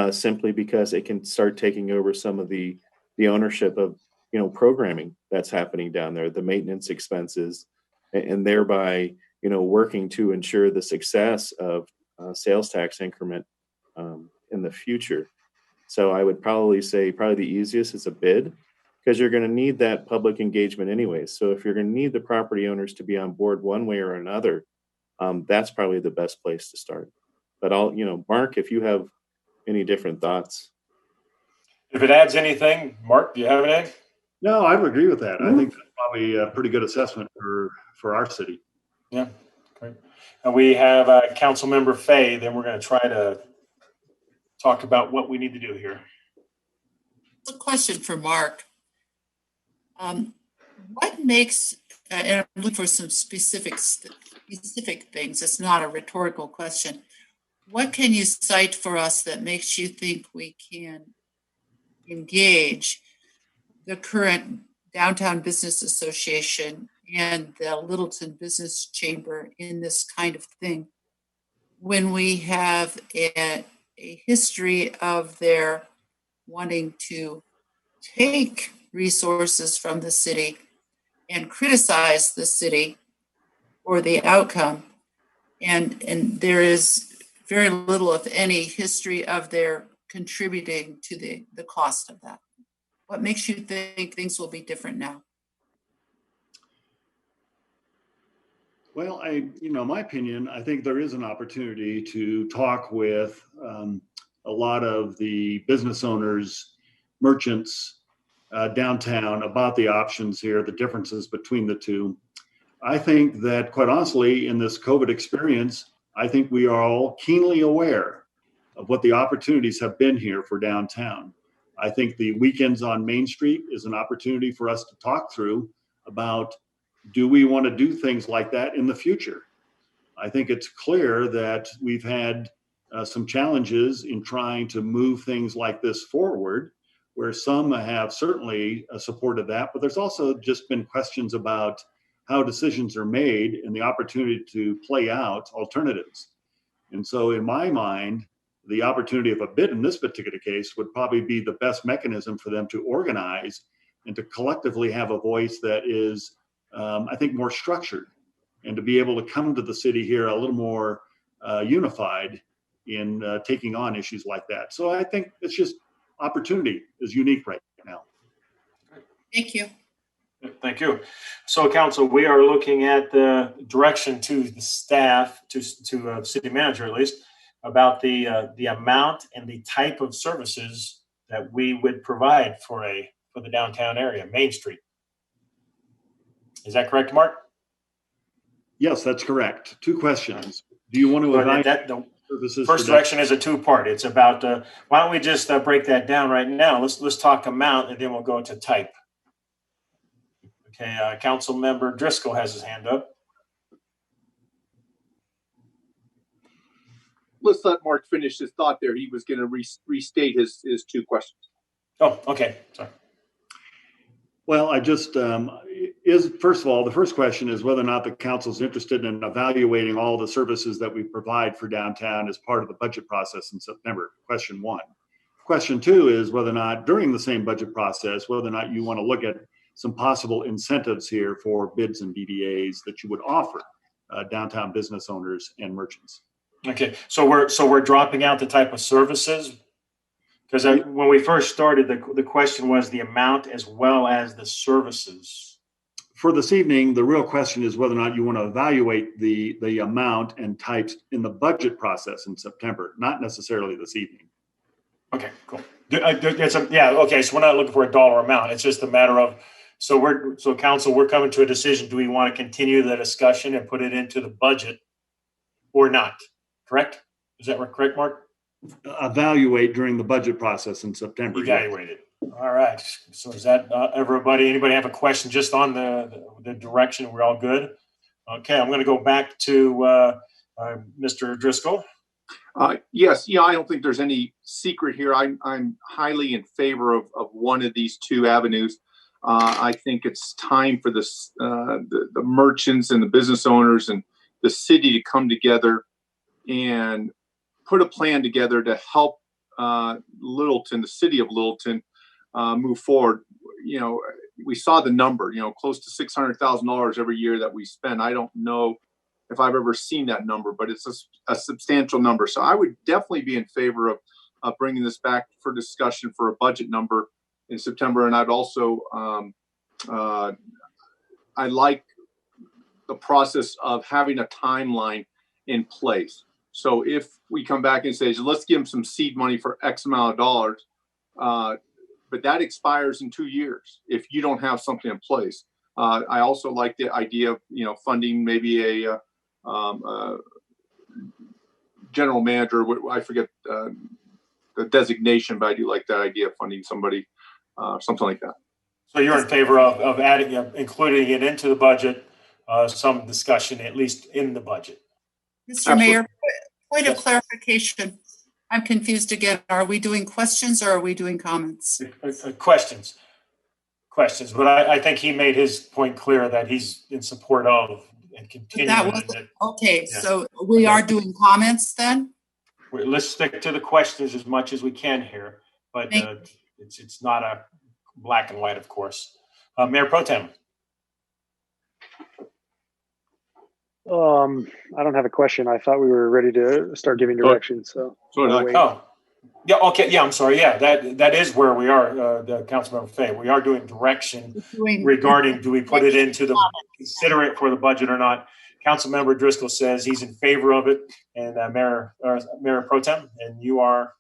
simply because it can start taking over some of the ownership of programming that's happening down there, the maintenance expenses, and thereby working to ensure the success of sales tax increment in the future. So I would probably say the easiest is a bid, because you're going to need that public engagement anyway. So if you're going to need the property owners to be on board one way or another, that's probably the best place to start. But Mark, if you have any different thoughts. If it adds anything, Mark, do you have anything? No, I would agree with that. I think that's probably a pretty good assessment for our city. Yeah, great. And we have Council Member Fay. Then we're going to try to talk about what we need to do here. A question for Mark. What makes, and I'm looking for some specific things. It's not a rhetorical question. What can you cite for us that makes you think we can engage the current Downtown Business Association and the Littleton Business Chamber in this kind of thing when we have a history of their wanting to take resources from the city and criticize the city for the outcome, and there is very little, if any, history of their contributing to the cost of that? What makes you think things will be different now? Well, my opinion, I think there is an opportunity to talk with a lot of the business owners, merchants downtown about the options here, the differences between the two. I think that, quite honestly, in this COVID experience, I think we are all keenly aware of what the opportunities have been here for downtown. I think the weekends on Main Street is an opportunity for us to talk through about, do we want to do things like that in the future? I think it's clear that we've had some challenges in trying to move things like this forward, where some have certainly supported that, but there's also just been questions about how decisions are made and the opportunity to play out alternatives. And so in my mind, the opportunity of a bid in this particular case would probably be the best mechanism for them to organize and to collectively have a voice that is, I think, more structured, and to be able to come to the city here a little more unified in taking on issues like that. So I think it's just opportunity is unique right now. Thank you. Thank you. So, council, we are looking at the direction to the staff, to city manager at least, about the amount and the type of services that we would provide for the downtown area, Main Street. Is that correct, Mark? Yes, that's correct. Two questions. Do you want to evaluate services? First direction is a two-part. It's about why don't we just break that down right now? Let's talk amount, and then we'll go to type. Okay, Council Member Driscoll has his hand up. Let's let Mark finish his thought there. He was going to restate his two questions. Oh, okay. Sorry. Well, I just first of all, the first question is whether or not the council's interested in evaluating all the services that we provide for downtown as part of the budget process in September. Question one. Question two is whether or not during the same budget process, whether or not you want to look at some possible incentives here for bids and DDAs that you would offer downtown business owners and merchants. Okay, so we're dropping out the type of services, because when we first started, the question was the amount as well as the services. For this evening, the real question is whether or not you want to evaluate the amount and types in the budget process in September, not necessarily this evening. Okay, cool. Okay, so we're not looking for a dollar amount. It's just a matter of, so council, we're coming to a decision. Do we want to continue the discussion and put it into the budget or not? Correct? Is that correct, Mark? Evaluate during the budget process in September. Evaluate it. All right. So is that everybody? Anybody have a question just on the direction? We're all good? Okay, I'm going to go back to Mr. Driscoll. Yes, I don't think there's any secret here. I'm highly in favor of one of these two avenues. I think it's time for this, the merchants and the business owners and the city to come together and put a plan together to help Littleton, the city of Littleton, move forward. We saw the number, close to $600,000 every year that we spend. I don't know if I've ever seen that number, but it's a substantial number. So I would definitely be in favor of bringing this back for discussion for a budget number in September. And I'd also, I like the process of having a timeline in place. So if we come back and say, let's give them some seed money for X amount of dollars, but that expires in 2 years if you don't have something in place. I also like the idea of, funding maybe a general manager. I forget the designation, but I do like that idea of funding somebody, something like that. So you're in favor of adding, including it into the budget, some discussion, at least in the budget. Mr. Absolutely. Mayor, point of clarification. I'm confused again. Are we doing questions or are we doing comments? Questions. But I think he made his point clear that he's in support of and continuing. Okay, yeah. So we are doing comments then? Let's stick to the questions as much as we can here, but it's not a black and white, of course. Mayor Pro Tem. I don't have a question. I thought we were ready to start giving directions. So yeah, okay, yeah, I'm sorry. Yeah, that is where we are, Councilmember Fay. We are doing direction regarding do we put it into the consider it for the budget or not. Councilmember Driscoll says he's in favor of it, and Mayor Pro Tem, and you are.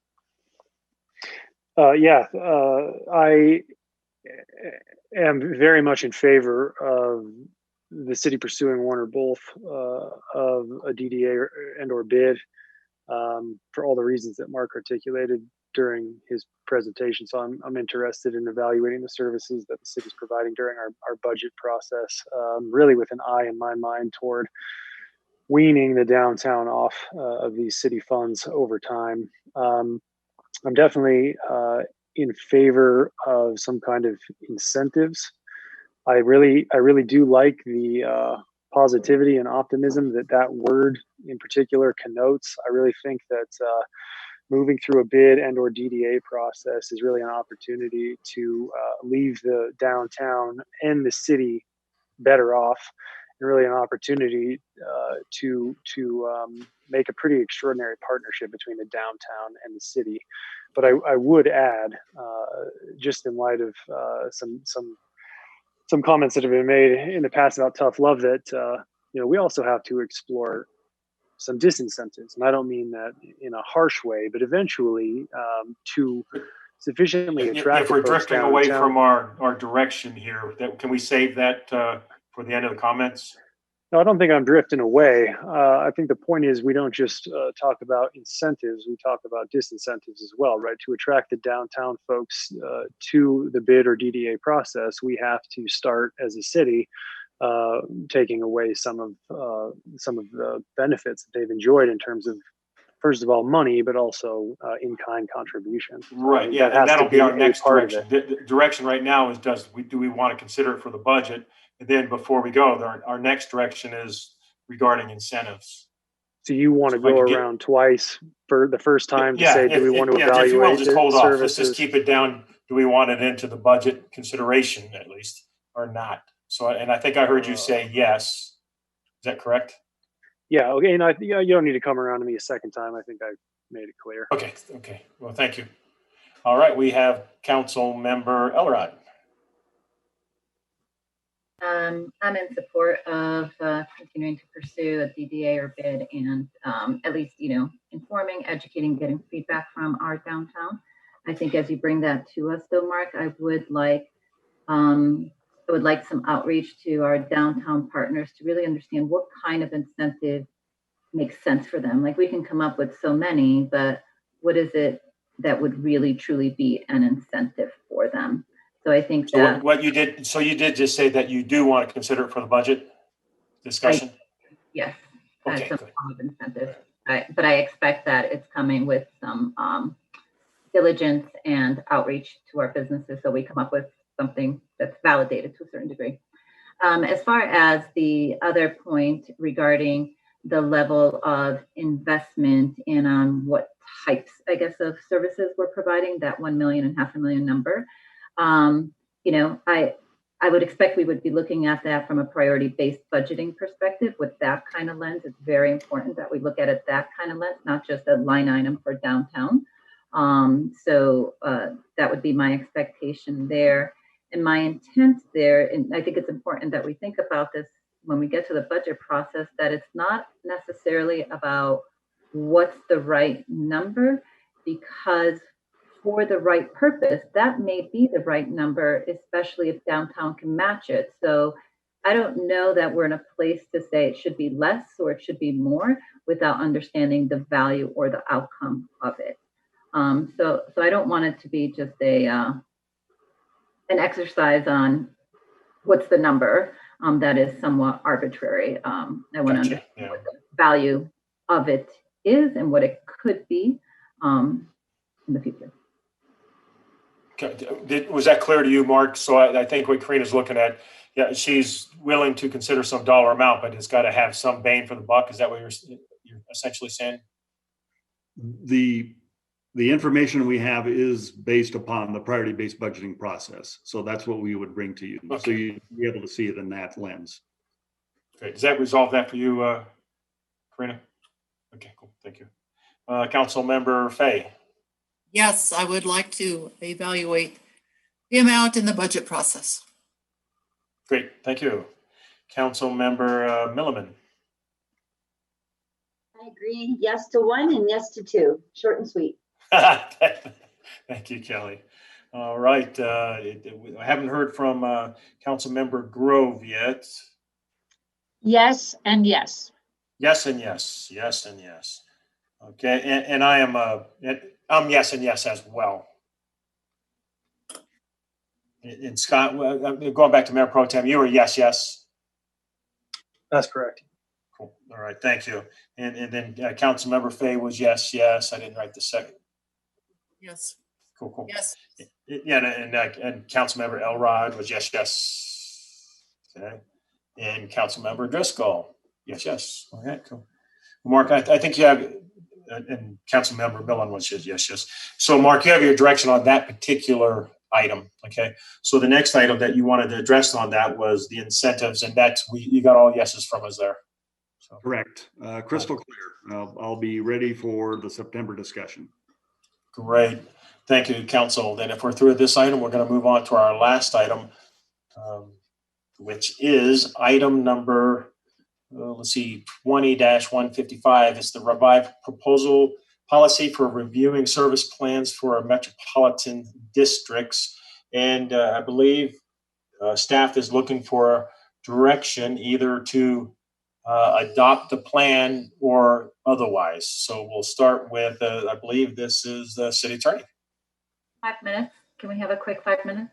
I am very much in favor of the city pursuing one or both of a DDA or bid for all the reasons that Mark articulated during his presentation. So I'm interested in evaluating the services that the city is providing during our budget process, really with an eye in my mind toward weaning the downtown off of these city funds over time. I'm definitely in favor of some kind of incentives. I really do like the positivity and optimism that word in particular connotes. I really think that moving through a bid and or DDA process is really an opportunity to leave the downtown and the city better off, and really an opportunity to make a pretty extraordinary partnership between the downtown and the city. But I would add, just in light of some comments that have been made in the past about tough love, that we also have to explore some disincentives, and I don't mean that in a harsh way, but eventually to sufficiently attract. If we're drifting away from our direction here, can we save that for the end of the comments? No, I don't think I'm drifting away. I think the point is we don't just talk about incentives, we talk about disincentives as well, right? To attract the downtown folks to the bid or DDA process, we have to start as a city taking away some of the benefits that they've enjoyed in terms of, first of all, money, but also in-kind contributions. Right. Yeah, and that'll be our next direction. The direction right now is do we want to consider it for the budget? And then before we go, our next direction is regarding incentives. So you want to go around twice for the first time to say, do we want to evaluate if you will, just hold services? off. Let's just keep it down. Do we want it into the budget consideration at least or not? So, and I think I heard you say yes. Is that correct? Yeah. Okay. And you don't need to come around to me a second time. I think I made it clear. Okay. Okay. Well, thank you. All right. We have Council Member Elrod. I'm in support of continuing to pursue a DDA or bid, and at least, informing, educating, getting feedback from our downtown. I think as you bring that to us, though, Mark, I would like some outreach to our downtown partners to really understand what kind of incentive makes sense for them. Like, we can come up with so many, but what is it that would really truly be an incentive for them? So I think that what you did. So you did just say that you do want to consider it for the budget discussion. Yes, okay, some form of incentive. But I expect that it's coming with some diligence and outreach to our businesses, so we come up with something that's validated to a certain degree. As far as the other point regarding the level of investment and on what types, I guess, of services we're providing, that 1 million and $500,000 number. I would expect we would be looking at that from a priority-based budgeting perspective with that kind of lens. It's very important that we look at it that kind of lens, not just a line item for downtown. So that would be my expectation there. And my intent there, and I think it's important that we think about this when we get to the budget process, that it's not necessarily about what's the right number, because for the right purpose, that may be the right number, especially if downtown can match it. So I don't know that we're in a place to say it should be less or it should be more without understanding the value or the outcome of it. So I don't want it to be just an exercise on what's the number that is somewhat arbitrary. I want to understand what the value of it is and what it could be in the future. Was that clear to you, Mark? So I think what Karina's looking at, she's willing to consider some dollar amount, but it's got to have some bang for the buck. Is that what you're essentially saying? The information we have is based upon the priority-based budgeting process. So that's what we would bring to you. Okay. So you'd be able to see it in that lens. Okay. Does that resolve that for you, Karina? Okay, cool. Thank you. Council Member Fay. Yes, I would like to evaluate the amount in the budget process. Great, thank you. Council Member Milliman. I agree. Yes to 1 and yes to 2. Short and sweet. Thank you, Kelly. All right. I haven't heard from Council Member Grove yet. Yes and yes. Yes and yes. Yes and yes. Okay, and I am I'm yes and yes as well. And Scott, going back to Mayor Pro Tem, you were yes. That's correct. Cool. All right. Thank you. And then Councilmember Fay was yes, yes. I didn't write the second. Yes. Cool, cool. Yes. Yeah, and Councilmember Elrod was yes, yes. Okay. And Councilmember Driscoll, yes, yes. All right, cool. Mark, I think you have, and Councilmember Millen was yes, yes. So Mark, you have your direction on that particular item. Okay. So the next item that you wanted to address on that was the incentives, and you got all yeses from us there. So. Correct. Crystal clear. I'll be ready for the September discussion. Great. Thank you, Council. Then if we're through this item, we're going to move on to our last item, which is item number, let's see, 20-155. It's the revived proposal policy for reviewing service plans for metropolitan districts. And I believe staff is looking for direction either to adopt the plan or otherwise. So we'll start with, I believe this is the city attorney. 5 minutes. Can we have a quick 5 minutes?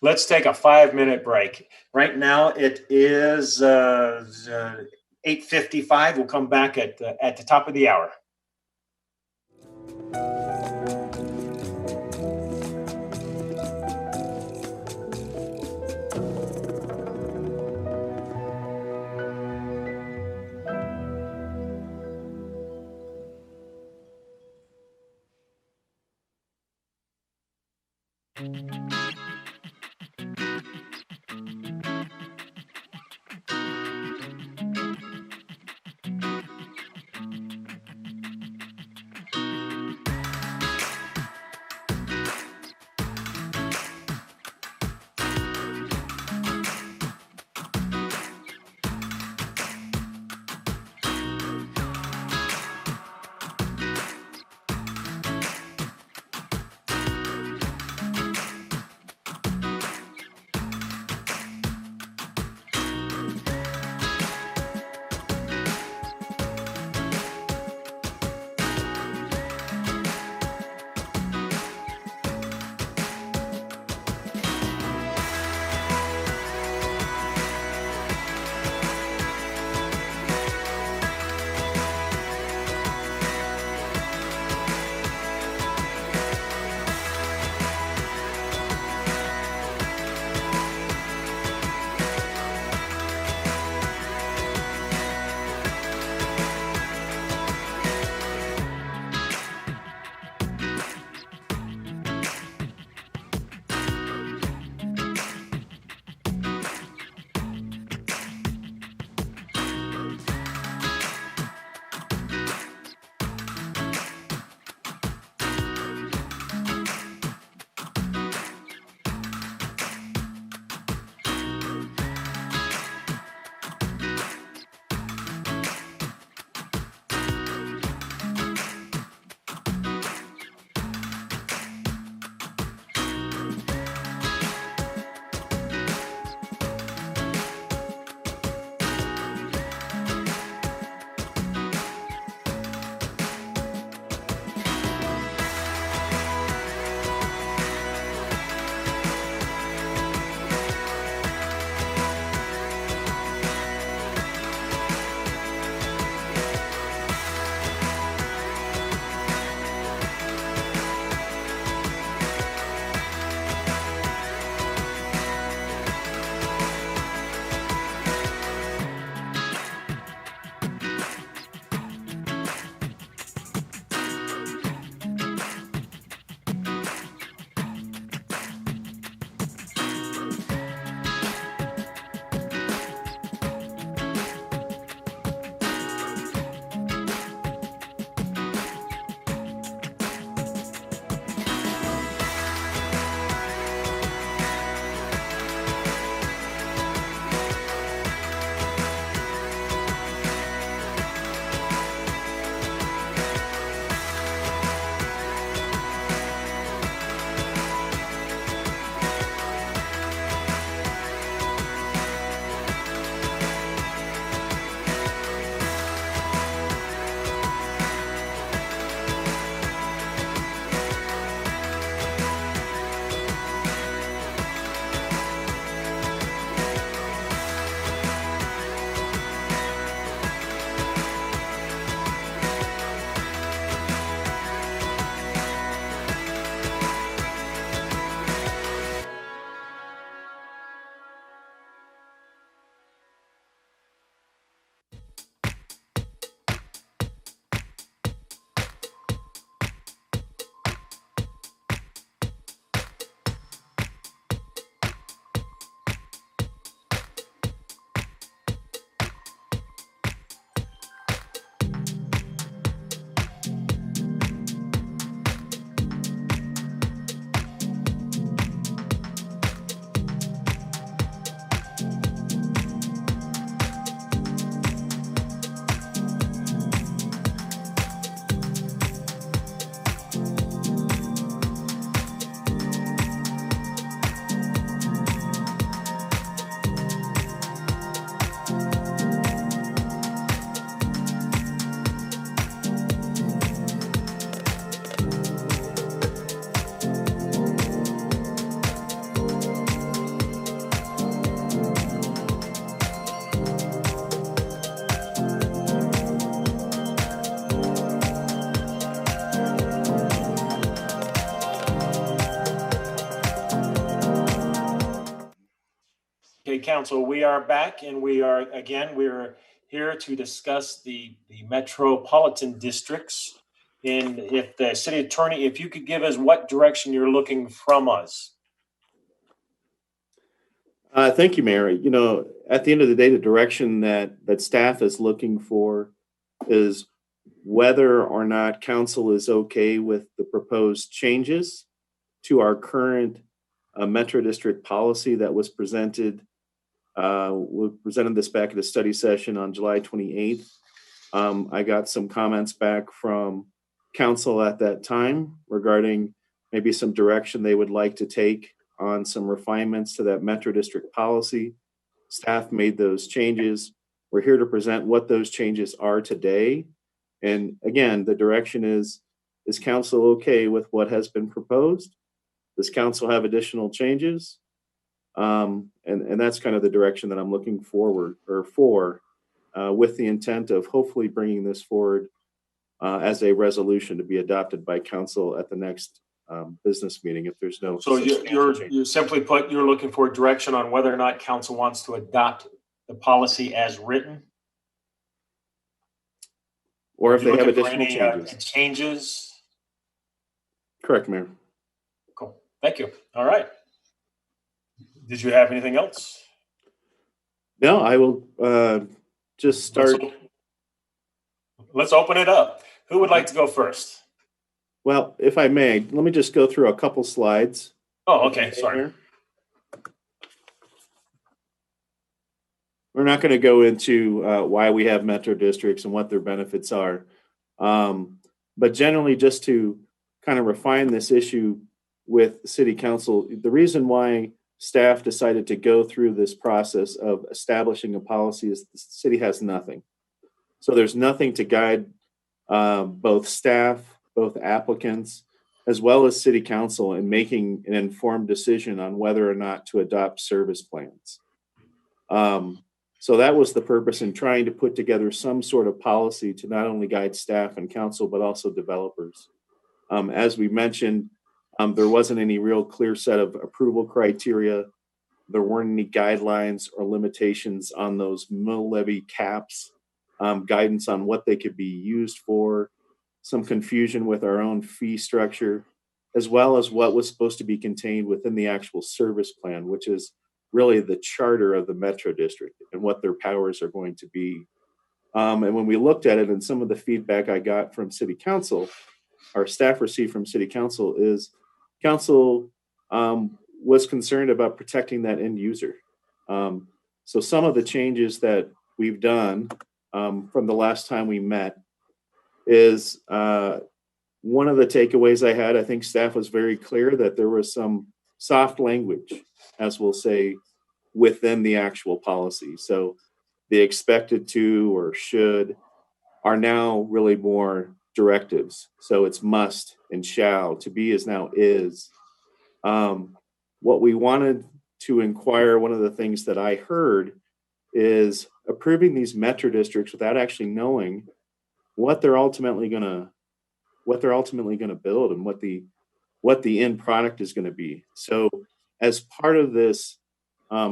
Let's take a 5-minute break. Right now it is 8:55. We'll come back at the top of the hour. Council, we are back, and we're here to discuss the metropolitan districts. And if the city attorney, if you could give us what direction you're looking from us. Thank you, Mayor. You know, at the end of the day, the direction that staff is looking for is whether or not council is okay with the proposed changes to our current Metro District policy that was presented. We presented this back at a study session on July 28th. I got some comments back from council at that time regarding maybe some direction they would like to take on some refinements to that Metro District policy. Staff made those changes. We're here to present what those changes are today. And again, the direction is council okay with what has been proposed? Does council have additional changes? And that's kind of the direction that I'm looking forward for with the intent of hopefully bringing this forward as a resolution to be adopted by council at the next business meeting if there's no. So you simply put, you're looking for direction on whether or not council wants to adopt the policy as written? Or if they have additional changes? Correct, Mayor. Cool. Thank you. All right. Did you have anything else? No, I will just start. Let's open it up. Who would like to go first? Well, if I may, let me just go through a couple slides. Oh, okay. Sorry. We're not going to go into why we have metro districts and what their benefits are. But generally, just to kind of refine this issue with city council, the reason why staff decided to go through this process of establishing a policy is the city has nothing. So there's nothing to guide both staff, both applicants, as well as city council in making an informed decision on whether or not to adopt service plans. So that was the purpose in trying to put together some sort of policy to not only guide staff and council, but also developers. As we mentioned, there wasn't any real clear set of approval criteria. There weren't any guidelines or limitations on those mill levy caps, guidance on what they could be used for, some confusion with our own fee structure, as well as what was supposed to be contained within the actual service plan, which is really the charter of the Metro District and what their powers are going to be. And when we looked at it, and some of the feedback I got from City Council, our staff received from City Council, is Council was concerned about protecting that end user. So some of the changes that we've done from the last time we met is one of the takeaways I had. I think staff was very clear that there was some soft language, as we'll say, within the actual policy. So the expected to or should are now really more directives. So it's must and shall. To be is now is. What we wanted to inquire, one of the things that I heard is approving these metro districts without actually knowing what they're ultimately going to build and what the end product is going to be. So as part of this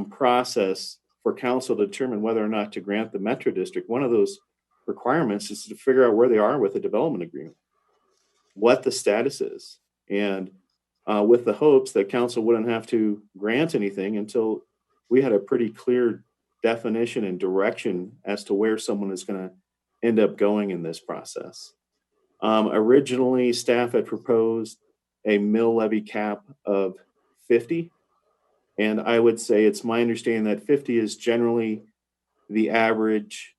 process for council to determine whether or not to grant the metro district, one of those requirements is to figure out where they are with the development agreement, what the status is, and with the hopes that council wouldn't have to grant anything until we had a pretty clear definition and direction as to where someone is going to end up going in this process. Originally, staff had proposed a mill levy cap of 50. And I would say it's my understanding that 50 is generally the average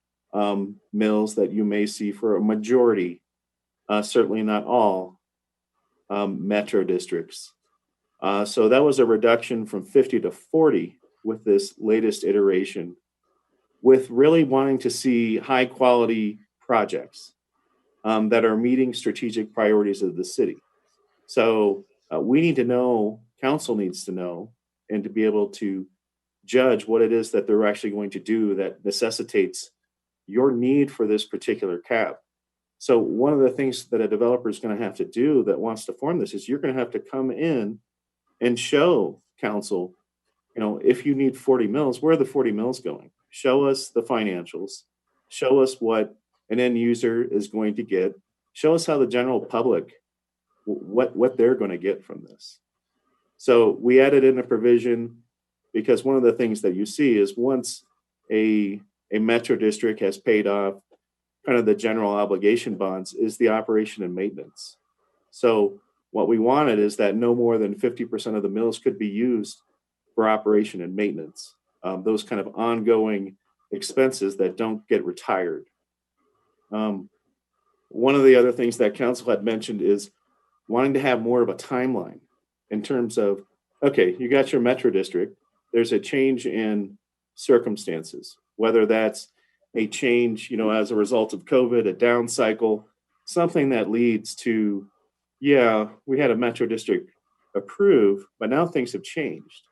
mills that you may see for a majority, certainly not all, metro districts. So that was a reduction from 50 to 40 with this latest iteration, with really wanting to see high quality projects that are meeting strategic priorities of the city. So we need to know, council needs to know, and to be able to judge what it is that they're actually going to do that necessitates your need for this particular cap. So one of the things that a developer is going to have to do that wants to form this is you're going to have to come in and show council if you need 40 mills, where are the 40 mills going? Show us the financials. Show us what an end user is going to get. Show us how the general public, what they're going to get from this. So we added in a provision because one of the things that you see is once a metro district has paid off kind of the general obligation bonds is the operation and maintenance. So what we wanted is that no more than 50% of the mills could be used for operation and maintenance, those kind of ongoing expenses that don't get retired. One of the other things that council had mentioned is wanting to have more of a timeline in terms of, okay, you got your metro district, there's a change in circumstances, whether that's a change, as a result of COVID, a down cycle, something that leads to, yeah, we had a metro district approved, but now things have changed.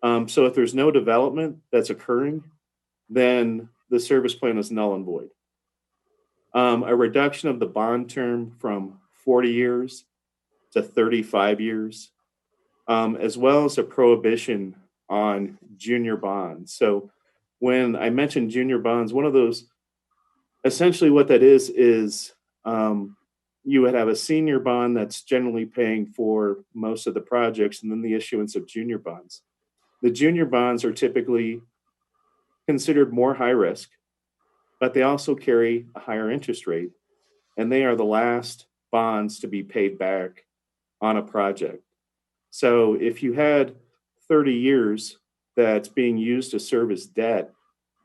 So if there's no development that's occurring, then the service plan is null and void. A reduction of the bond term from 40 years to 35 years, as well as a prohibition on junior bonds. So when I mentioned junior bonds, one of those, essentially what that is you would have a senior bond that's generally paying for most of the projects, and then the issuance of junior bonds. The junior bonds are typically considered more high risk, but they also carry a higher interest rate, and they are the last bonds to be paid back on a project. So if you had 30 years that's being used to service debt,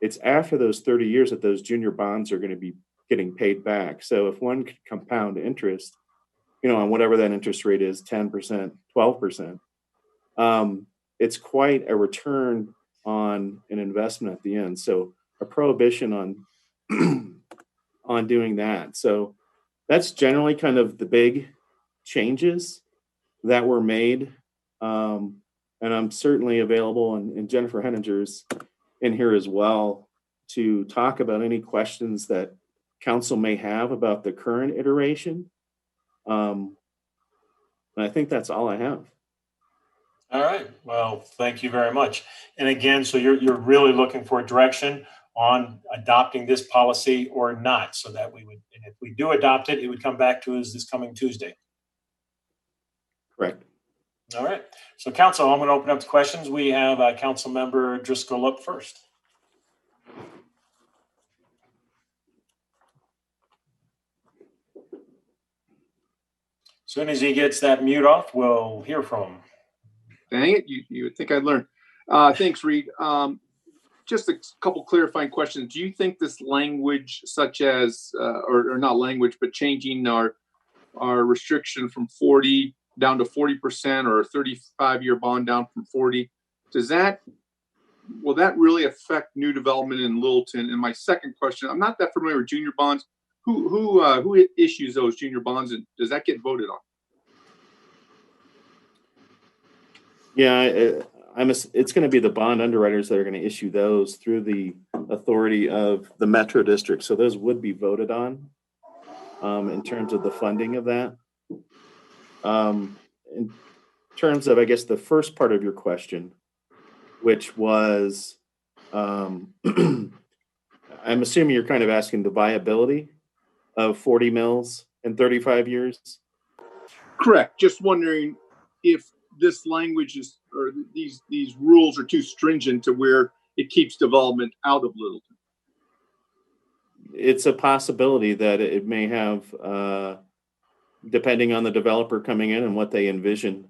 it's after those 30 years that those junior bonds are going to be getting paid back. So if one could compound interest, on whatever that interest rate is, 10%, 12%, it's quite a return on an investment at the end. So a prohibition on on doing that. So that's generally kind of the big changes that were made. And I'm certainly available, and Jennifer Henninger's in here as well to talk about any questions that council may have about the current iteration. And I think that's all I have. All right. Well, thank you very much. And again, so you're really looking for direction on adopting this policy or not, so that we would, and if we do adopt it, it would come back to us this coming Tuesday. Correct. All right. So council, I'm going to open up the questions. We have Council Member Driscoll up first. As soon as he gets that mute off, we'll hear from him. Dang it, you would think I'd learn. Thanks, Reed. Just a couple clarifying questions. Do you think this language, such as, or not language, but changing our restriction from 40 down to 40% or a 35-year bond down from 40, will that really affect new development in Littleton? And my second question, I'm not that familiar with junior bonds. Who issues those junior bonds, and does that get voted on? Yeah, it's going to be the bond underwriters that are going to issue those through the authority of the Metro District. So those would be voted on in terms of the funding of that. In terms of, I guess, the first part of your question, which was, I'm assuming you're kind of asking the viability of 40 mills in 35 years? Correct. Just wondering if this language is, or these rules are too stringent to where it keeps development out of Littleton. It's a possibility that it may have, depending on the developer coming in and what they envision,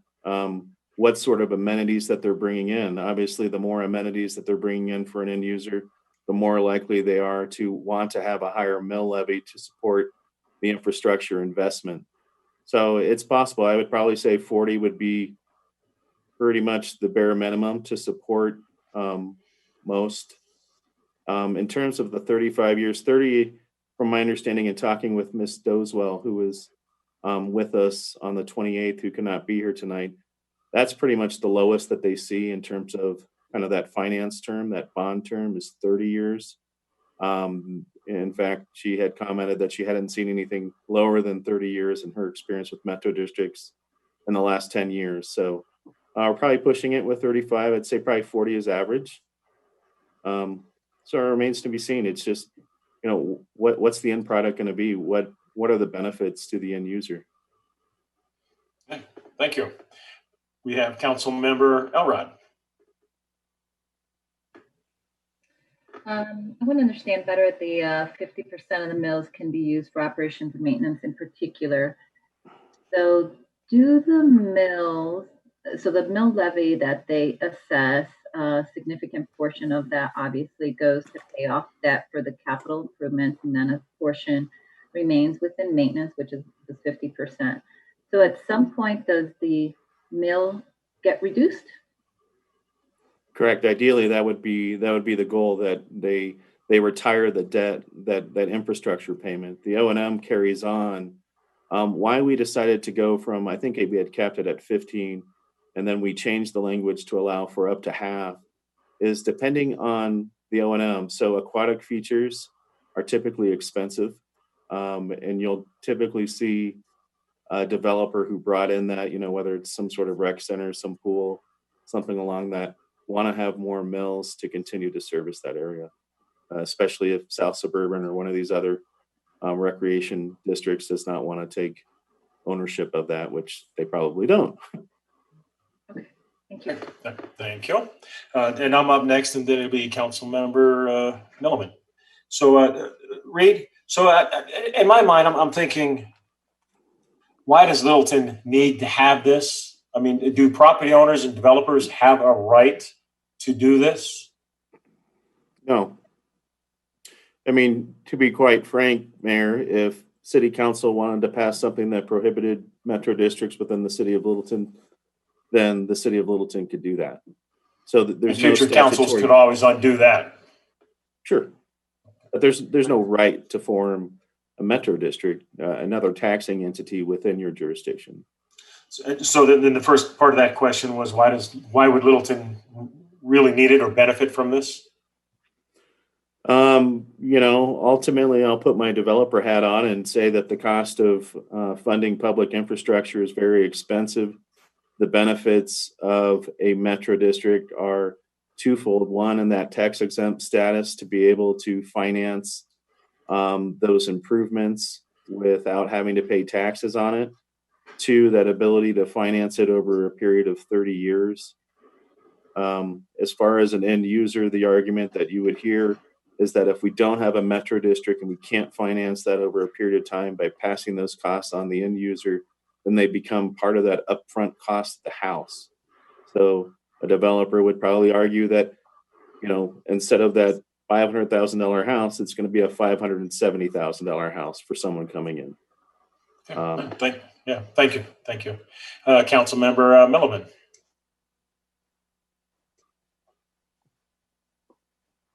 what sort of amenities that they're bringing in. Obviously, the more amenities that they're bringing in for an end user, the more likely they are to want to have a higher mill levy to support the infrastructure investment. So it's possible. I would probably say 40 would be pretty much the bare minimum to support most. In terms of the 35 years, 30, from my understanding and talking with Ms. Doswell, who was with us on the 28th, who cannot be here tonight, that's pretty much the lowest that they see in terms of kind of that finance term. That bond term is 30 years. In fact, she had commented that she hadn't seen anything lower than 30 years in her experience with metro districts in the last 10 years. So We're probably pushing it with 35. I'd say probably 40 is average. So it remains to be seen. It's just, what's the end product going to be? What are the benefits to the end user? Okay, thank you. We have Council Member Elrod. I want to understand better the 50% of the mills can be used for operations and maintenance in particular. So do the mills, so the mill levy that they assess, a significant portion of that obviously goes to pay off debt for the capital improvements, and then a portion remains within maintenance, which is 50%. So at some point, does the mill get reduced? Correct. Ideally, that would be the goal, that they retire the debt, that infrastructure payment. The O&M carries on. Why we decided to go from, I think we had capped it at 15, and then we changed the language to allow for up to half, is depending on the O&M. So aquatic features are typically expensive, and you'll typically see a developer who brought in that, whether it's some sort of rec center, some pool, something along that, want to have more mills to continue to service that area, especially if South Suburban or one of these other recreation districts does not want to take ownership of that, which they probably don't. Okay, thank you. Thank you. And I'm up next, and then it'll be Council Member Milliman. So, Reed, in my mind, I'm thinking, why does Littleton need to have this? I mean, do property owners and developers have a right to do this? No. I mean, to be quite frank, Mayor, if City Council wanted to pass something that prohibited metro districts within the City of Littleton, then the City of Littleton could do that. So there's no future councils could always undo that. Sure, but there's no right to form a metro district, another taxing entity within your jurisdiction. So then the first part of that question was, why would Littleton really need it or benefit from this? Ultimately, I'll put my developer hat on and say that the cost of funding public infrastructure is very expensive. The benefits of a metro district are twofold. One, in that tax exempt status to be able to finance those improvements without having to pay taxes on it. Two, that ability to finance it over a period of 30 years. As far as an end user, the argument that you would hear is that if we don't have a metro district and we can't finance that over a period of time by passing those costs on the end user, then they become part of that upfront cost of the house. So a developer would probably argue that, instead of that $500,000 house, it's going to be a $570,000 house for someone coming in. Thank you. Council Member Milliman.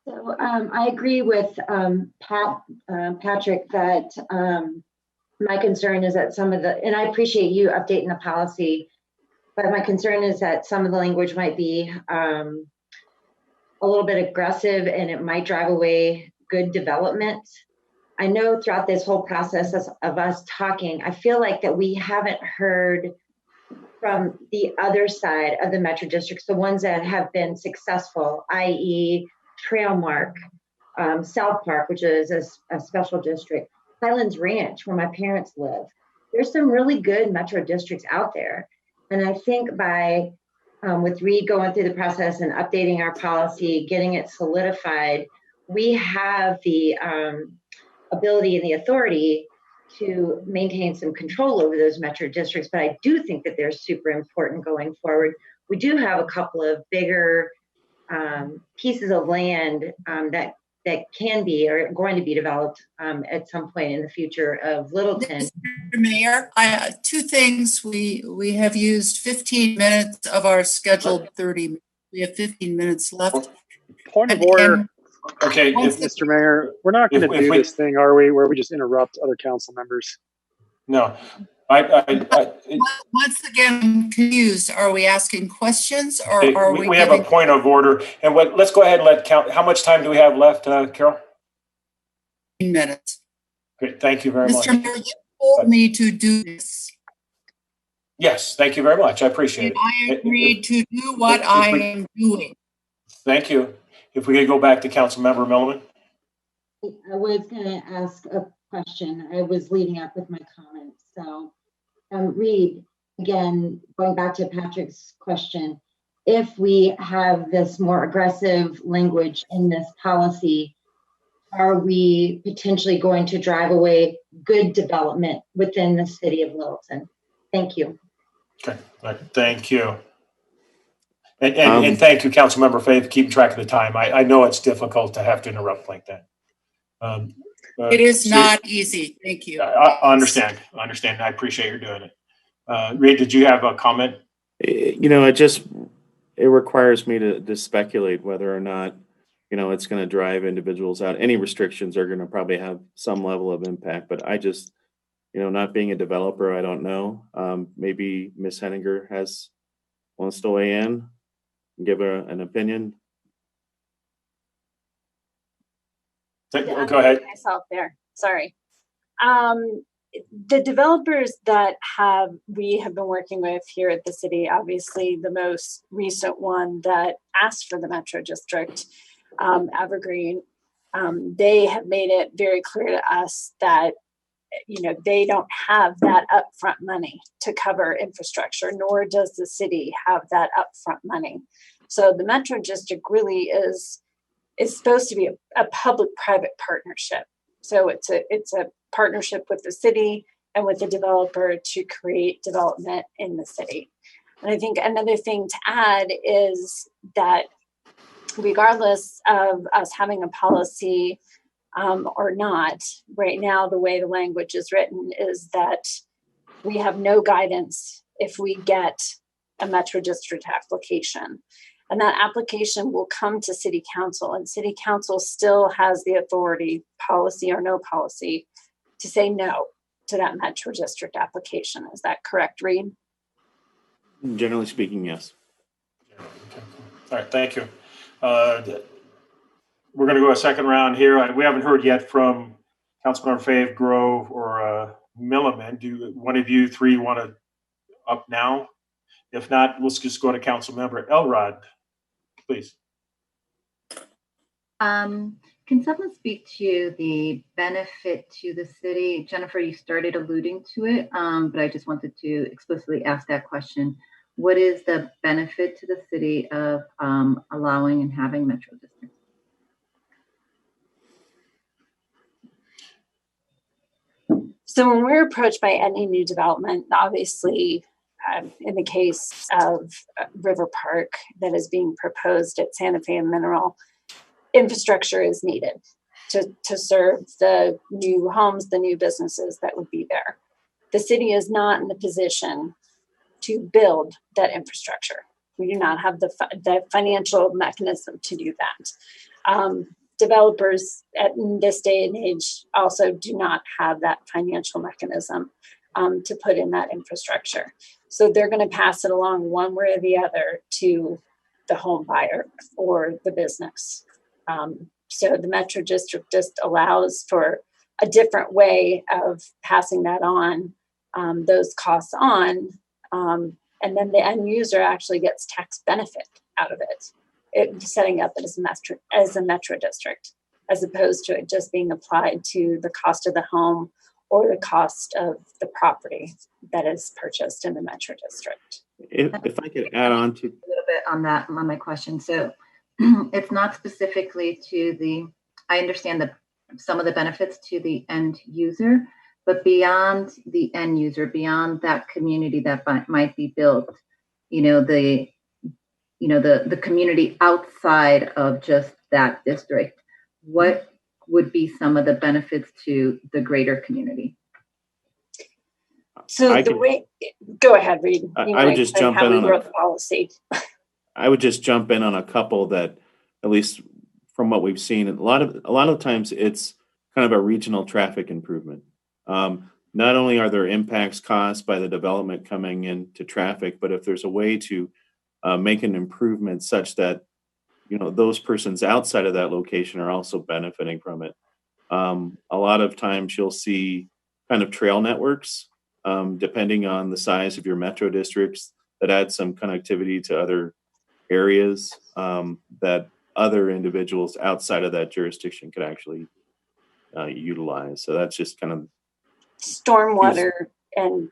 So I agree with Patrick that my concern is that and I appreciate you updating the policy, but my concern is that some of the language might be a little bit aggressive, and it might drive away good development. I know throughout this whole process of us talking, I feel like that we haven't heard from the other side of the metro districts, the ones that have been successful, i.e. Trailmark, South Park, which is a special district, Highlands Ranch, where my parents live. There's some really good metro districts out there. And I think by, with Reed going through the process and updating our policy, getting it solidified, we have the ability and the authority to maintain some control over those metro districts. But I do think that they're super important going forward. We do have a couple of bigger pieces of land that can be or are going to be developed at some point in the future of Littleton. Mr. Mayor, two things. We have used 15 minutes of our scheduled 30 minutes. We have 15 minutes left. Point of order. Okay, Mr. Mayor, we're not going to do this thing, are we, where we just interrupt other council members? No. Once again, I'm confused. Are we asking questions, or are we? We have a point of order, and let's go ahead and let count. How much time do we have left, Carol? 15 minutes. Great, thank you very much. Mr. Mayor, you told me to do this. Yes, thank you very much. I appreciate And I it. agreed to do what I am doing. Thank you. If we could go back to Councilmember Milliman. I was going to ask a question. I was leading up with my comments. So, Reed, again, going back to Patrick's question, if we have this more aggressive language in this policy, are we potentially going to drive away good development within the city of Littleton? Thank you. Okay, thank you. And thank you, Councilmember Faye, for keeping track of the time. I know it's difficult to have to interrupt like that. It is not easy. Thank you. I understand. I appreciate you doing it. Reed, did you have a comment? It requires me to speculate whether or not, it's going to drive individuals out. Any restrictions are going to probably have some level of impact, but I just, not being a developer, I don't know. Maybe Ms. Henninger wants to weigh in and give an opinion. Go ahead. Myself there. Sorry. The developers that we have been working with here at the city, obviously the most recent one that asked for the Metro District, Evergreen, they have made it very clear to us that they don't have that upfront money to cover infrastructure, nor does the city have that upfront money. So the Metro District really is supposed to be a public-private partnership. So it's a partnership with the city and with the developer to create development in the city. And I think another thing to add is that regardless of us having a policy or not, right now the way the language is written is that we have no guidance if we get a Metro District application. And that application will come to City Council, and City Council still has the authority, policy or no policy, to say no to that Metro District application. Is that correct, Reed? Generally speaking, yes. All right, thank you. We're going to go a second round here. We haven't heard yet from Councilmember Fave, Grove, or Milliman. Do one of you three want to up now? If not, let's just go to Councilmember Elrod, please. Can someone speak to the benefit to the city? Jennifer, you started alluding to it, but I just wanted to explicitly ask that question. What is the benefit to the city of allowing and having Metro Districts? So when we're approached by any new development, obviously, in the case of River Park that is being proposed at Santa Fe and Mineral, infrastructure is needed to serve the new homes, the new businesses that would be there. The city is not in the position to build that infrastructure. We do not have the financial mechanism to do that. Developers at this day and age also do not have that financial mechanism to put in that infrastructure. So they're going to pass it along one way or the other to the home buyer or the business. So the Metro District just allows for a different way of passing that on, those costs on, and then the end user actually gets tax benefit out of it, setting up it as a Metro District, as opposed to it just being applied to the cost of the home or the cost of the property that is purchased in the Metro District. If I could add on to a little bit on that, on my question. So it's not specifically to I understand some of the benefits to the end user, but beyond the end user, beyond that community that might be built, the community outside of just that district, what would be some of the benefits to the greater community? So go ahead, Reed. I would just jump in on the policy. I would just jump in on a couple that, at least from what we've seen, a lot of times it's kind of a regional traffic improvement. Not only are there impacts caused by the development coming into traffic, but if there's a way to make an improvement such that those persons outside of that location are also benefiting from it. A lot of times you'll see kind of trail networks depending on the size of your metro districts, that add some connectivity to other areas that other individuals outside of that jurisdiction could actually utilize. So that's just kind of stormwater and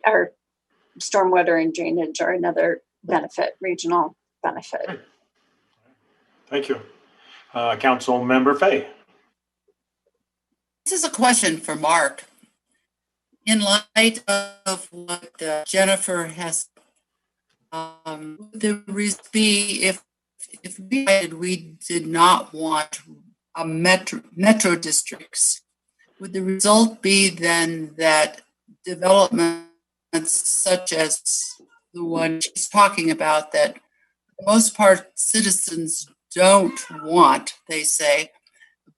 drainage are another benefit, regional benefit. Thank you. Council Member Fay. This is a question for Mark. In light of what Jennifer has, would the reason be if we did not want a metro districts, would the result be then that developments such as the one she's talking about, that for the most part citizens don't want, they say,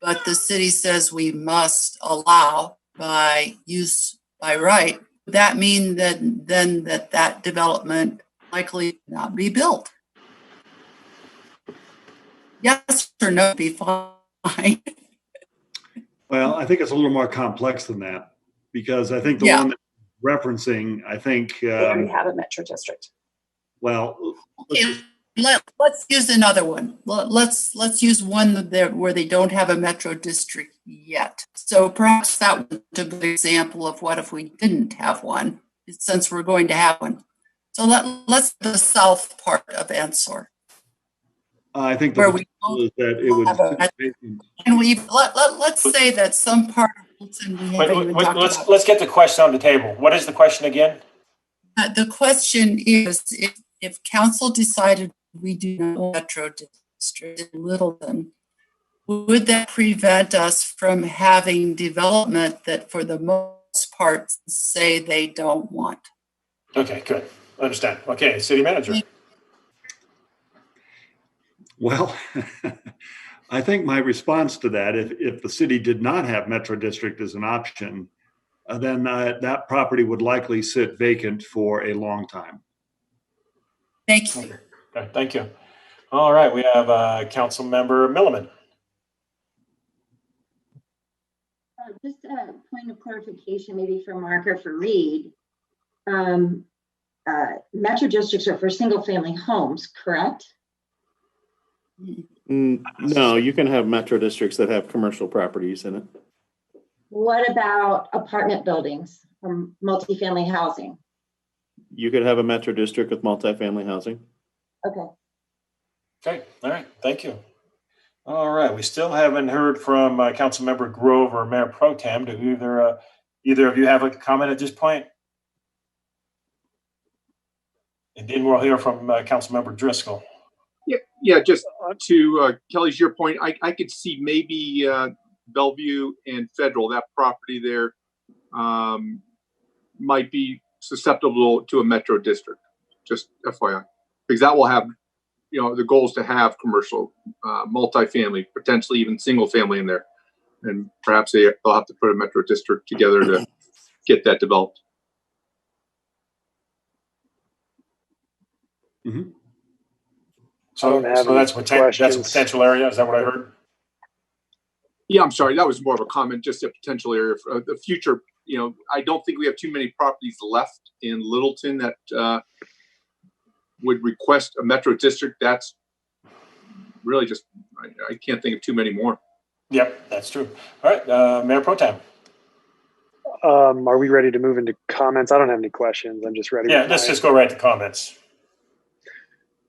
but the city says we must allow by right, would that mean that then that development likely not be built? Yes or no, be fine. Well, I think it's a little more complex than that, because I think the one that referencing, I think They already have a metro district. Well, let's use another one. Let's use one where they don't have a metro district yet. So perhaps that was a good example of what if we didn't have one, since we're going to have one. So let's the south part of Ensor. I think the is that it would. And let's say that some part of Wilton we haven't even talked about. Let's get the question on the table. What is the question again? The question is, if council decided we do no metro district in Littleton, would that prevent us from having development that for the most part say they don't want? Okay, good. Understand. Okay, city manager. Well, I think my response to that, if the city did not have metro district as an option, then that property would likely sit vacant for a long time. Thank you. Okay, thank you. All right, we have Council Member Milliman. Just a point of clarification, maybe for Mark or for Reed. Metro districts are for single family homes, correct? No, you can have metro districts that have commercial properties in it. What about apartment buildings or multifamily housing? You could have a metro district with multifamily housing. Okay. Okay, all right, thank you. All right, we still haven't heard from Council Member Grove or Mayor Pro Tem. Do either of you have a comment at this point? And then we'll hear from Council Member Driscoll. Yeah, just to Kelly's your point, I could see maybe Bellevue and Federal, that property there might be susceptible to a metro district, just FYI, because that will have, the goal is to have commercial, multifamily, potentially even single family in there. And perhaps they'll have to put a metro district together to get that developed. Mm-hmm. So that's a potential area. Is that what I heard? Yeah, I'm sorry. That was more of a comment, just a potential area for the future. I don't think we have too many properties left in Littleton that would request a metro district. That's really just, I can't think of too many more. Yep, that's true. All right, Mayor Pro Tem. Are we ready to move into comments? I don't have any questions. I'm just ready. Yeah, let's just go right to comments.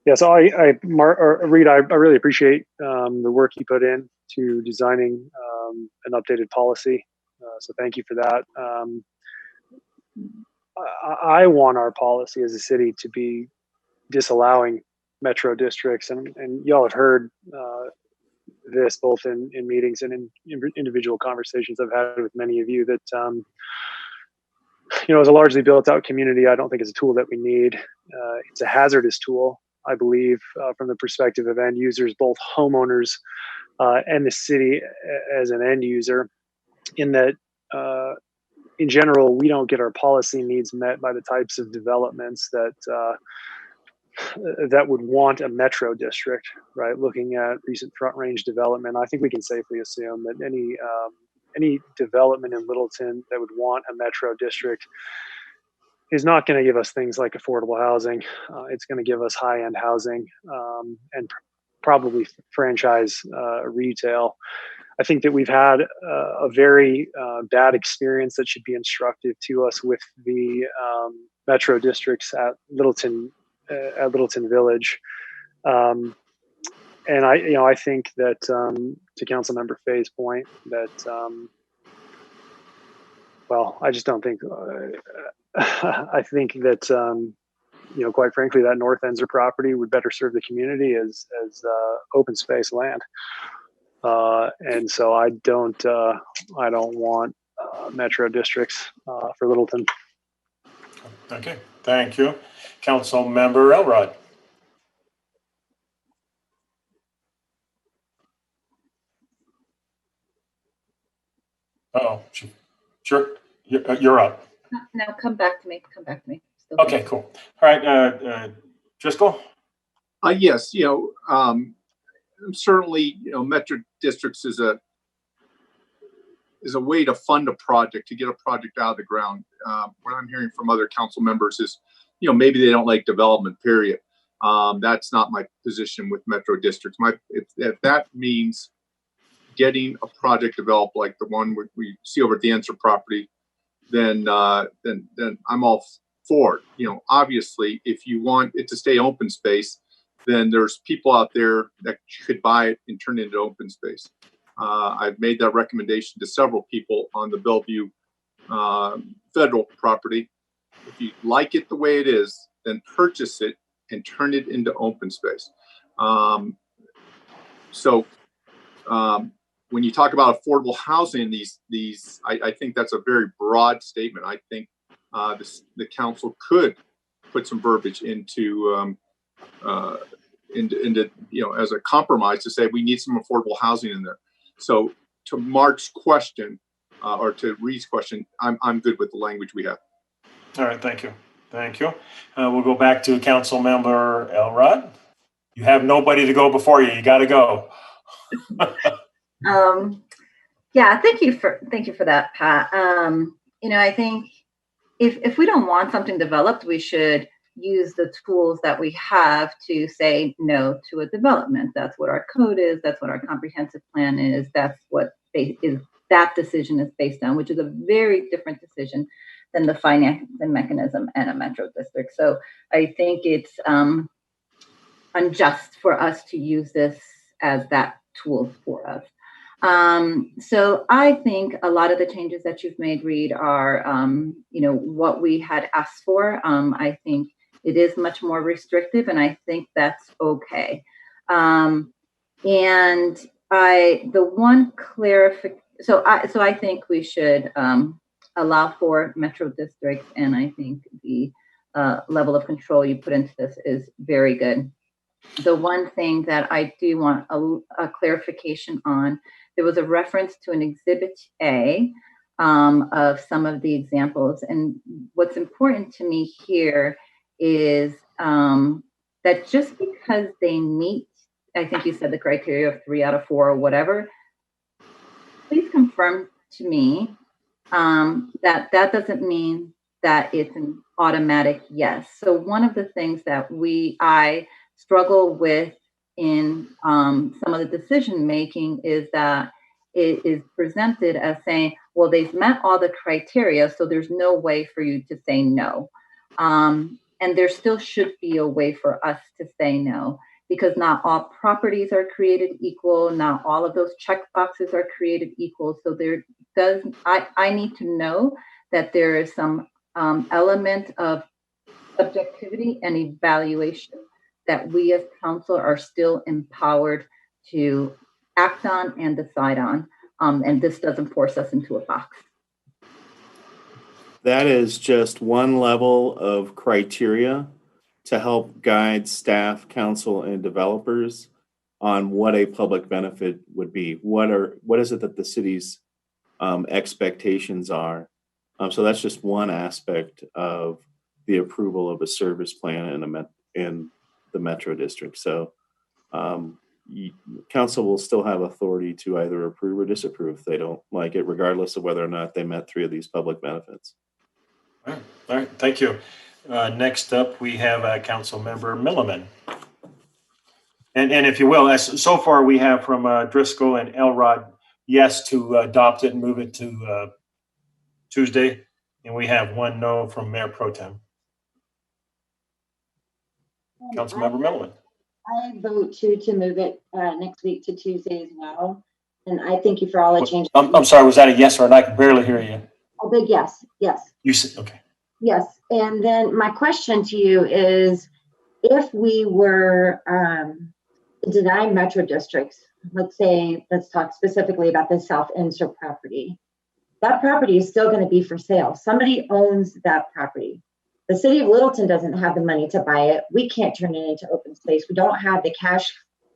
Yeah, so Reed, I really appreciate the work you put in to designing an updated policy. So thank you for that. I want our policy as a city to be disallowing metro districts, and y'all have heard this both in meetings and in individual conversations I've had with many of you that as a largely built out community, I don't think it's a tool that we need. It's a hazardous tool, I believe, from the perspective of end users, both homeowners and the city as an end user, in that in general, we don't get our policy needs met by the types of developments that would want a metro district, right? Looking at recent Front Range development, I think we can safely assume that any development in Littleton that would want a metro district is not going to give us things like affordable housing. It's going to give us high-end housing and probably franchise retail. I think that we've had a very bad experience that should be instructive to us with the metro districts at Littleton Village. And I think that to Councilmember Fay's point that I just don't think. I think that quite frankly, that North Ensor property would better serve the community as open space land. And so I don't want metro districts for Littleton. Okay, thank you. Council Member Elrod. Oh, sure. You're up. No, come back to me. Come back to me. Still okay, here. cool. All right, Driscoll. Yes, certainly, metro districts is a way to fund a project, to get a project out of the ground. What I'm hearing from other council members is, maybe they don't like development, period. That's not my position with metro districts. If that means getting a project developed like the one we see over at the Ensor property, then I'm all for it. Obviously, if you want it to stay open space, then there's people out there that could buy it and turn it into open space. I've made that recommendation to several people on the Bellevue federal property. If you like it the way it is, then purchase it and turn it into open space. When you talk about affordable housing, I think that's a very broad statement. I think the council could put some verbiage into as a compromise to say we need some affordable housing in there. So to Mark's question or to Reed's question, I'm good with the language we have. All right, thank you. Thank you. We'll go back to Council Member Elrod. You have nobody to go before you. You got to go. Yeah, thank you for that, Pat. I think if we don't want something developed, we should use the tools that we have to say no to a development. That's what our code is. That's what our comprehensive plan is. That's what that decision is based on, which is a very different decision than the financing mechanism and a metro district. So I think it's unjust for us to use this as that tool for us. So I think a lot of the changes that you've made, Reed, are, what we had asked for. I think it is much more restrictive, and I think that's okay. So I think we should allow for metro districts, and I think the level of control you put into this is very good. The one thing that I do want a clarification on, there was a reference to an Exhibit A of some of the examples. And what's important to me here is that just because they meet, I think you said the criteria of 3 out of 4 or whatever, please confirm to me that doesn't mean that it's an automatic yes. So one of the things that I struggle with in some of the decision making is that it is presented as saying, well, they've met all the criteria, so there's no way for you to say no. And there still should be a way for us to say no, because not all properties are created equal. Not all of those check boxes are created equal. So I need to know that there is some element of subjectivity and evaluation that we as council are still empowered to act on and decide on. And this doesn't force us into a box. That is just one level of criteria to help guide staff, council, and developers on what a public benefit would be. What is it that the city's expectations are? So that's just one aspect of the approval of a service plan in the metro district. So council will still have authority to either approve or disapprove if they don't like it, regardless of whether or not they met 3 of these public benefits. All right, thank you. Next up, we have Council Member Milliman. And if you will, so far we have from Driscoll and Elrod, yes to adopt it and move it to Tuesday. And we have one no from Mayor Pro Tem. Councilmember Milliman. I vote to move it next week to Tuesday as well. And I thank you for all the changes. I'm sorry, was that a yes or an? I can barely hear you. A big yes, yes. You said, okay. Yes, and then my question to you is, if we were to deny metro districts, let's talk specifically about the South Inser property. That property is still going to be for sale. Somebody owns that property. The city of Littleton doesn't have the money to buy it. We can't turn it into open space. We don't have the cash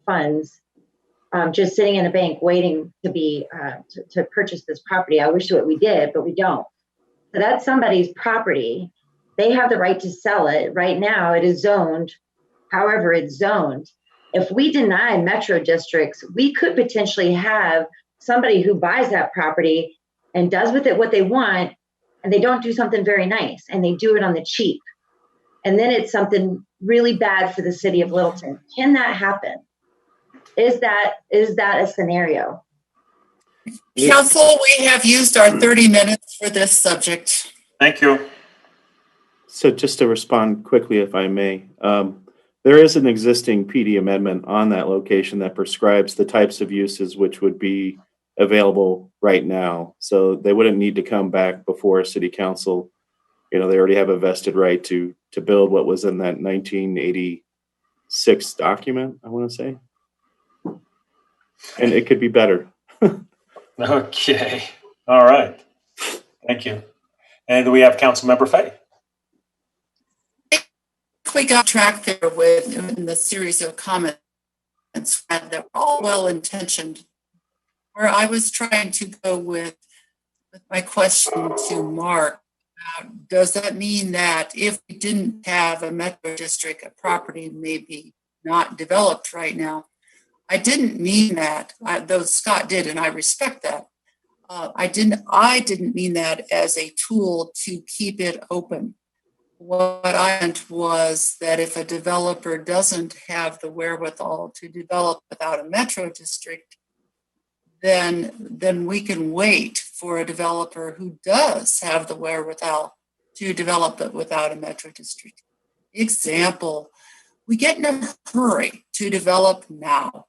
funds just sitting in a bank waiting to be to purchase this property. I wish we did, but we don't. So that's somebody's property. They have the right to sell it. Right now it is zoned however it's zoned. If we deny metro districts, we could potentially have somebody who buys that property and does with it what they want, and they don't do something very nice, and they do it on the cheap. And then it's something really bad for the city of Littleton. Can that happen? Is that a scenario? Council, we have used our 30 minutes for this subject. Thank you. So just to respond quickly, if I may, there is an existing PD amendment on that location that prescribes the types of uses which would be available right now. So they wouldn't need to come back before City Council. You know, they already have a vested right to build what was in that 1986 document, I want to say. And it could be better. Okay. All right. Thank you. And we have Councilmember Fay. We got track there in the series of comments that were all well-intentioned. Where I was trying to go with my question to Mark, does that mean that if we didn't have a metro district, a property maybe not developed right now? I didn't mean that, though Scott did, and I respect that. I didn't mean that as a tool to keep it open. What I meant was that if a developer doesn't have the wherewithal to develop without a metro district, then we can wait for a developer who does have the wherewithal to develop it without a metro district. Example, we get in a hurry to develop now.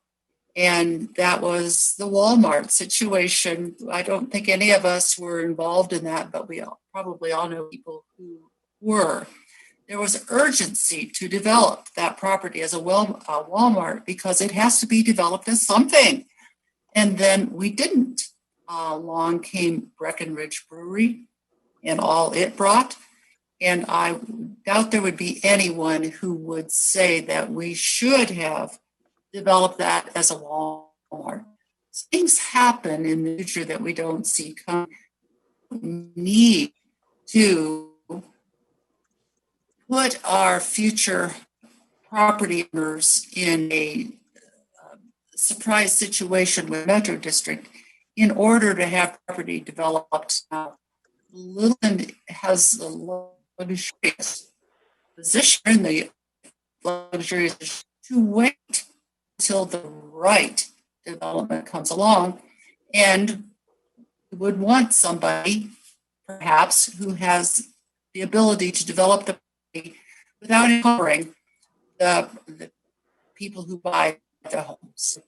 And that was the Walmart situation. I don't think any of us were involved in that, but we probably all know people who were. There was urgency to develop that property as a Walmart because it has to be developed as something. And then we didn't. Along came Breckenridge Brewery and all it brought. And I doubt there would be anyone who would say that we should have developed that as a Walmart. Things happen in the future that we don't see coming. We need to put our future property owners in a surprise situation with Metro District in order to have property developed now. Littleton has the luxurious position in the luxurious to wait until the right development comes along, and would want somebody perhaps who has the ability to develop the property without encumbering the people who buy the homes.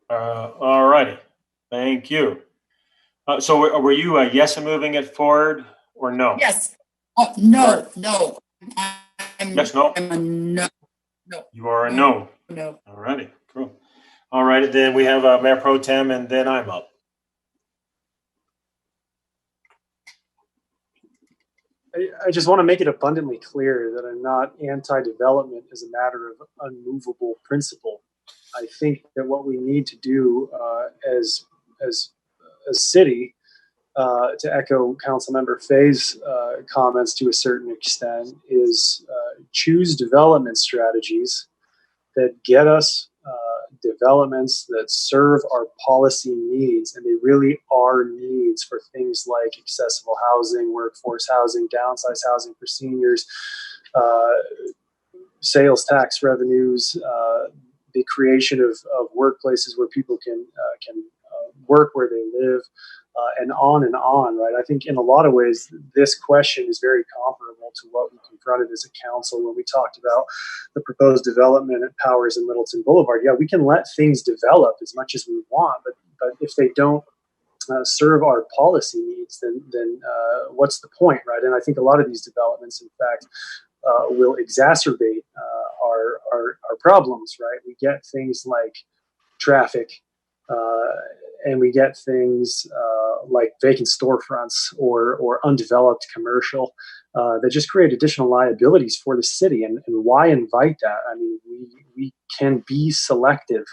All righty. Thank you. So were you a yes in moving it forward or no? Yes. No. Yes, no? I'm a no. No. You are a no. No. All righty. Cool. All righty. Then we have Mayor Pro Tem, and then I'm up. I just want to make it abundantly clear that I'm not anti-development as a matter of unmovable principle. I think that what we need to do as a city, to echo Councilmember Fay's comments to a certain extent, is choose development strategies that get us developments that serve our policy needs, and they really are needs for things like accessible housing, workforce housing, downsized housing for seniors, sales tax revenues, the creation of workplaces where people can work where they live, and on, right? I think in a lot of ways, this question is very comparable to what we confronted as a council when we talked about the proposed development at Powers and Middleton Boulevard. Yeah, we can let things develop as much as we want, but if they don't serve our policy needs, then what's the point, right? And I think a lot of these developments, in fact, will exacerbate our problems, right? We get things like traffic, and we get things like vacant storefronts or undeveloped commercial that just create additional liabilities for the city. And why invite that? I mean, we can be selective.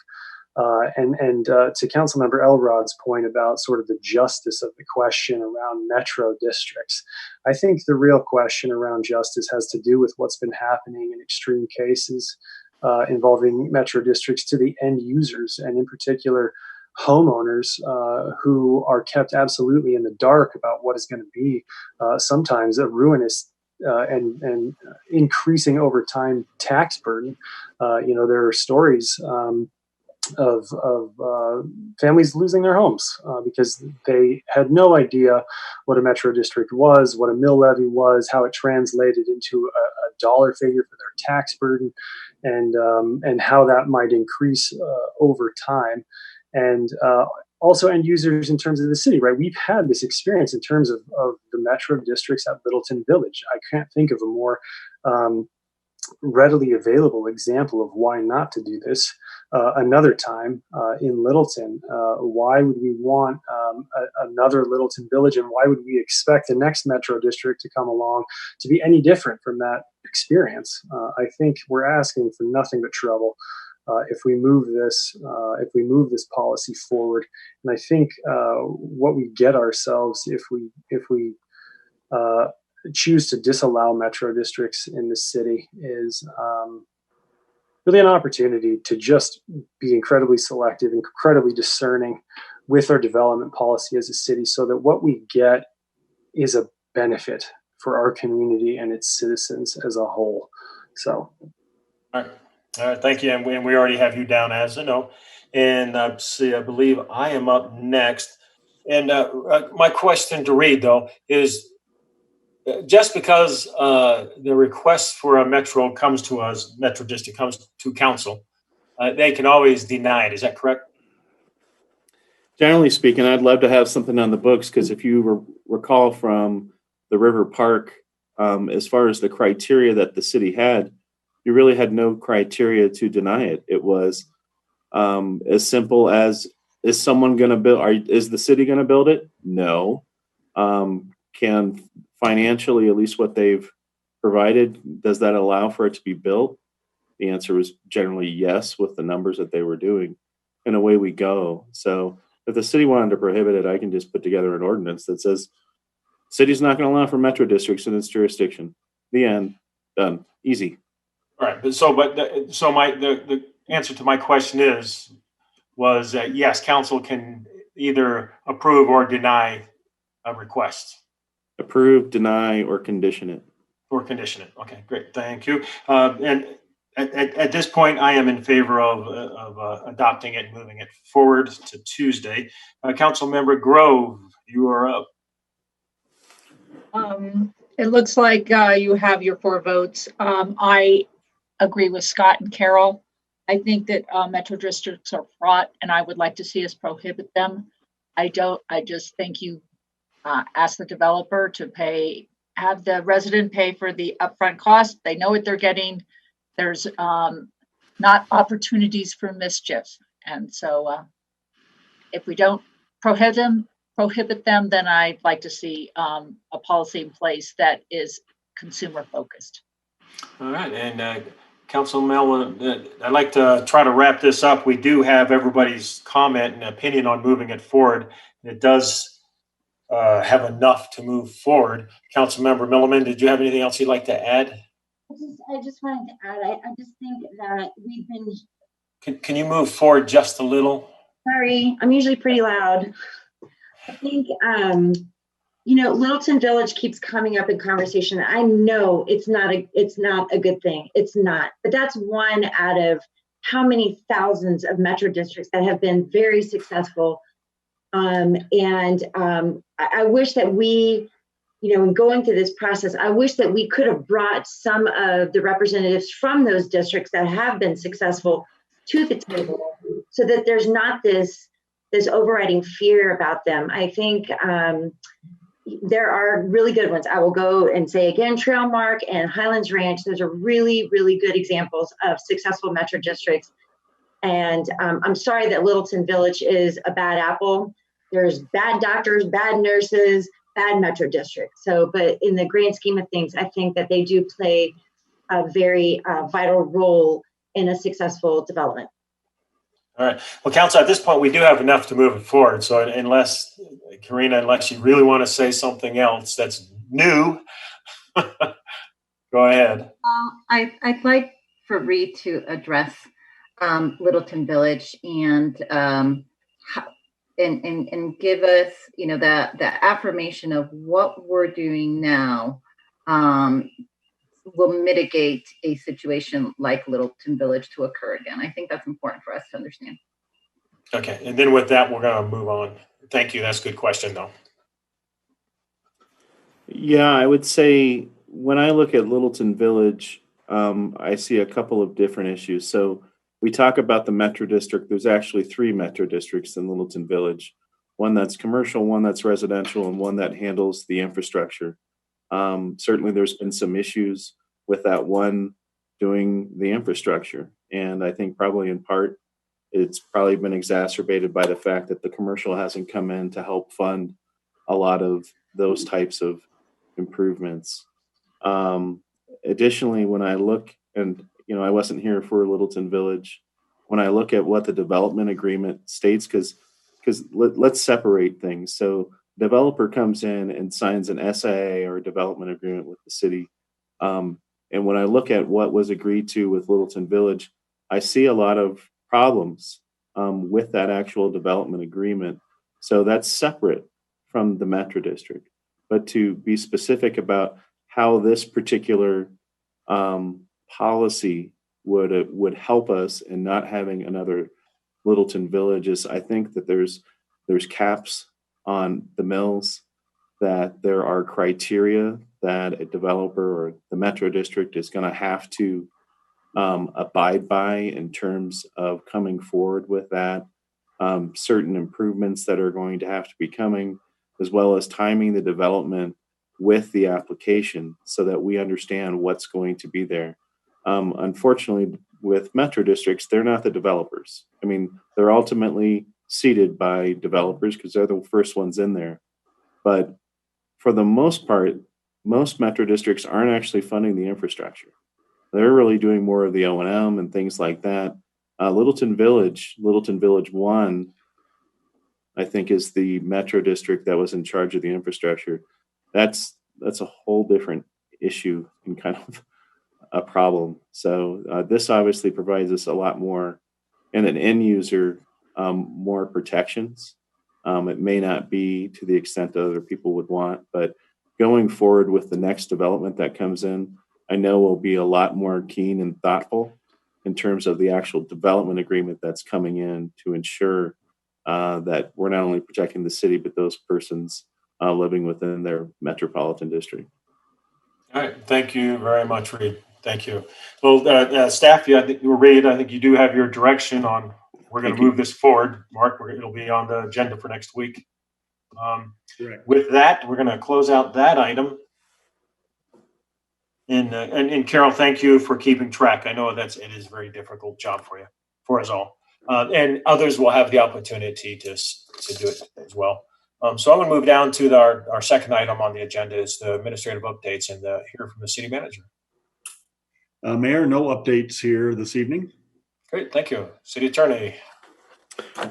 And to Councilmember Elrod's point about sort of the justice of the question around metro districts, I think the real question around justice has to do with what's been happening in extreme cases involving metro districts to the end users, and in particular, homeowners who are kept absolutely in the dark about what is going to be sometimes a ruinous and increasing over time tax burden. There are stories of families losing their homes because they had no idea what a metro district was, what a mill levy was, how it translated into a dollar figure for their tax burden, and how that might increase over time. And also end users in terms of the city, right? We've had this experience in terms of the metro districts at Littleton Village. I can't think of a more readily available example of why not to do this another time in Littleton. Why would we want another Littleton Village, and why would we expect the next metro district to come along to be any different from that experience? I think we're asking for nothing but trouble if we move this policy forward. And I think what we get ourselves if we choose to disallow metro districts in the city is really an opportunity to just be incredibly selective, incredibly discerning with our development policy as a city, so that what we get is a benefit for our community and its citizens as a whole. So, all right, thank you. And we already have you down as a no. And I believe I am up next. And my question to Reed, though, is just because the request for a metro district comes to council, they can always deny it. Is that correct? Generally speaking, I'd love to have something on the books, because if you recall from the River Park, as far as the criteria that the city had, you really had no criteria to deny it. It was as simple as, is someone going to build? Is the city going to build it? No. Can financially, at least what they've provided, does that allow for it to be built? The answer was generally yes, with the numbers that they were doing, and away we go. So if the city wanted to prohibit it, I can just put together an ordinance that says city's not going to allow for metro districts in its jurisdiction. The end. Done. Easy. All right. The answer to my question was yes, council can either approve or deny a request. Approve, deny, or condition it. Okay, great. Thank you. And at this point, I am in favor of adopting it and moving it forward to Tuesday. Councilmember Grove, you are up. It looks like you have your 4 votes. I agree with Scott and Carol. I think that metro districts are fraught, and I would like to see us prohibit them. I just think you ask the developer to have the resident pay for the upfront cost. They know what they're getting. There's not opportunities for mischief. And so if we don't prohibit them, then I'd like to see a policy in place that is consumer focused. All right. And Council Mellon, I'd like to try to wrap this up. We do have everybody's comment and opinion on moving it forward. It does have enough to move forward. Councilmember Milliman, did you have anything else you'd like to add? I just wanted to add, I just think that we've been Can you move forward just a little? Sorry, I'm usually pretty loud. I think, Littleton Village keeps coming up in conversation. I know it's not a good thing. It's not, but that's one out of how many thousands of metro districts that have been very successful. I wish that we, in going through this process, I wish that we could have brought some of the representatives from those districts that have been successful to the table so that there's not this overriding fear about them. I think there are really good ones. I will go and say again, Trailmark and Highlands Ranch, those are really, really good examples of successful metro districts. And I'm sorry that Littleton Village is a bad apple. There's bad doctors, bad nurses, bad metro districts. So, but in the grand scheme of things, I think that they do play a very vital role in a successful development. All right. Well, Council, at this point, we do have enough to move it forward. So unless, Karina, unless you really want to say something else that's new, go ahead. I'd like for Reed to address Littleton Village and give us, the affirmation of what we're doing now will mitigate a situation like Littleton Village to occur again. I think that's important for us to understand. Okay, and then with that, we're going to move on. Thank you. That's a good question, though. Yeah, I would say when I look at Littleton Village, I see a couple of different issues. So we talk about the Metro District. There's actually 3 Metro Districts in Littleton Village. One that's commercial, one that's residential, and one that handles the infrastructure. Certainly there's been some issues with that one doing the infrastructure. And I think probably in part, it's probably been exacerbated by the fact that the commercial hasn't come in to help fund a lot of those types of improvements. Additionally, when I look, and I wasn't here for Littleton Village, when I look at what the development agreement states, because let's separate things. So developer comes in and signs an SIA or a development agreement with the city. And when I look at what was agreed to with Littleton Village, I see a lot of problems with that actual development agreement. So that's separate from the Metro District. But to be specific about how this particular policy would help us in not having another Littleton Village is, I think that there's caps on the mills, that there are criteria that a developer or the Metro District is going to have to abide by in terms of coming forward with that, certain improvements that are going to have to be coming, as well as timing the development with the application so that we understand what's going to be there. Unfortunately, with Metro Districts, they're not the developers. I mean, they're ultimately seated by developers because they're the first ones in there. But for the most part, most Metro Districts aren't actually funding the infrastructure. They're really doing more of the O&M and things like that. Littleton Village 1, I think, is the Metro District that was in charge of the infrastructure. That's a whole different issue and kind of a problem. So this obviously provides us a lot more, and an end user, more protections. It may not be to the extent that other people would want, but going forward with the next development that comes in, I know we'll be a lot more keen and thoughtful in terms of the actual development agreement that's coming in to ensure that we're not only protecting the city, but those persons living within their metropolitan district. All right. Thank you very much, Reed. Thank you. Well, staff, I think Reed, I think you do have your direction on, we're going to move this forward. Mark, it'll be on the agenda for next week. With that, we're going to close out that item. And Carol, thank you for keeping track. I know it is a very difficult job for us all. And others will have the opportunity to do it as well. So I'm going to move down to our second item on the agenda is the administrative updates and hear from the city manager. Mayor, no updates here this evening. Great, thank you. City Attorney.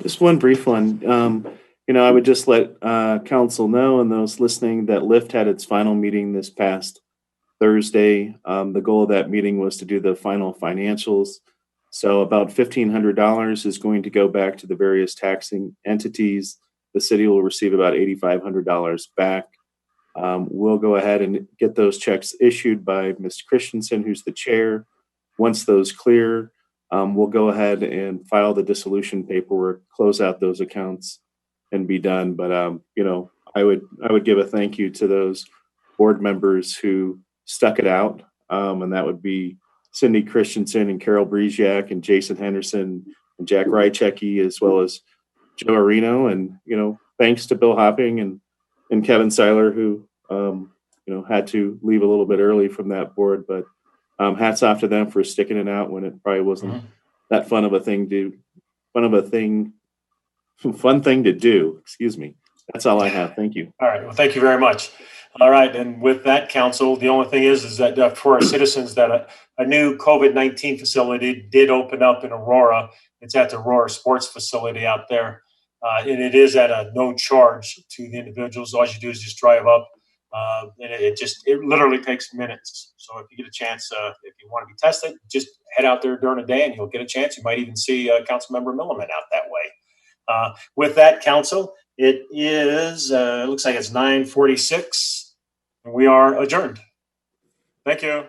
Just one brief one. I would just let council know and those listening that LIFT had its final meeting this past Thursday. The goal of that meeting was to do the final financials. So about $1,500 is going to go back to the various taxing entities. The city will receive about $8,500 back. We'll go ahead and get those checks issued by Ms. Christensen, who's the chair. Once those clear, we'll go ahead and file the dissolution paperwork, close out those accounts, and be done. But I would give a thank you to those board members who stuck it out, and that would be Cindy Christensen and Carol Breziak and Jason Henderson and Jack Rychecki, as well as Joe Areno. And thanks to Bill Hopping and Kevin Seiler, who had to leave a little bit early from that board. But hats off to them for sticking it out when it probably wasn't that fun thing to do. Excuse me. That's all I have. Thank you. All right. Well, thank you very much. All right. And with that, council, the only thing is that for our citizens, that a new COVID-19 facility did open up in Aurora. It's at the Aurora Sports Facility out there. And it is at a no charge to the individuals. All you do is just drive up. And it literally takes minutes. So if you get a chance, if you want to be tested, just head out there during the day and you'll get a chance. You might even see Councilmember Milliman out that way. With that, council, it is, looks like it's 9:46 and we are adjourned. Thank you.